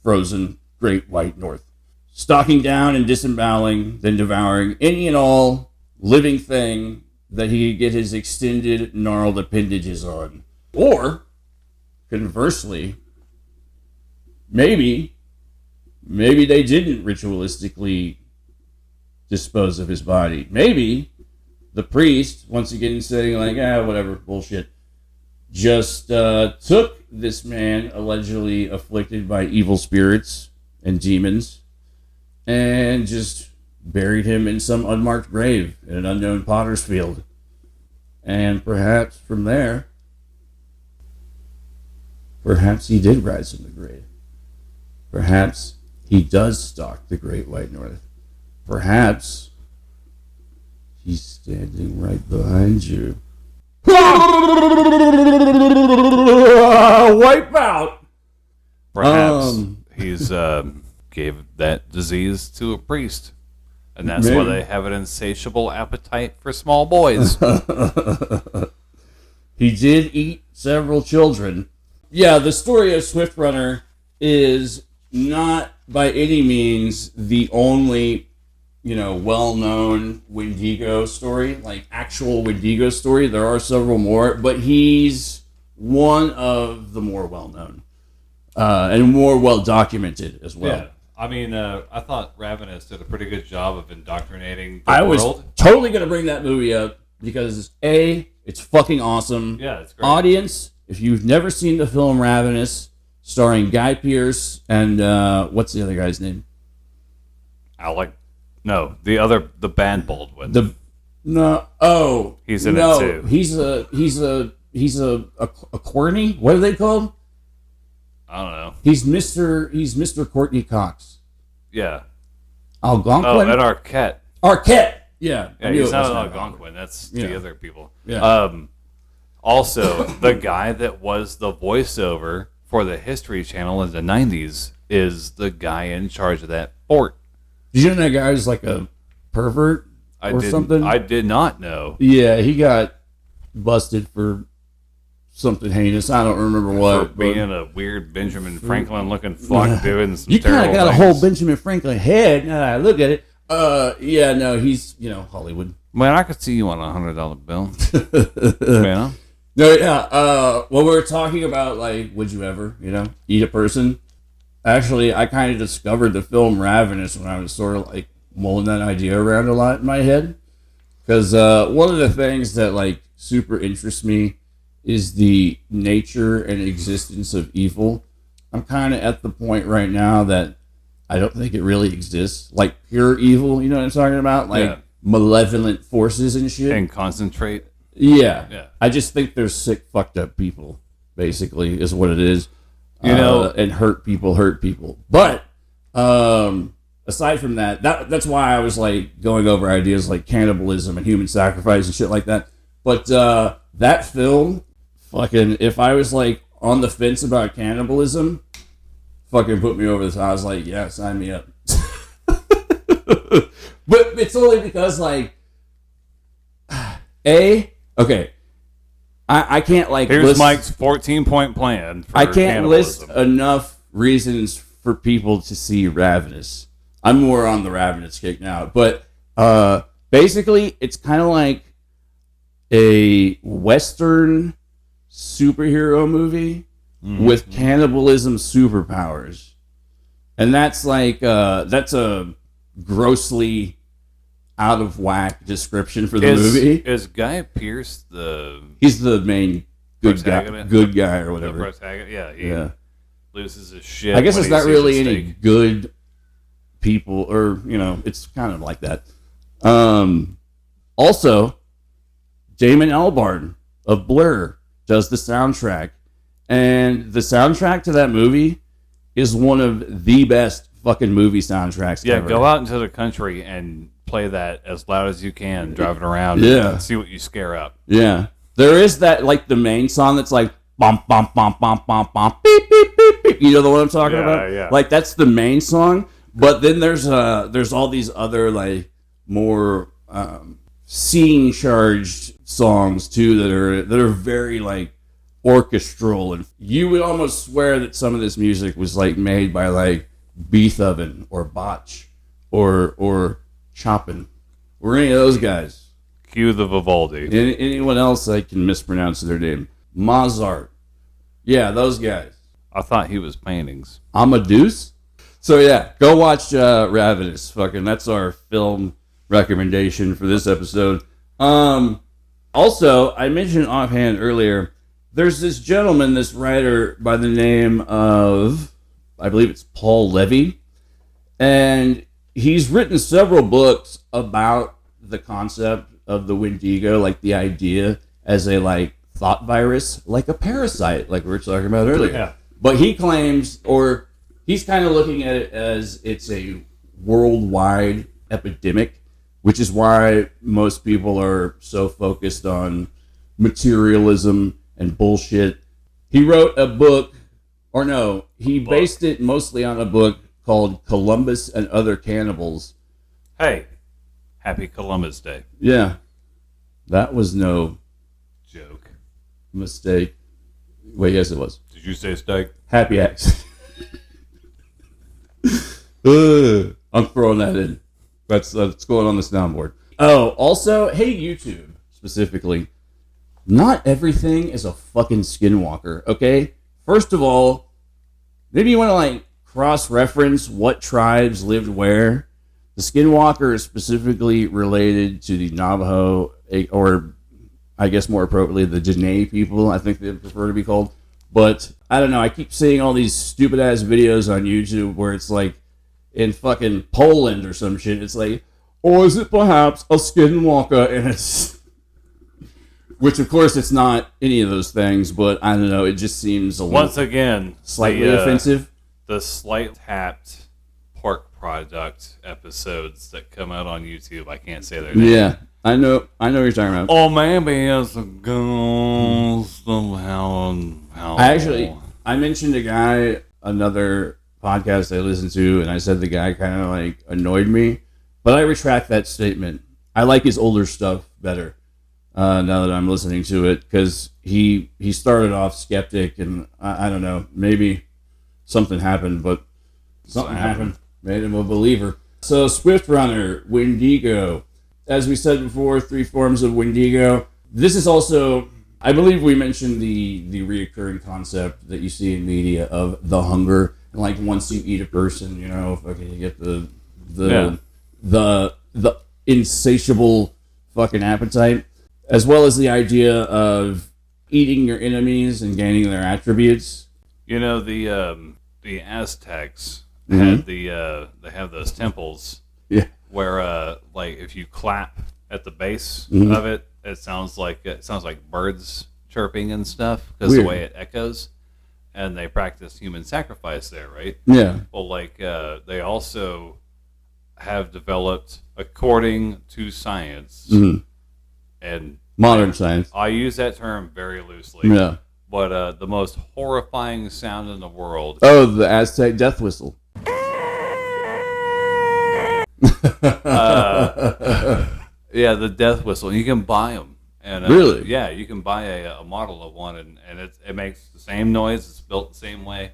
Speaker 2: frozen Great White North, stalking down and disemboweling, then devouring any and all living thing that he could get his extended, gnarled appendages on. Or, conversely, maybe they didn't ritualistically dispose of his body. Maybe the priest, once again saying like, whatever, bullshit, just took this man allegedly afflicted by evil spirits and demons and just buried him in some unmarked grave in an unknown potter's field. And perhaps from there, perhaps he did rise from the grave. Perhaps he does stalk the Great White North. Perhaps he's standing right behind you. Wipe out.
Speaker 3: Perhaps he's gave that disease to a priest, and that's why they have an insatiable appetite for small boys.
Speaker 2: He did eat several children. Yeah, the story of Swift Runner is not by any means the only, well-known Wendigo story, like actual Wendigo story. There are several more, but he's one of the more well-known and more well-documented as well.
Speaker 3: Yeah. I mean, I thought Ravenous did a pretty good job of indoctrinating the
Speaker 2: I
Speaker 3: world.
Speaker 2: was totally going to bring that movie up because, A, it's fucking awesome.
Speaker 3: Yeah, it's great.
Speaker 2: Audience, if you've never seen the film Ravenous, starring Guy Pearce and, what's the other guy's name?
Speaker 3: The Band Baldwin. He's in it too.
Speaker 2: He's a corny. What are they called?
Speaker 3: I don't know.
Speaker 2: He's Mr. Courtney Cox.
Speaker 3: Yeah.
Speaker 2: Algonquin?
Speaker 3: And Arquette.
Speaker 2: Arquette. Yeah.
Speaker 3: He's not an Algonquin. That's the other people.
Speaker 2: Yeah.
Speaker 3: Also, the guy that was the voiceover for the History Channel in the 90s is the guy in charge of that fort.
Speaker 2: Did you know that guy was like a pervert something?
Speaker 3: I did not know.
Speaker 2: Yeah, he got busted for something heinous. I don't remember what.
Speaker 3: For being a weird Benjamin Franklin looking fuck doing some
Speaker 2: you kind
Speaker 3: terrible
Speaker 2: of got
Speaker 3: things.
Speaker 2: a whole Benjamin Franklin head now that I look at it. He's, Hollywood.
Speaker 3: Man, I could see you on $100 bill.
Speaker 2: No, yeah. When we were talking about, like, would you ever, eat a person? Actually, I kind of discovered the film Ravenous when I was sort of, like, mulling that idea around a lot in my head. Because one of the things that, like, super interests me is the nature and existence of evil. I'm kind of at the point right now that I don't think it really exists. Like, pure evil, you know what I'm talking about? Like, malevolent forces and shit.
Speaker 3: And concentrate.
Speaker 2: Yeah. I just think they're sick, fucked up people, basically, is what it is. and hurt people. But aside from that's why I was like going over ideas like cannibalism and human sacrifice and shit like that. But that film, fucking, if I was like on the fence about cannibalism, fucking put me over the top. I was like, yeah, sign me up. But it's only because like, okay. I can't like
Speaker 3: Here's
Speaker 2: list,
Speaker 3: Mike's 14-point plan. For
Speaker 2: I can't list
Speaker 3: cannibalism.
Speaker 2: enough reasons for people to see Ravenous. I'm more on the Ravenous kick now, but basically it's kind of like a Western superhero movie with cannibalism superpowers, and that's like that's a grossly out of whack description for the movie.
Speaker 3: Is Guy Pearce
Speaker 2: He's the main good guy or whatever.
Speaker 3: The protagonist? Yeah, loses his shit.
Speaker 2: I guess
Speaker 3: when
Speaker 2: it's
Speaker 3: he
Speaker 2: not
Speaker 3: sees
Speaker 2: really
Speaker 3: a
Speaker 2: any
Speaker 3: steak.
Speaker 2: good people, or it's kind of like that. Also, Damon Albarn of Blur does the soundtrack, and the soundtrack to that movie is one of the best fucking movie soundtracks ever.
Speaker 3: Go out into the country and play that as loud as you can, driving around.
Speaker 2: Yeah.
Speaker 3: And see what you scare up.
Speaker 2: Yeah, there is that, like, the main song that's like bum bum bum bum bum bum beep beep beep beep. You know the one I'm talking about?
Speaker 3: Yeah.
Speaker 2: Like, that's the main song. But then there's all these other like more scene charged songs too that are very like orchestral, and you would almost swear that some of this music was like made by like Beethoven or Bach or Chopin or any of those guys.
Speaker 3: Cue the Vivaldi.
Speaker 2: Anyone else I can mispronounce their name? Mozart. Yeah, those guys.
Speaker 3: I thought he was paintings.
Speaker 2: Amadeus. So yeah, go watch Ravenous. Fucking, that's our film recommendation for this episode. Also, I mentioned offhand earlier, there's this gentleman, this writer by the name of, I believe it's Paul Levy, and he's written several books about the concept of the Wendigo, like the idea as a like thought virus, like a parasite, like we were talking about earlier.
Speaker 3: Yeah.
Speaker 2: But he claims, or he's kind of looking at it as it's a worldwide epidemic, which is why most people are so focused on materialism and bullshit. He wrote a book, or no, he based it mostly on a book called Columbus and Other Cannibals.
Speaker 3: Hey, happy Columbus Day.
Speaker 2: Yeah, that was no
Speaker 3: Joke.
Speaker 2: mistake. Wait, yes, it was.
Speaker 3: Did you say steak?
Speaker 2: Happy accident. I'm throwing that in. That's going on the soundboard. Oh, also, hey, YouTube, specifically, not everything is a fucking skinwalker, okay? First of all, maybe you want to, like, cross-reference what tribes lived where. The skinwalker is specifically related to the Navajo, or I guess more appropriately, the Dene people, I think they prefer to be called. But, I don't know, I keep seeing all these stupid-ass videos on YouTube where it's like, in fucking Poland or some shit, it's like, or is it perhaps a skinwalker? And it's, which of course it's not any of those things, but I don't know, it just seems a
Speaker 3: Once again,
Speaker 2: slightly offensive.
Speaker 3: The slight tapped pork product episodes that come out on YouTube, I can't say their name.
Speaker 2: Yeah, I know what you're talking about.
Speaker 3: Oh, maybe it's a ghost somehow.
Speaker 2: I mentioned a guy, another podcast I listened to, and I said the guy kind of like annoyed me, but I retract that statement. I like his older stuff better now that I'm listening to it, because he started off skeptic, and I don't know, maybe something happened, but something happened, made him a believer. So Swift Runner, Wendigo, as we said before, 3 forms of Wendigo. This is also, I believe we mentioned the reoccurring concept that you see in media of the hunger. And like once you eat a person, you know, fucking you get the insatiable fucking appetite, as well as the idea of eating your enemies and gaining their attributes.
Speaker 3: You know, the Aztecs had they have those temples where like if you clap at the base of it, it sounds like birds chirping and stuff because the way it echoes. and they practice human sacrifice there, right?
Speaker 2: Yeah.
Speaker 3: Well, like they also have developed, according to science, and
Speaker 2: Modern science.
Speaker 3: I use that term very loosely.
Speaker 2: Yeah.
Speaker 3: But the most horrifying sound in the world.
Speaker 2: Oh, the Aztec death whistle.
Speaker 3: Yeah, the death whistle. You can buy them. And,
Speaker 2: Really?
Speaker 3: Yeah, you can buy a model of one, and it makes the same noise. It's built the same way.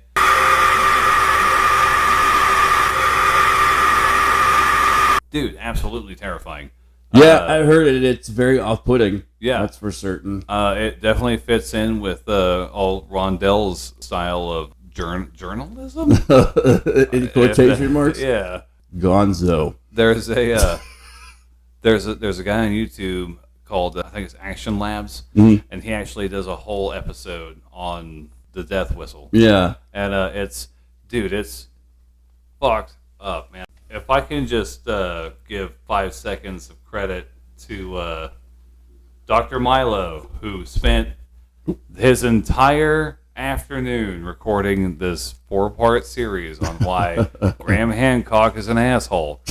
Speaker 3: Dude, absolutely terrifying.
Speaker 2: Yeah, I heard it. It's very off-putting.
Speaker 3: Yeah.
Speaker 2: That's for certain.
Speaker 3: It definitely fits in with all Rondell's style of journalism.
Speaker 2: In quotation marks?
Speaker 3: Yeah.
Speaker 2: Gonzo.
Speaker 3: There's a there's a guy on YouTube called I think it's Action Labs, and he actually does a whole episode on the death whistle.
Speaker 2: Yeah.
Speaker 3: And it's fucked up, man. If I can just give 5 seconds of credit to Dr. Milo, who spent his entire afternoon recording this 4-part series on why Graham Hancock is an asshole.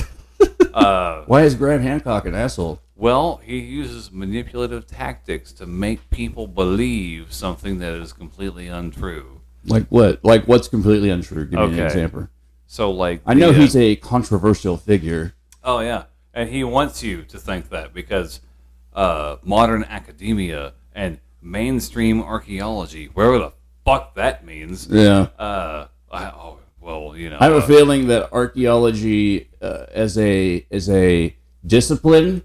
Speaker 2: Why is Graham Hancock an asshole?
Speaker 3: Well, he uses manipulative tactics to make people believe something that is completely untrue.
Speaker 2: Like what? Like what's completely untrue? Give me an example.
Speaker 3: So, like,
Speaker 2: I know he's a controversial figure.
Speaker 3: Oh yeah, and he wants you to think that because modern academia and mainstream archaeology, wherever the fuck that means.
Speaker 2: Yeah.
Speaker 3: Well, you know.
Speaker 2: I have a feeling that archaeology, as a discipline,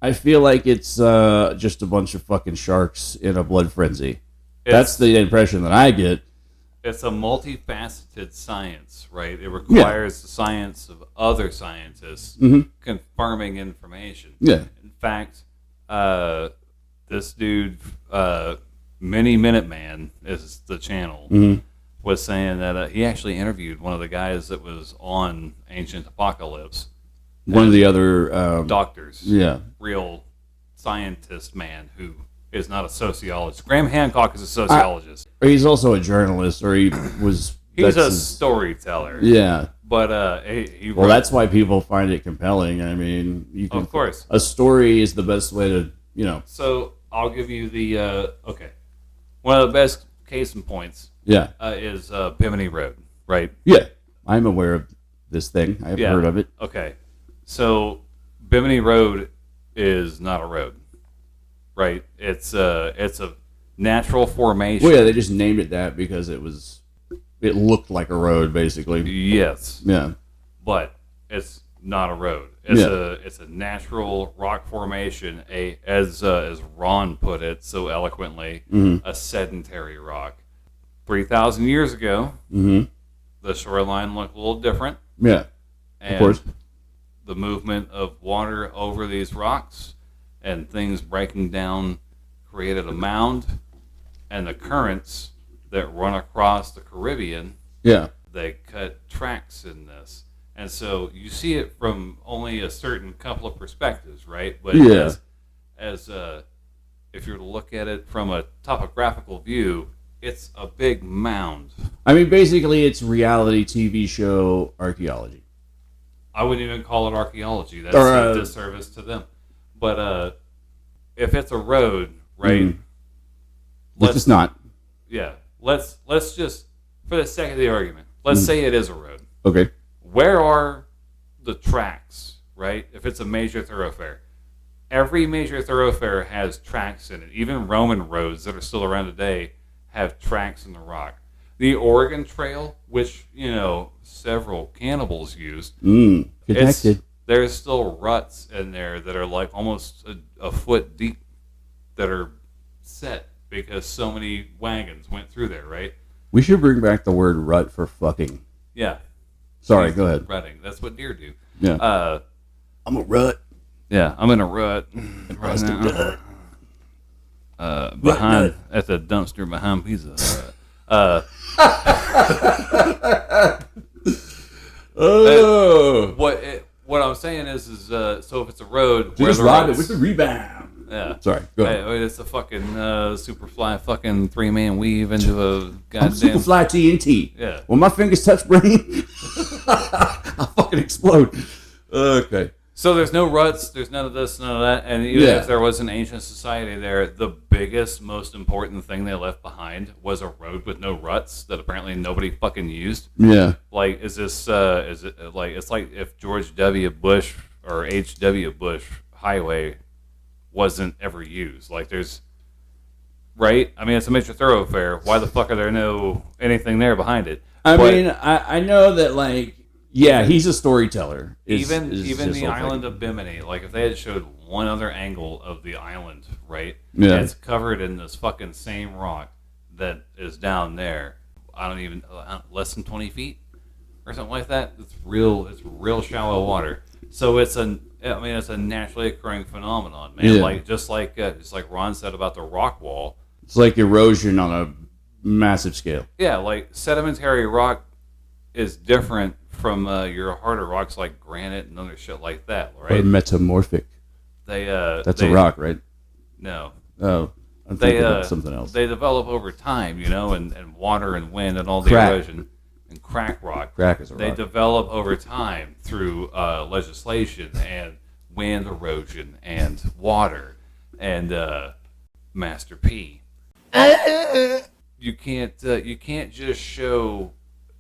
Speaker 2: I feel like it's just a bunch of fucking sharks in a blood frenzy. That's the impression that I get.
Speaker 3: It's a multifaceted science, right? It requires the science of other scientists confirming information.
Speaker 2: Yeah.
Speaker 3: In fact, this dude, Mini Minuteman is the channel, was saying that he actually interviewed one of the guys that was on Ancient Apocalypse.
Speaker 2: One of the other
Speaker 3: doctors.
Speaker 2: Yeah.
Speaker 3: Real scientist man who is not a sociologist. Graham Hancock is a sociologist.
Speaker 2: He's also a journalist, or he was...
Speaker 3: He's a storyteller.
Speaker 2: Yeah.
Speaker 3: But
Speaker 2: well, that's why people find it compelling. I mean, you can,
Speaker 3: of course,
Speaker 2: a story is the best way to, you know.
Speaker 3: So I'll give you the one of the best case in points.
Speaker 2: Yeah.
Speaker 3: Is Bimini Road, right?
Speaker 2: Yeah, I'm aware of this thing. I've heard of it.
Speaker 3: Okay, so Bimini Road is not a road, right? It's a natural formation.
Speaker 2: Well, yeah, they just named it that because it looked like a road, basically.
Speaker 3: Yes.
Speaker 2: Yeah.
Speaker 3: But it's not a road. It's a natural rock formation. As Ron put it so eloquently, a sedentary rock. 3,000 years ago, the shoreline looked a little different.
Speaker 2: Yeah.
Speaker 3: And
Speaker 2: of course.
Speaker 3: The movement of water over these rocks and things breaking down created a mound, and the currents that run across the Caribbean, they cut tracks in this. And so you see it from only a certain couple of perspectives, right? But as if you were to look at it from a topographical view, it's a big mound.
Speaker 2: I mean, basically, it's reality TV show archaeology.
Speaker 3: I wouldn't even call it archaeology. That's a disservice to them. But if it's a road, right?
Speaker 2: It's not.
Speaker 3: Yeah. Let's just, for the sake of the argument, let's say it is a road.
Speaker 2: Okay.
Speaker 3: Where are the tracks, right? If it's a major thoroughfare. Every major thoroughfare has tracks in it. Even Roman roads that are still around today have tracks in the rock. The Oregon Trail, which, several cannibals used,
Speaker 2: connected.
Speaker 3: There's still ruts in there that are like almost a foot deep that are set because so many wagons went through there, right?
Speaker 2: We should bring back the word rut for fucking.
Speaker 3: Yeah.
Speaker 2: Sorry, go ahead.
Speaker 3: Rutting. That's what deer do.
Speaker 2: Yeah. I'm a rut.
Speaker 3: Yeah, I'm in a rut right now. Behind at the dumpster behind Pizza Hut. What I'm saying is so if it's a road,
Speaker 2: just rob it with the rebound.
Speaker 3: Yeah.
Speaker 2: Sorry, go ahead.
Speaker 3: It's a fucking Superfly fucking 3-man weave into a
Speaker 2: I'm
Speaker 3: goddamn...
Speaker 2: Superfly TNT.
Speaker 3: Yeah.
Speaker 2: When my fingers touch brain, I'll fucking explode. Okay.
Speaker 3: So there's no ruts, there's none of this, none of that, and even
Speaker 2: Yeah.
Speaker 3: if there was an ancient society there, the biggest, most important thing they left behind was a road with no ruts that apparently nobody fucking used.
Speaker 2: Yeah.
Speaker 3: Like, is it like, it's like if George W. Bush or H.W. Bush Highway wasn't ever used. Like, there's, right? I mean, it's a major thoroughfare. Why the fuck are there no anything there behind it?
Speaker 2: I mean, I know that, like, yeah, he's a storyteller.
Speaker 3: Even the island of Bimini, like if they had showed one other angle of the island, right?
Speaker 2: Yeah.
Speaker 3: It's covered in this fucking same rock that is down there. Less than 20 feet or something like that. It's real shallow water. So it's a naturally occurring phenomenon, man.
Speaker 2: Yeah.
Speaker 3: Like just like Ron said about the rock wall.
Speaker 2: It's like erosion on a massive scale.
Speaker 3: Yeah, like sedimentary rock is different from your harder rocks like granite and other shit like that, right?
Speaker 2: Or metamorphic. That's a rock, right?
Speaker 3: No.
Speaker 2: Oh, I'm thinking about something else.
Speaker 3: They develop over time, and water and wind and all the
Speaker 2: Crack.
Speaker 3: erosion. And crack rock.
Speaker 2: Crack is a
Speaker 3: They
Speaker 2: rock.
Speaker 3: develop over time through legislation and wind erosion and water and Master P. You can't just show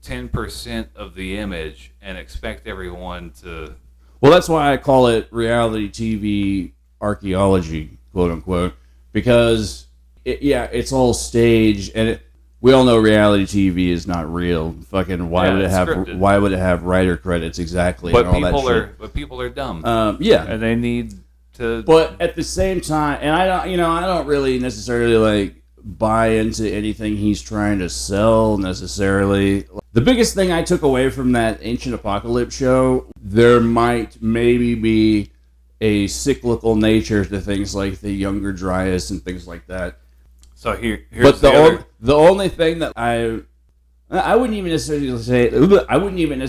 Speaker 3: 10% of the image and expect everyone to...
Speaker 2: Well, that's why I call it reality TV archaeology, quote unquote, because it's all staged, and we all know reality TV is not real. Fucking why would it have
Speaker 3: scripted.
Speaker 2: why would it have writer credits exactly?
Speaker 3: But
Speaker 2: and all that shit?
Speaker 3: people are dumb.
Speaker 2: Yeah,
Speaker 3: and they need to...
Speaker 2: But at the same time, and I don't really necessarily like buy into anything he's trying to sell necessarily. The biggest thing I took away from that Ancient Apocalypse show, there might maybe be a cyclical nature to things like the Younger Dryas and things like that.
Speaker 3: So here's
Speaker 2: but
Speaker 3: the
Speaker 2: only thing that I wouldn't even necessarily say.
Speaker 6: So
Speaker 2: I wouldn't even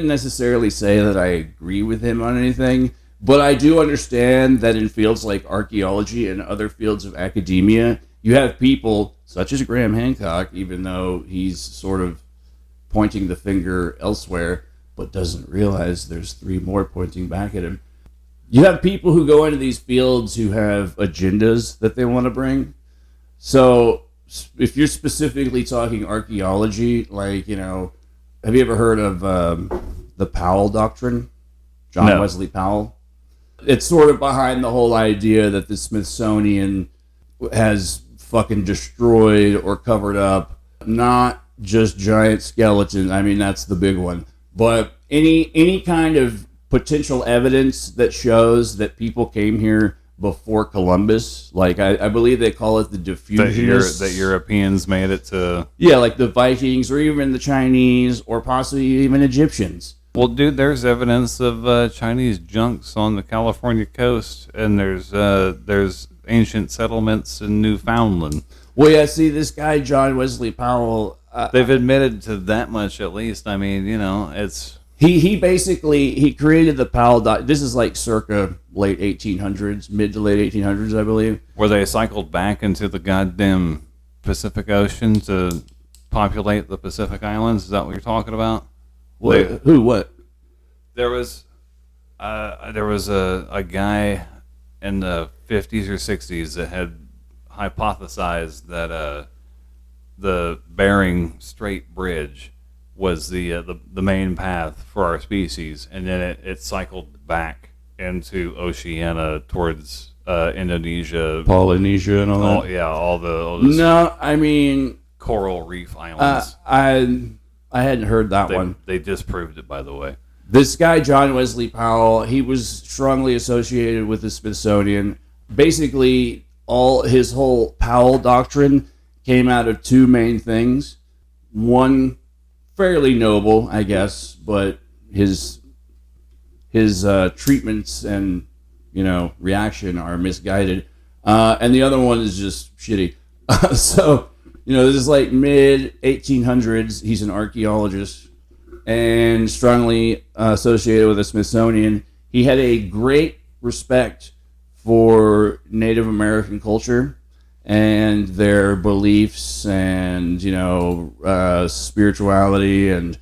Speaker 2: necessarily say that I agree with him on anything, but I do understand that in fields like archaeology and other fields of academia, you have people such as Graham Hancock, even though he's sort of pointing the finger elsewhere, but doesn't realize there's three more pointing back at him. You have people who go into these fields who have agendas that they want to bring. So if you're specifically talking archaeology, like, have you ever heard of the Powell Doctrine? John Wesley Powell? It's sort of behind the whole idea that the Smithsonian has fucking destroyed or covered up not just giant skeletons. I mean, that's the big one. But any kind of potential evidence that shows that people came here before Columbus, like I believe they call it the diffusionists.
Speaker 3: that Europeans made it to...
Speaker 2: Yeah, like the Vikings or even the Chinese or possibly even Egyptians.
Speaker 3: Well, dude, there's evidence of Chinese junks on the California coast, and there's ancient settlements in Newfoundland.
Speaker 2: Well, yeah, see, this guy, John Wesley Powell...
Speaker 3: They've admitted to that much, at least. I mean, it's...
Speaker 2: He basically created the Powell Doctrine. This is like circa late 1800s, mid to late 1800s, I believe.
Speaker 3: Where they cycled back into the goddamn Pacific Ocean to populate the Pacific Islands. Is that what you're talking about?
Speaker 2: What? Who? What?
Speaker 3: There was a guy in the 50s or 60s that had hypothesized that the Bering Strait Bridge was the main path for our species, and then it cycled back into Oceania towards Indonesia,
Speaker 2: Polynesia, and all that.
Speaker 3: All those
Speaker 2: No, I mean
Speaker 3: coral reef islands.
Speaker 2: I hadn't heard that one.
Speaker 3: They disproved it, by the way.
Speaker 2: This guy, John Wesley Powell, he was strongly associated with the Smithsonian. Basically, his whole Powell Doctrine came out of two main things. One, fairly noble, I guess, but his treatments and reaction are misguided, and the other one is just shitty. So this is like mid 1800s. He's an archaeologist, and strongly associated with the Smithsonian. He had a great respect for Native American culture and their beliefs and, spirituality and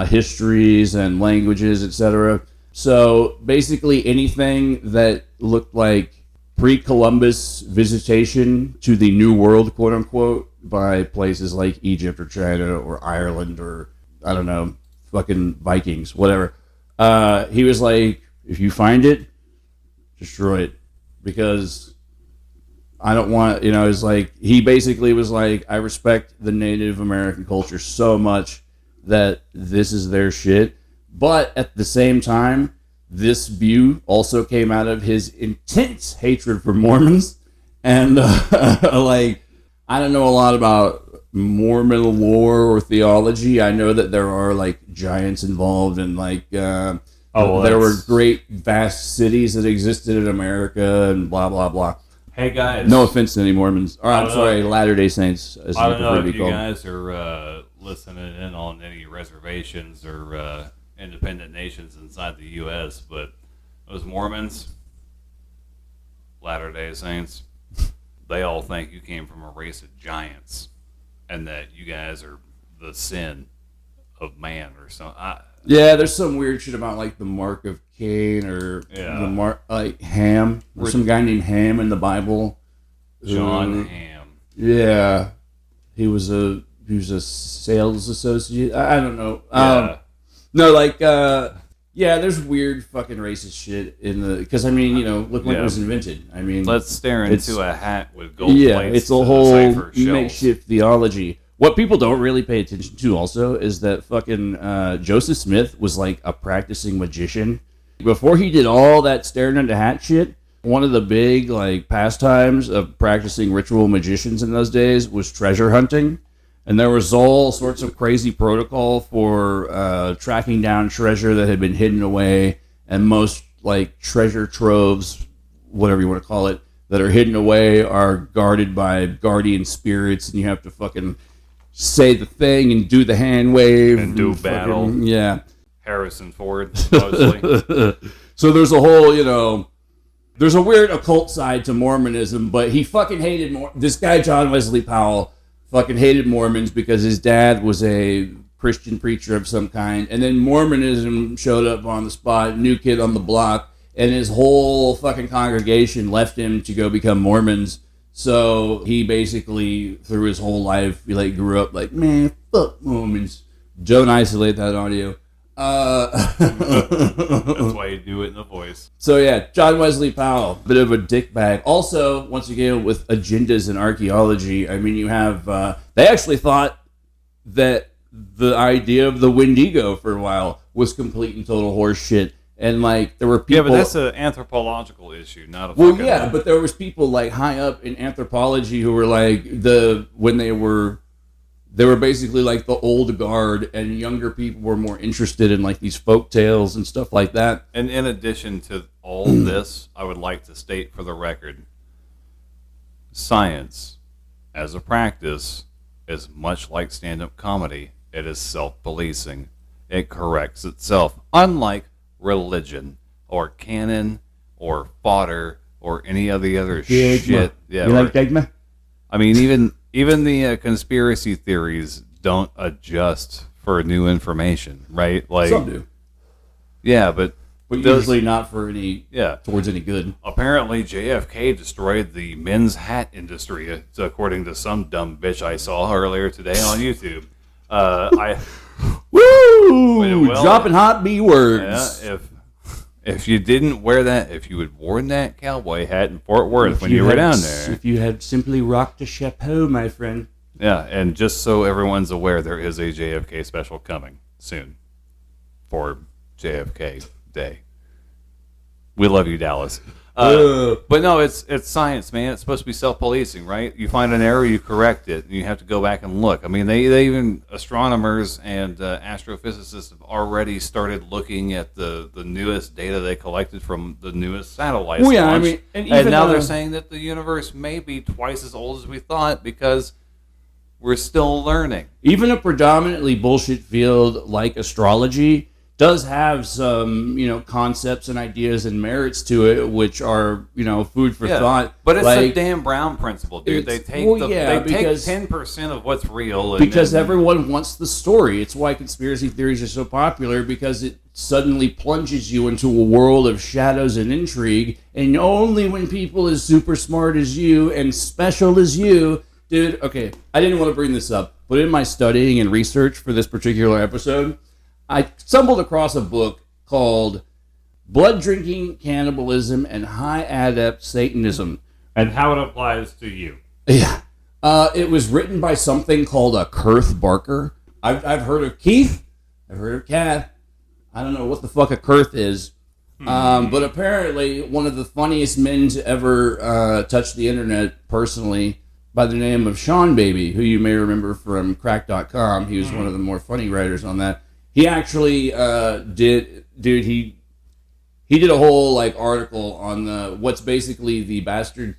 Speaker 2: histories and languages, etc. So basically anything that looked like pre-Columbus visitation to the New World, quote unquote, by places like Egypt or China or Ireland or, I don't know, fucking Vikings, whatever. He was like, if you find it, destroy it. Because I don't want, it's like, he basically was like, I respect the Native American culture so much that this is their shit. But at the same time, this view also came out of his intense hatred for Mormons. And, I don't know a lot about Mormon lore or theology. I know that there are, giants involved and, there were great, vast cities that existed in America and blah, blah, blah.
Speaker 7: Hey, guys.
Speaker 2: No offense to any Mormons. Or, I'm sorry, Latter-day Saints. As
Speaker 7: I don't know if you
Speaker 2: called.
Speaker 7: guys are listening in on any reservations or independent nations inside the U.S., but those Mormons, Latter-day Saints, they all think you came from a race of giants and that you guys are the sin of man or something.
Speaker 2: Yeah, there's some weird shit about the mark of Cain or the mark Ham. There's some guy named Ham in the Bible.
Speaker 7: John Ham.
Speaker 2: Yeah, he was a sales associate. I don't know. There's weird fucking racist shit in the because look when it was invented.
Speaker 3: Let's stare into a hat with gold plates.
Speaker 2: Yeah, it's a whole makeshift theology. What people don't really pay attention to also is that fucking Joseph Smith was a practicing magician. Before he did all that staring into hat shit, one of the big pastimes of practicing ritual magicians in those days was treasure hunting. And there was all sorts of crazy protocol for tracking down treasure that had been hidden away. And most treasure troves, whatever you want to call it, that are hidden away are guarded by guardian spirits. And you have to fucking say the thing and do the hand wave
Speaker 3: and do battle.
Speaker 2: Yeah,
Speaker 3: Harrison Ford mostly.
Speaker 2: So there's a whole there's a weird occult side to Mormonism, but he fucking hated this guy John Wesley Powell fucking hated Mormons because his dad was a Christian preacher of some kind, and then Mormonism showed up on the spot, new kid on the block, and his whole fucking congregation left him to go become Mormons. So he basically, through his whole life, he grew up man, fuck Mormons. Don't isolate that audio.
Speaker 3: That's why you do it in the voice.
Speaker 2: So yeah, John Wesley Powell, bit of a dickbag. Also, once again, with agendas in archaeology, you have, they actually thought that the idea of the wendigo for a while was complete and total horse shit. And there were people.
Speaker 3: Yeah, but that's an anthropological issue, not a.
Speaker 2: Well, yeah, but there was people high up in anthropology who were when they were basically the old guard, and younger people were more interested in these folk tales and stuff like that.
Speaker 3: And in addition to all this, I would like to state for the record, science, as a practice, is much like stand-up comedy. It is self-policing. It corrects itself, unlike religion or canon or fodder or any of the other shit. Yeah,
Speaker 2: you like dogma?
Speaker 3: Even the conspiracy theories don't adjust for new information, right?
Speaker 2: Some do.
Speaker 3: Yeah, but
Speaker 2: usually not for any towards any good.
Speaker 3: Apparently, JFK destroyed the men's hat industry, according to some dumb bitch I saw earlier today on YouTube.
Speaker 2: Woo! Dropping hot B words.
Speaker 3: Yeah, if you didn't wear that, if you had worn that cowboy hat in Fort Worth when you were down there.
Speaker 2: If you had simply rocked a chapeau, my friend.
Speaker 3: Yeah, and just so everyone's aware, there is a JFK special coming soon for JFK Day. We love you, Dallas. But no, it's science, man. It's supposed to be self-policing, right? You find an error, you correct it, and you have to go back and look. They even, astronomers and astrophysicists have already started looking at the newest data they collected from the newest satellites launched.
Speaker 2: And
Speaker 3: now they're saying that the universe may be twice as old as we thought because We're still learning.
Speaker 2: Even a predominantly bullshit field like astrology does have some, concepts and ideas and merits to it, which are, food for thought.
Speaker 3: But it's
Speaker 2: like,
Speaker 3: the Dan Brown principle, dude. They take
Speaker 2: because
Speaker 3: 10% of what's real.
Speaker 2: Because everyone wants the story. It's why conspiracy theories are so popular, because it suddenly plunges you into a world of shadows and intrigue, and only when people as super smart as you and special as you... Dude, okay, I didn't want to bring this up, but in my studying and research for this particular episode, I stumbled across a book called Blood Drinking, Cannibalism, and High Adept Satanism.
Speaker 7: And how it applies to you.
Speaker 2: Yeah. It was written by something called a Kurth Barker. I've heard of Keith. I've heard of Kath. I don't know what the fuck a Kurth is. But apparently one of the funniest men to ever touch the internet personally, by the name of Sean Baby, who you may remember from crack.com. He was one of the more funny writers on that. He actually did a whole article on what's basically the bastard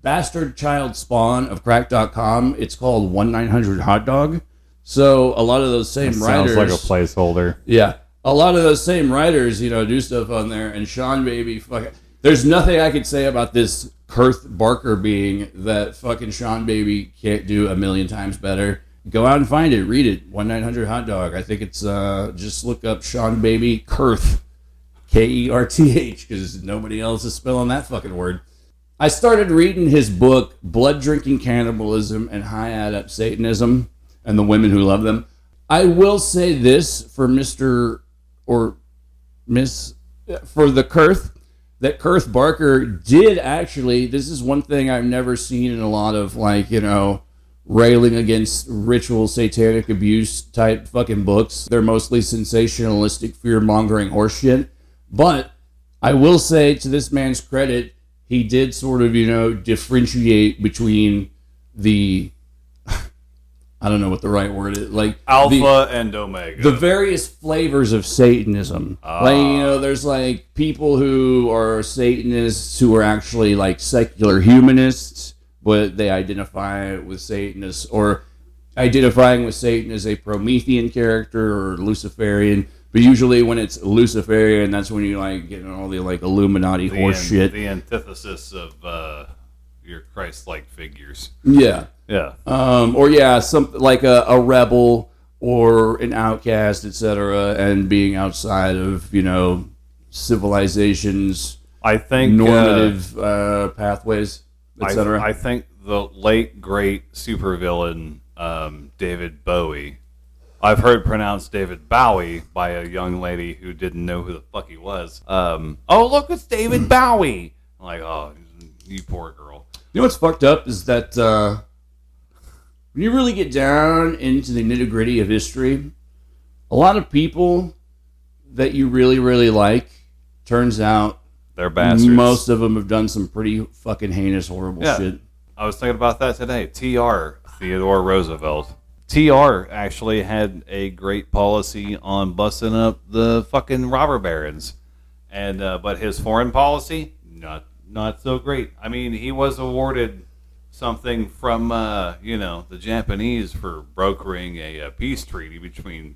Speaker 2: bastard child spawn of crack.com. It's called 1-900-HOT-DOG. So a lot of those same writers...
Speaker 7: Sounds like a placeholder.
Speaker 2: Yeah. A lot of those same writers, do stuff on there. And Sean Baby, there's nothing I could say about this Kurth Barker being that fucking Sean Baby can't do a million times better. Go out and find it. Read it. 1-900-HOT-DOG. I think it's, just look up Sean Baby Kurth. Kerth, because nobody else is spelling that fucking word. I started reading his book, Blood Drinking, Cannibalism, and High Adept Satanism, and the Women Who Love Them. I will say this for Mr. or Miss, for the Kurth, that Kurth Barker did actually, this is one thing I've never seen in a lot of, railing against ritual satanic abuse type fucking books. They're mostly sensationalistic, fear-mongering horseshit. But I will say, to this man's credit, he did sort of, differentiate between the... I don't know what the right word is.
Speaker 3: Alpha and Omega.
Speaker 2: The various flavors of Satanism. There's people who are Satanists who are actually secular humanists, but they identify with Satanists, or identifying with Satan as a Promethean character or Luciferian. But usually when it's Luciferian, that's when you get all the Illuminati horse shit.
Speaker 3: The antithesis of your Christ-like figures.
Speaker 2: Yeah.
Speaker 3: Yeah.
Speaker 2: Something like a rebel or an outcast, etc., and being outside of, civilization's normative pathways, etc.
Speaker 3: I think the late, great supervillain David Bowie, I've heard pronounced David Bowie by a young lady who didn't know who the fuck he was. Oh, look, it's David Bowie. I'm like, oh, you poor girl.
Speaker 2: You know what's fucked up is that... when you really get down into the nitty-gritty of history, a lot of people that you really, really like, turns out
Speaker 3: they're bastards.
Speaker 2: Most of them have done some pretty fucking heinous, horrible shit.
Speaker 3: I was thinking about that today. T.R. Theodore Roosevelt. T.R. actually had a great policy on busting up the fucking robber barons. And but his foreign policy, not so great. I mean, he was awarded something from the Japanese for brokering a peace treaty between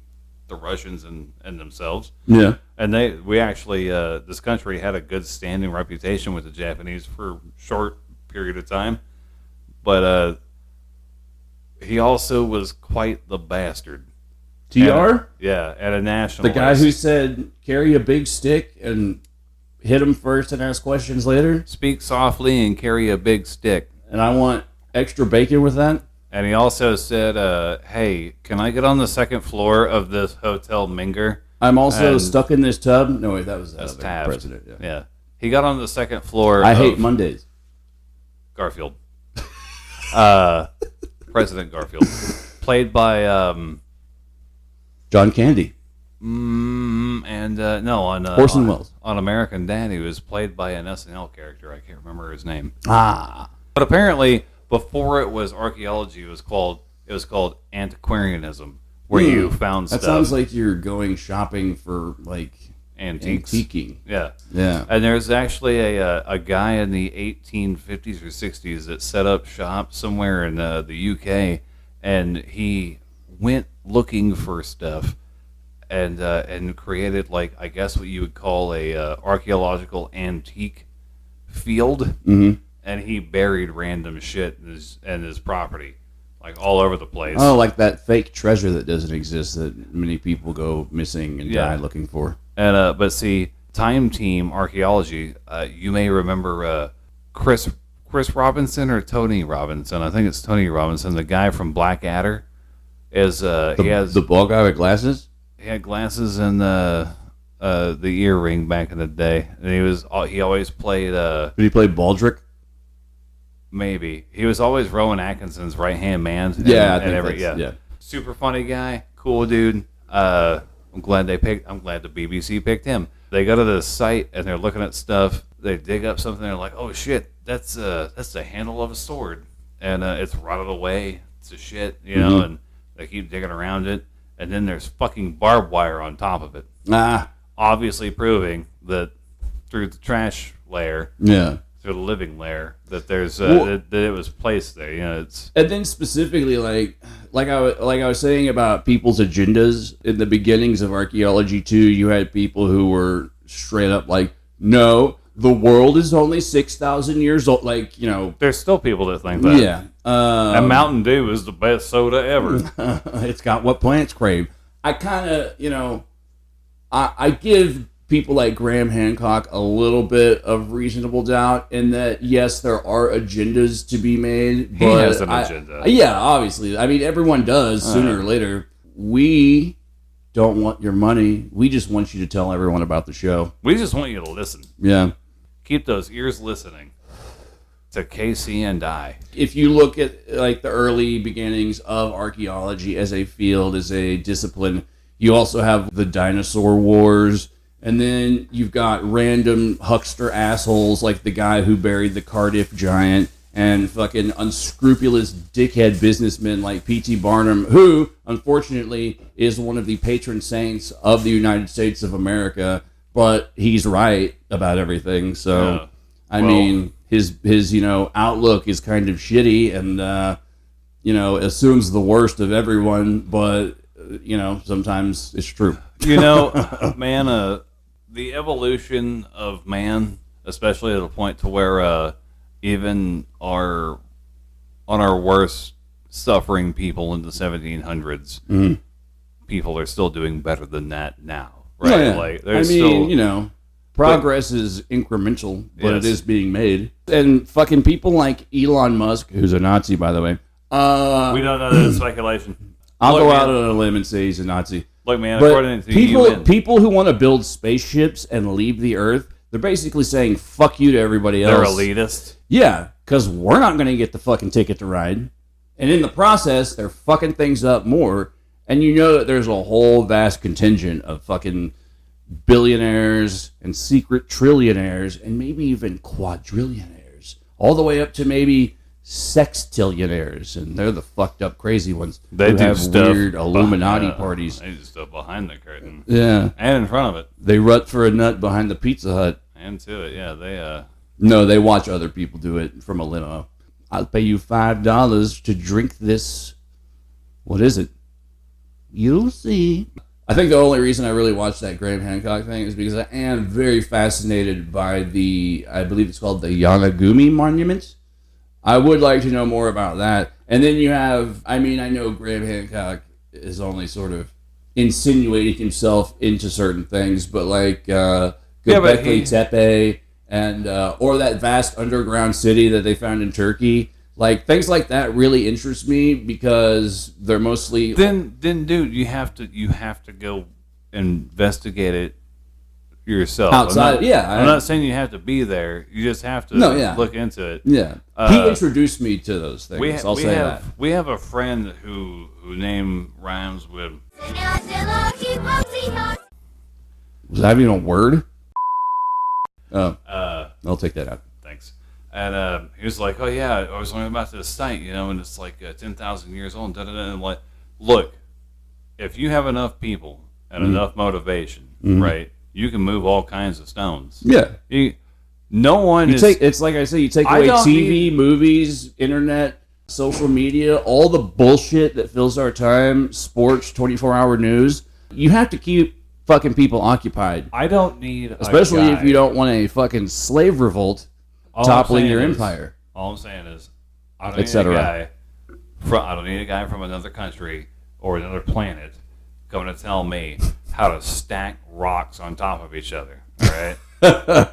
Speaker 3: the Russians and themselves.
Speaker 2: Yeah.
Speaker 3: And we actually this country had a good standing reputation with the Japanese for a short period of time. But he also was quite the bastard.
Speaker 2: TR?
Speaker 3: Yeah, at a national.
Speaker 2: The guy who said, carry a big stick and hit him first and ask questions later?
Speaker 3: Speak softly and carry a big stick.
Speaker 2: And I want extra bacon with that?
Speaker 3: And he also said, hey, can I get on the second floor of this Hotel Minger?
Speaker 2: I'm also stuck in this tub. No, wait, that was
Speaker 3: Taft.
Speaker 2: president.
Speaker 3: Yeah. He got on the second floor
Speaker 2: I hate Mondays.
Speaker 3: Garfield. President Garfield. Played by...
Speaker 2: John Candy.
Speaker 3: Orson
Speaker 2: Welles.
Speaker 3: On American Dad, he was played by an SNL character. I can't remember his name.
Speaker 2: Ah.
Speaker 3: But apparently, before it was archaeology, it was called antiquarianism, where you found stuff.
Speaker 2: That sounds like you're going shopping for, like...
Speaker 3: antiques.
Speaker 2: Antiquing.
Speaker 3: Yeah.
Speaker 2: Yeah.
Speaker 3: And there's actually a guy in the 1850s or 60s that set up shop somewhere in the UK, and he went looking for stuff and created, like, I guess what you would call a archaeological antique field.
Speaker 2: Mm-hmm.
Speaker 3: And he buried random shit in his property, like all over the place.
Speaker 2: Oh, like that fake treasure that doesn't exist that many people go missing and die looking for.
Speaker 3: And but see, Time Team Archaeology, you may remember Chris Robinson or Tony Robinson. I think it's Tony Robinson, the guy from Blackadder. He has
Speaker 2: the bald guy with glasses.
Speaker 3: He had glasses and the earring back in the day, and he always played.
Speaker 2: Did he play Baldric?
Speaker 3: Maybe he was always Rowan Atkinson's right hand man.
Speaker 2: Yeah.
Speaker 3: Super funny guy, cool dude. I'm glad the BBC picked him. They go to the site and they're looking at stuff. They dig up something. They're like, oh shit, that's the handle of a sword, and it's rotted away. It's a shit, know. And they keep digging around it, and then there's fucking barbed wire on top of it. Obviously proving that through the trash layer.
Speaker 2: Yeah.
Speaker 3: Through the living layer, that there's that it was placed there. It's
Speaker 2: and then specifically like I was saying about people's agendas in the beginnings of archaeology too. You had people who were straight up like, no, the world is only 6,000 years old. Like,
Speaker 3: there's still people that think that.
Speaker 2: Yeah,
Speaker 3: and Mountain Dew is the best soda ever.
Speaker 2: It's got what plants crave. I kind of I give people like Graham Hancock a little bit of reasonable doubt in that, yes, there are agendas to be made. But
Speaker 3: he has an agenda.
Speaker 2: Yeah, obviously. I mean, everyone does sooner or later. We don't want your money. We just want you to tell everyone about the show.
Speaker 3: We just want you to listen.
Speaker 2: Yeah.
Speaker 3: Keep those ears listening to KC and I.
Speaker 2: If you look at like the early beginnings of archaeology as a field, as a discipline, you also have the dinosaur wars. And then you've got random huckster assholes like the guy who buried the Cardiff giant, and fucking unscrupulous dickhead businessmen like P.T. Barnum, who, unfortunately, is one of the patron saints of the United States of America, but he's right about everything. So, I mean, his outlook is kind of shitty and, assumes the worst of everyone, but, sometimes it's true.
Speaker 3: Man, the evolution of man, especially at a point to where even on our worst suffering people in the 1700s, people are still doing better than that now, right?
Speaker 2: Yeah.
Speaker 3: Like, there's
Speaker 2: progress is incremental, but it is being made. And fucking people like Elon Musk, who's a Nazi, by the way.
Speaker 3: We don't know that. It's speculation.
Speaker 2: I'll go out on a limb and say he's a Nazi.
Speaker 3: Look, man,
Speaker 2: but
Speaker 3: according to the UN.
Speaker 2: people who want to build spaceships and leave the Earth, they're basically saying fuck you to everybody else.
Speaker 3: They're elitist.
Speaker 2: Yeah, because we're not going to get the fucking ticket to ride. And in the process, they're fucking things up more. And you know that there's a whole vast contingent of fucking billionaires and secret trillionaires and maybe even quadrillionaires. All the way up to maybe sextillionaires, and they're the fucked up crazy ones.
Speaker 3: They do
Speaker 2: have
Speaker 3: stuff
Speaker 2: weird Illuminati parties.
Speaker 3: They do stuff behind the curtain.
Speaker 2: Yeah.
Speaker 3: And in front of it.
Speaker 2: They rut for a nut behind the Pizza Hut.
Speaker 3: And to it, yeah. They
Speaker 2: No, they watch other people do it from a limo. I'll pay you $5 to drink this. What is it? You'll see. I think the only reason I really watched that Graham Hancock thing is because I am very fascinated by I believe it's called the Yanagumi Monument. I would like to know more about that. And then you have, I know Graham Hancock is only sort of insinuating himself into certain things, but like Göbekli Tepe and or that vast underground city that they found in Turkey, like things like that really interest me because they're mostly.
Speaker 3: Then, dude, you have to go investigate it yourself.
Speaker 2: Outside,
Speaker 3: I'm not saying you have to be there. You just have to look into it.
Speaker 2: Yeah. He introduced me to those things. I'll say that.
Speaker 3: We have a friend who name rhymes with.
Speaker 2: Was that even a word? Oh. I'll take that out.
Speaker 3: Thanks. And he was like, oh yeah, I was learning about this site, and it's like 10,000 years old. And I'm like, look, if you have enough people and enough motivation, right? you can move all kinds of stones.
Speaker 2: Yeah.
Speaker 3: No one is...
Speaker 2: It's like I say, you take away TV, movies, internet, social media, all the bullshit that fills our time, sports, 24-hour news. You have to keep fucking people occupied.
Speaker 3: I don't need
Speaker 2: Especially if you don't want a fucking slave revolt toppling your empire.
Speaker 3: All I'm saying is, I don't need a guy from another country or another planet coming to tell me how to stack rocks on top of each other. All right?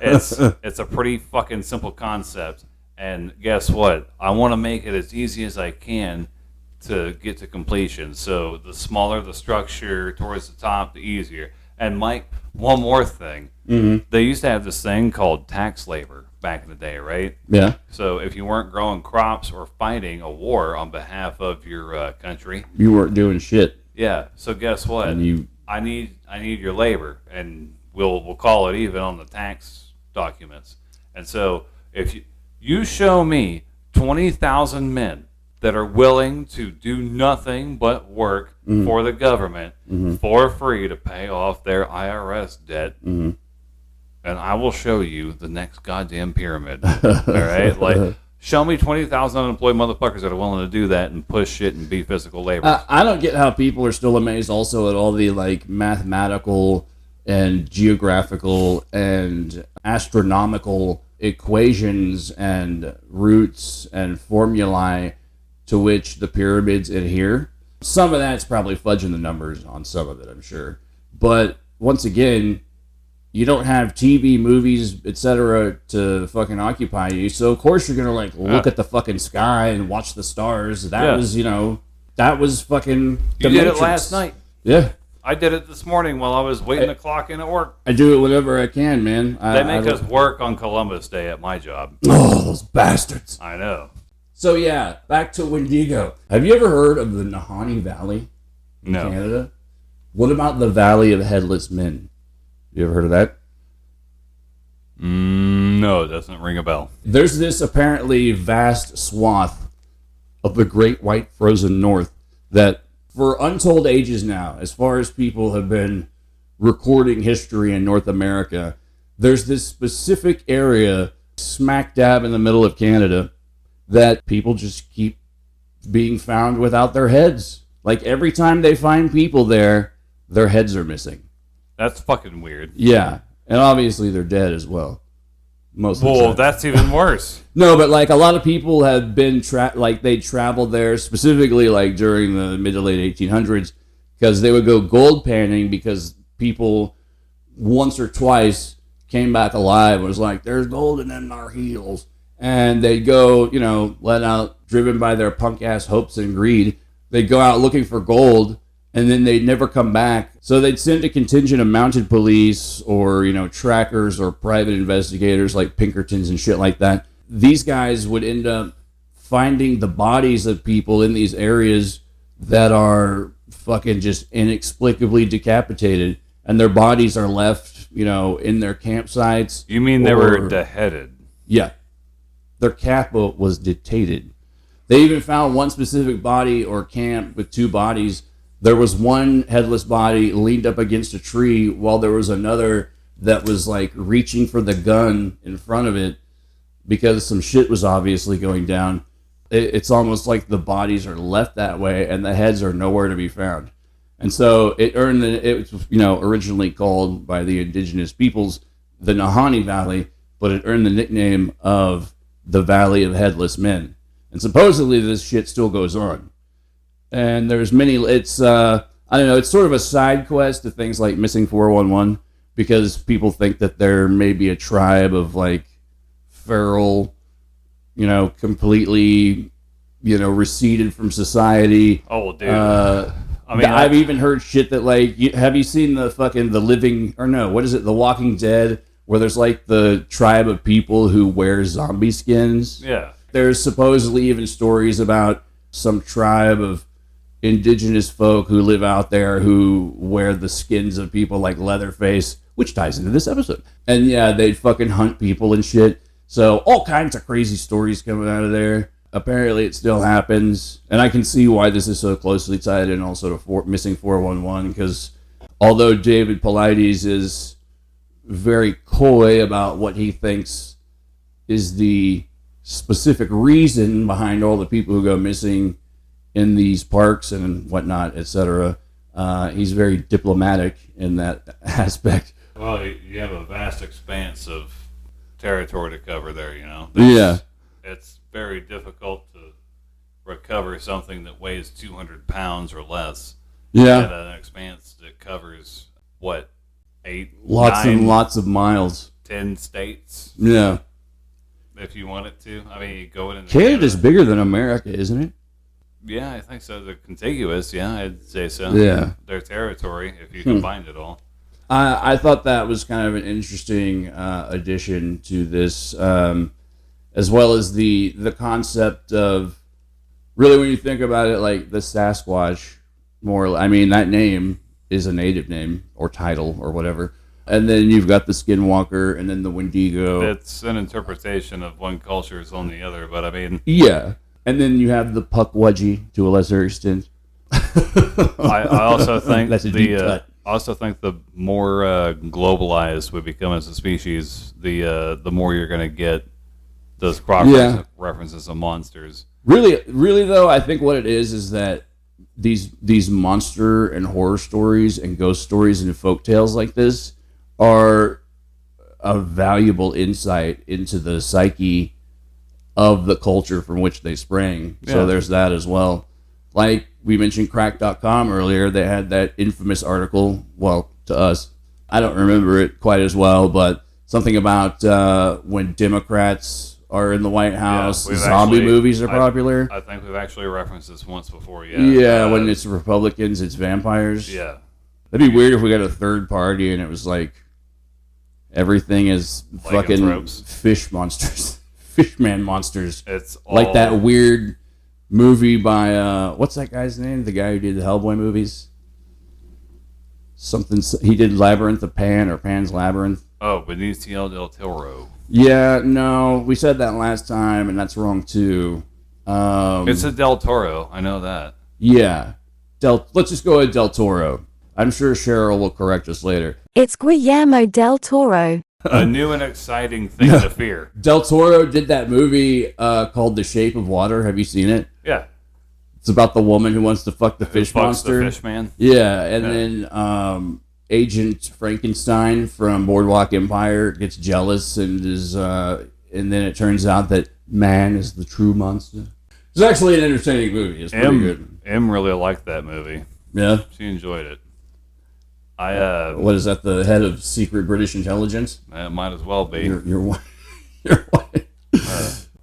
Speaker 3: It's a pretty fucking simple concept, and guess what? I want to make it as easy as I can to get to completion. So the smaller the structure towards the top, the easier. And Mike, one more thing. Mm-hmm. They used to have this thing called tax labor back in the day, right?
Speaker 2: Yeah.
Speaker 3: So if you weren't growing crops or fighting a war on behalf of your country,
Speaker 2: you weren't doing shit.
Speaker 3: Yeah. So guess what? I need your labor, and we'll call it even on the tax documents. And so if you show me 20,000 men that are willing to do nothing but work for the government for free to pay off their IRS debt, and I will show you the next goddamn pyramid. All right? Like, show me 20,000 unemployed motherfuckers that are willing to do that and push shit and be physical labor.
Speaker 2: I don't get how people are still amazed also at all the like mathematical and geographical and astronomical equations and roots and formulae to which the pyramids adhere. Some of that's probably fudging the numbers on some of it, I'm sure. But once again, you don't have TV, movies, etc. to fucking occupy you. So of course you're gonna like look at the fucking sky and watch the stars. That was fucking
Speaker 3: You did it last night.
Speaker 2: Yeah.
Speaker 3: I did it this morning while I was waiting to clock in at work.
Speaker 2: I do it whenever I can, man.
Speaker 3: They make us work on Columbus Day at my job.
Speaker 2: Oh, those bastards.
Speaker 3: I know.
Speaker 2: So yeah, back to Wendigo. Have you ever heard of the Nahanni Valley in Canada? What about the Valley of Headless Men? You ever heard of that?
Speaker 3: No, it doesn't ring a bell.
Speaker 2: There's this apparently vast swath of the Great White Frozen North that for untold ages now, as far as people have been recording history in North America, there's this specific area smack dab in the middle of Canada that people just keep being found without their heads. Like every time they find people there, their heads are missing.
Speaker 3: That's fucking weird.
Speaker 2: Yeah, and obviously they're dead as well. Most of the time.
Speaker 3: That's even worse.
Speaker 2: No, but like a lot of people have been they traveled there specifically like during the mid to late 1800s because they would go gold panning because people once or twice came back alive and was like, there's gold in our heels. And they'd go, let out, driven by their punk ass hopes and greed. They'd go out looking for gold and then they'd never come back. So they'd send a contingent of mounted police or, trackers or private investigators like Pinkertons and shit like that. These guys would end up finding the bodies of people in these areas that are fucking just inexplicably decapitated. And their bodies are left, in their campsites.
Speaker 3: You mean they were beheaded?
Speaker 2: Yeah. Their caput was dictated. They even found one specific body or camp with two bodies. There was one headless body leaned up against a tree while there was another that was like reaching for the gun in front of it because some shit was obviously going down. It's almost like the bodies are left that way and the heads are nowhere to be found. And so it was originally called by the indigenous peoples the Nahanni Valley, but it earned the nickname of the Valley of Headless Men. And supposedly this shit still goes on. And there's it's sort of a side quest to things like Missing 411 because people think that there may be a tribe of like feral, completely, receded from society.
Speaker 3: Oh, dude.
Speaker 2: I've even heard shit that like, have you seen The Walking Dead? Where there's like the tribe of people who wear zombie skins.
Speaker 3: Yeah.
Speaker 2: There's supposedly even stories about some tribe of indigenous folk who live out there who wear the skins of people like Leatherface, which ties into this episode. And yeah, they'd fucking hunt people and shit. So all kinds of crazy stories coming out of there. Apparently it still happens. And I can see why this is so closely tied in also to Missing 411 because although David Paulides is very coy about what he thinks is the specific reason behind all the people who go missing in these parks and whatnot, etc. He's very diplomatic in that aspect.
Speaker 3: Well, you have a vast expanse of territory to cover there, you know.
Speaker 2: Yeah.
Speaker 3: It's very difficult to recover something that weighs 200 pounds or less.
Speaker 2: Yeah.
Speaker 3: At an expanse that covers, what, 8,
Speaker 2: Lots
Speaker 3: 9,
Speaker 2: and lots of miles.
Speaker 3: 10 states,
Speaker 2: Yeah.
Speaker 3: if you want it to. I mean, you go into
Speaker 2: Canada's
Speaker 3: Canada.
Speaker 2: bigger than America, isn't it?
Speaker 3: Yeah, I think so. They're contiguous, yeah, I'd say so.
Speaker 2: Yeah.
Speaker 3: Their territory, if you combined it all.
Speaker 2: I thought that was kind of an interesting addition to this, as well as the concept of, really when you think about it, like the Sasquatch, I mean, that name is a native name or title or whatever. And then you've got the Skinwalker and then the Wendigo.
Speaker 3: It's an interpretation of one culture's on the other, but I mean...
Speaker 2: Yeah. And then you have the Pukwudgie to a lesser extent.
Speaker 3: I also think
Speaker 2: That's a deep cut.
Speaker 3: I also think the more globalized we become as a species, the more you're going to get those references of monsters.
Speaker 2: Really though, I think what it is that these monster and horror stories and ghost stories and folk tales like this are a valuable insight into the psyche of the culture from which they sprang.
Speaker 3: Yeah.
Speaker 2: So there's that as well. Like we mentioned crack.com earlier, they had that infamous article, well, to us, I don't remember it quite as well, but something about when Democrats are in the White House, zombie movies are popular.
Speaker 3: I think we've actually referenced this once before, yeah.
Speaker 2: Yeah, when it's Republicans, it's vampires.
Speaker 3: Yeah.
Speaker 2: That'd be weird if we got a third party and it was like everything is fucking
Speaker 3: Lycanthropes.
Speaker 2: fish monsters, fishman monsters.
Speaker 3: It's
Speaker 2: like
Speaker 3: all-
Speaker 2: that weird movie by what's that guy's name? The guy who did the Hellboy movies. Something he did Labyrinth of Pan or Pan's Labyrinth.
Speaker 3: Oh, Benicio del Toro.
Speaker 2: Yeah, no, we said that last time, and that's wrong too.
Speaker 3: It's a Del Toro. I know that.
Speaker 2: Yeah, let's just go with Del Toro. I'm sure Cheryl will correct us later.
Speaker 1: It's Guillermo del Toro.
Speaker 3: A new and exciting thing to fear.
Speaker 2: Del Toro did that movie called The Shape of Water. Have you seen it?
Speaker 3: Yeah.
Speaker 2: It's about the woman who wants to fuck the fish
Speaker 3: Fucks
Speaker 2: monster.
Speaker 3: the fish man.
Speaker 2: Yeah, and then Agent Frankenstein from Boardwalk Empire gets jealous and and then it turns out that man is the true monster. It's actually an entertaining movie. It's pretty good.
Speaker 3: Em really liked that movie.
Speaker 2: Yeah.
Speaker 3: She enjoyed it.
Speaker 2: What is that? The head of secret British intelligence?
Speaker 3: It might as well be.
Speaker 2: You're white.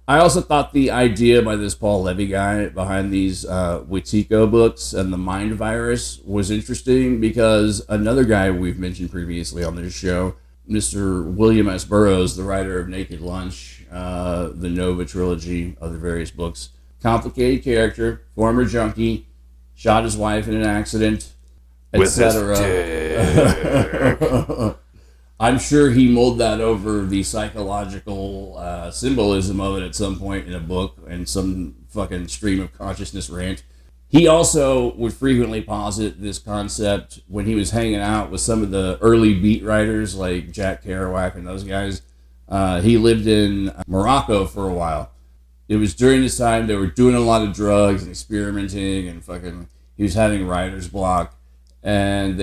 Speaker 2: I also thought the idea by this Paul Levy guy behind these Wetiko books and the mind virus was interesting because another guy we've mentioned previously on this show, Mr. William S. Burroughs, the writer of Naked Lunch, the Nova trilogy of the various books, complicated character, former junkie, shot his wife in an accident, etc. I'm sure he mulled that over the psychological symbolism of it at some point in a book and some fucking stream of consciousness rant. He also would frequently posit this concept when he was hanging out with some of the early beat writers like Jack Kerouac and those guys. He lived in Morocco for a while. It was during this time they were doing a lot of drugs and experimenting and fucking he was having writer's block. And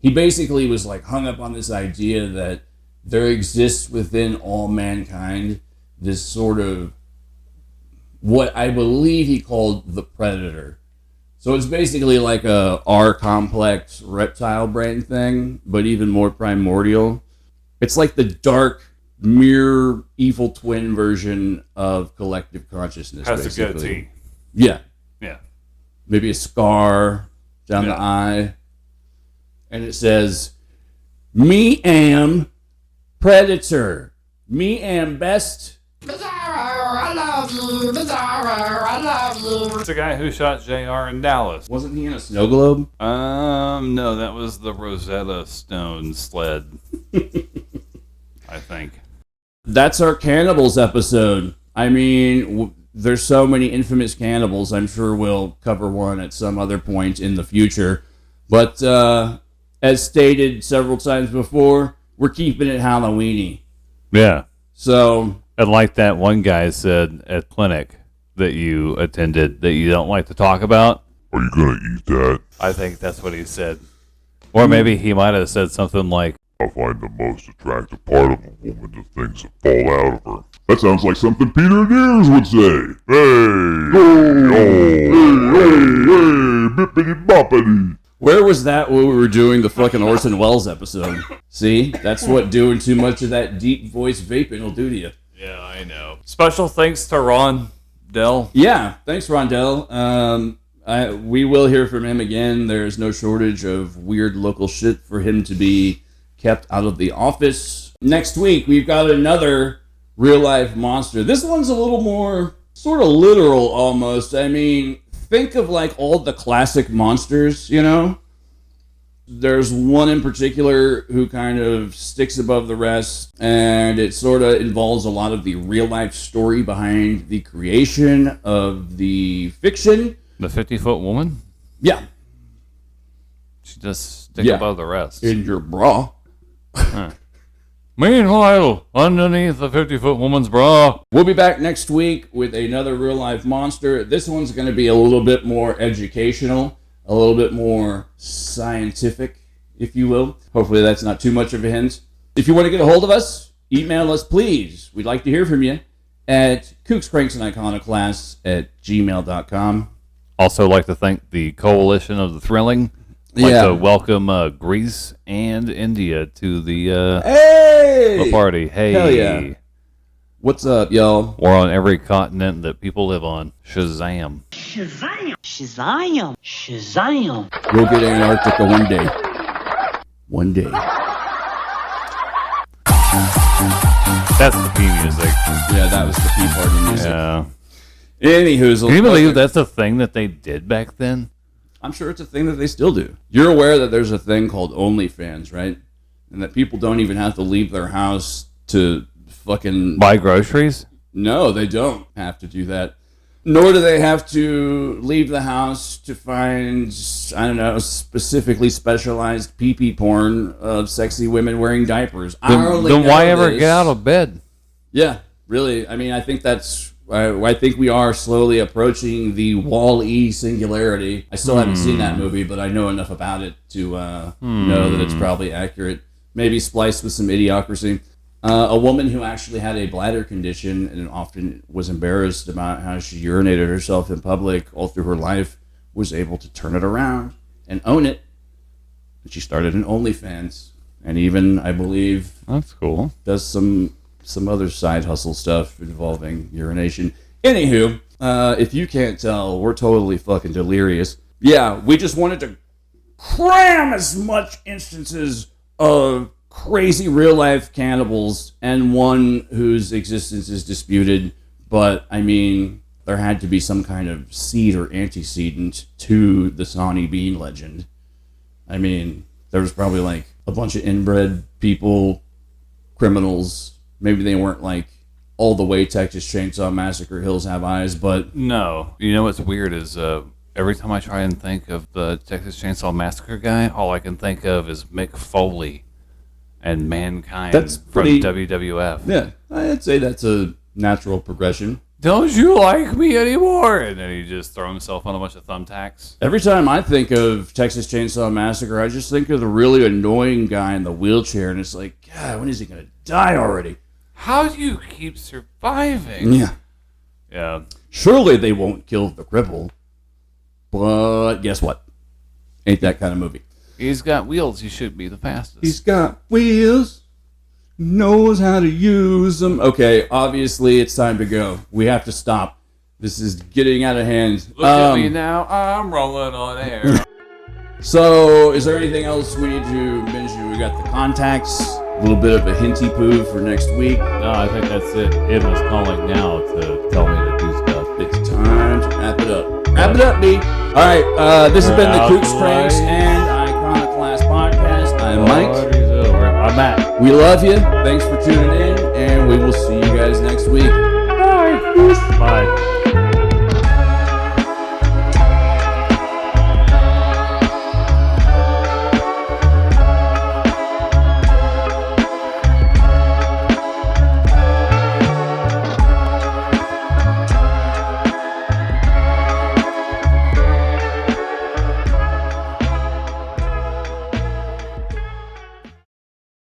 Speaker 2: he basically was like hung up on this idea that there exists within all mankind this sort of what I believe he called the predator. So it's basically like a R-complex reptile brain thing, but even more primordial. It's like the dark mirror evil twin version of collective consciousness.
Speaker 3: Has
Speaker 2: basically.
Speaker 3: a goatee.
Speaker 2: Yeah.
Speaker 3: Yeah.
Speaker 2: Maybe a scar down the eye. And it says, me am predator. Me am best.
Speaker 3: It's the guy who shot JR in Dallas.
Speaker 2: Wasn't he in a snow globe?
Speaker 3: No, that was the Rosetta Stone sled. I think.
Speaker 2: That's our cannibals episode. I mean, there's so many infamous cannibals. I'm sure we'll cover one at some other point in the future. But as stated several times before, we're keeping it Halloweeny.
Speaker 7: Yeah.
Speaker 2: So,
Speaker 7: And like that one guy said at clinic that you attended that you don't like to talk about.
Speaker 8: Are you gonna eat that?
Speaker 7: I think that's what he said. Or maybe he might have said something like,
Speaker 8: I find the most attractive part of a woman the things that fall out of her. That sounds like something Peter Deers would say. Hey, bippity boppity.
Speaker 2: where was that when we were doing the fucking Orson Welles episode? See? That's what doing too much of that deep voice vaping will do to you.
Speaker 3: Yeah, I know. Special thanks to Ron Dell.
Speaker 2: Yeah, thanks, Rondell. We will hear from him again. There's no shortage of weird local shit for him to be kept out of the office. Next week, we've got another real-life monster. This one's a little more sort of literal, almost. I mean, think of like all the classic monsters, you know? There's one in particular who kind of sticks above the rest, and it sort of involves a lot of the real-life story behind the creation of the fiction.
Speaker 7: the 50-foot woman?
Speaker 2: Yeah,
Speaker 7: She just stick
Speaker 2: Yeah.
Speaker 7: above the rest.
Speaker 2: in your bra.
Speaker 7: Meanwhile, underneath the 50-foot woman's bra.
Speaker 2: We'll be back next week with another real-life monster. This one's going to be a little bit more educational, a little bit more scientific, if you will. Hopefully that's not too much of a hint. If you want to get a hold of us, email us, please. We'd like to hear from you at kookscranksandIconoclasts@gmail.com.
Speaker 7: Also like to thank the Coalition of the Thrilling. Like
Speaker 2: Yeah.
Speaker 7: to welcome Greece and India to the
Speaker 2: Hey!
Speaker 7: party. Hey.
Speaker 2: Hell yeah. What's up, y'all?
Speaker 7: We're on every continent that people live on. Shazam.
Speaker 9: Shazam! Shazam! Shazam!
Speaker 2: We'll get Antarctica one day. One day.
Speaker 7: That's the P music.
Speaker 2: Yeah, that was the Tea Party music.
Speaker 7: Yeah.
Speaker 2: Anywho's,
Speaker 7: Can you believe that's a thing that they did back then?
Speaker 2: I'm sure it's a thing that they still do. You're aware that there's a thing called OnlyFans, right? And that people don't even have to leave their house to fucking...
Speaker 7: Buy groceries?
Speaker 2: No, they don't have to do that. Nor do they have to leave the house to find, I don't know, specifically specialized pee-pee porn of sexy women wearing diapers.
Speaker 7: Then why ever get out of bed?
Speaker 2: Yeah, really. I mean, I think that's... I think we are slowly approaching the Wall-E singularity. I still haven't seen that movie, but I know enough about it to know that it's probably accurate. Maybe spliced with some idiocracy. A woman who actually had a bladder condition and often was embarrassed about how she urinated herself in public all through her life was able to turn it around and own it. And she started an OnlyFans. And even, I believe,
Speaker 7: That's cool.
Speaker 2: does some other side hustle stuff involving urination. Anywho, if you can't tell, we're totally fucking delirious. Yeah, we just wanted to cram as much instances of crazy real-life cannibals and one whose existence is disputed, but, I mean, there had to be some kind of seed or antecedent to the Sawney Bean legend. I mean, there was probably, like, a bunch of inbred people, criminals. Maybe they weren't like all the way Texas Chainsaw Massacre Hills Have Eyes, but
Speaker 3: No. You know what's weird is every time I try and think of the Texas Chainsaw Massacre guy, all I can think of is Mick Foley and Mankind
Speaker 2: That's
Speaker 3: from
Speaker 2: pretty-
Speaker 3: WWF.
Speaker 2: yeah, I'd say that's a natural progression.
Speaker 3: Don't you like me anymore? And then he just throw himself on a bunch of thumbtacks.
Speaker 2: Every time I think of Texas Chainsaw Massacre, I just think of the really annoying guy in the wheelchair, and it's like, God, when is he gonna die already?
Speaker 3: How do you keep surviving?
Speaker 2: Yeah.
Speaker 3: Yeah.
Speaker 2: Surely they won't kill the cripple. But guess what? Ain't that kind of movie.
Speaker 3: He's got wheels. He should be the fastest.
Speaker 2: He's got wheels, knows how to use them. Okay, obviously it's time to go. We have to stop. This is getting out of hand.
Speaker 3: Look at me now. I'm rolling on air.
Speaker 2: So, is there anything else we need to mention? We got the contacts, a little bit of a hinty poo for next week.
Speaker 7: No, I think that's it. Im is calling now to tell me to do stuff.
Speaker 2: It's time to wrap it up. Wrap it up, B. All right, this has been the Kooks, Cranks, and Iconoclast podcast. I'm Mike.
Speaker 7: I'm Matt.
Speaker 2: We love you. Thanks for tuning in, and we will see you guys next week.
Speaker 7: Bye.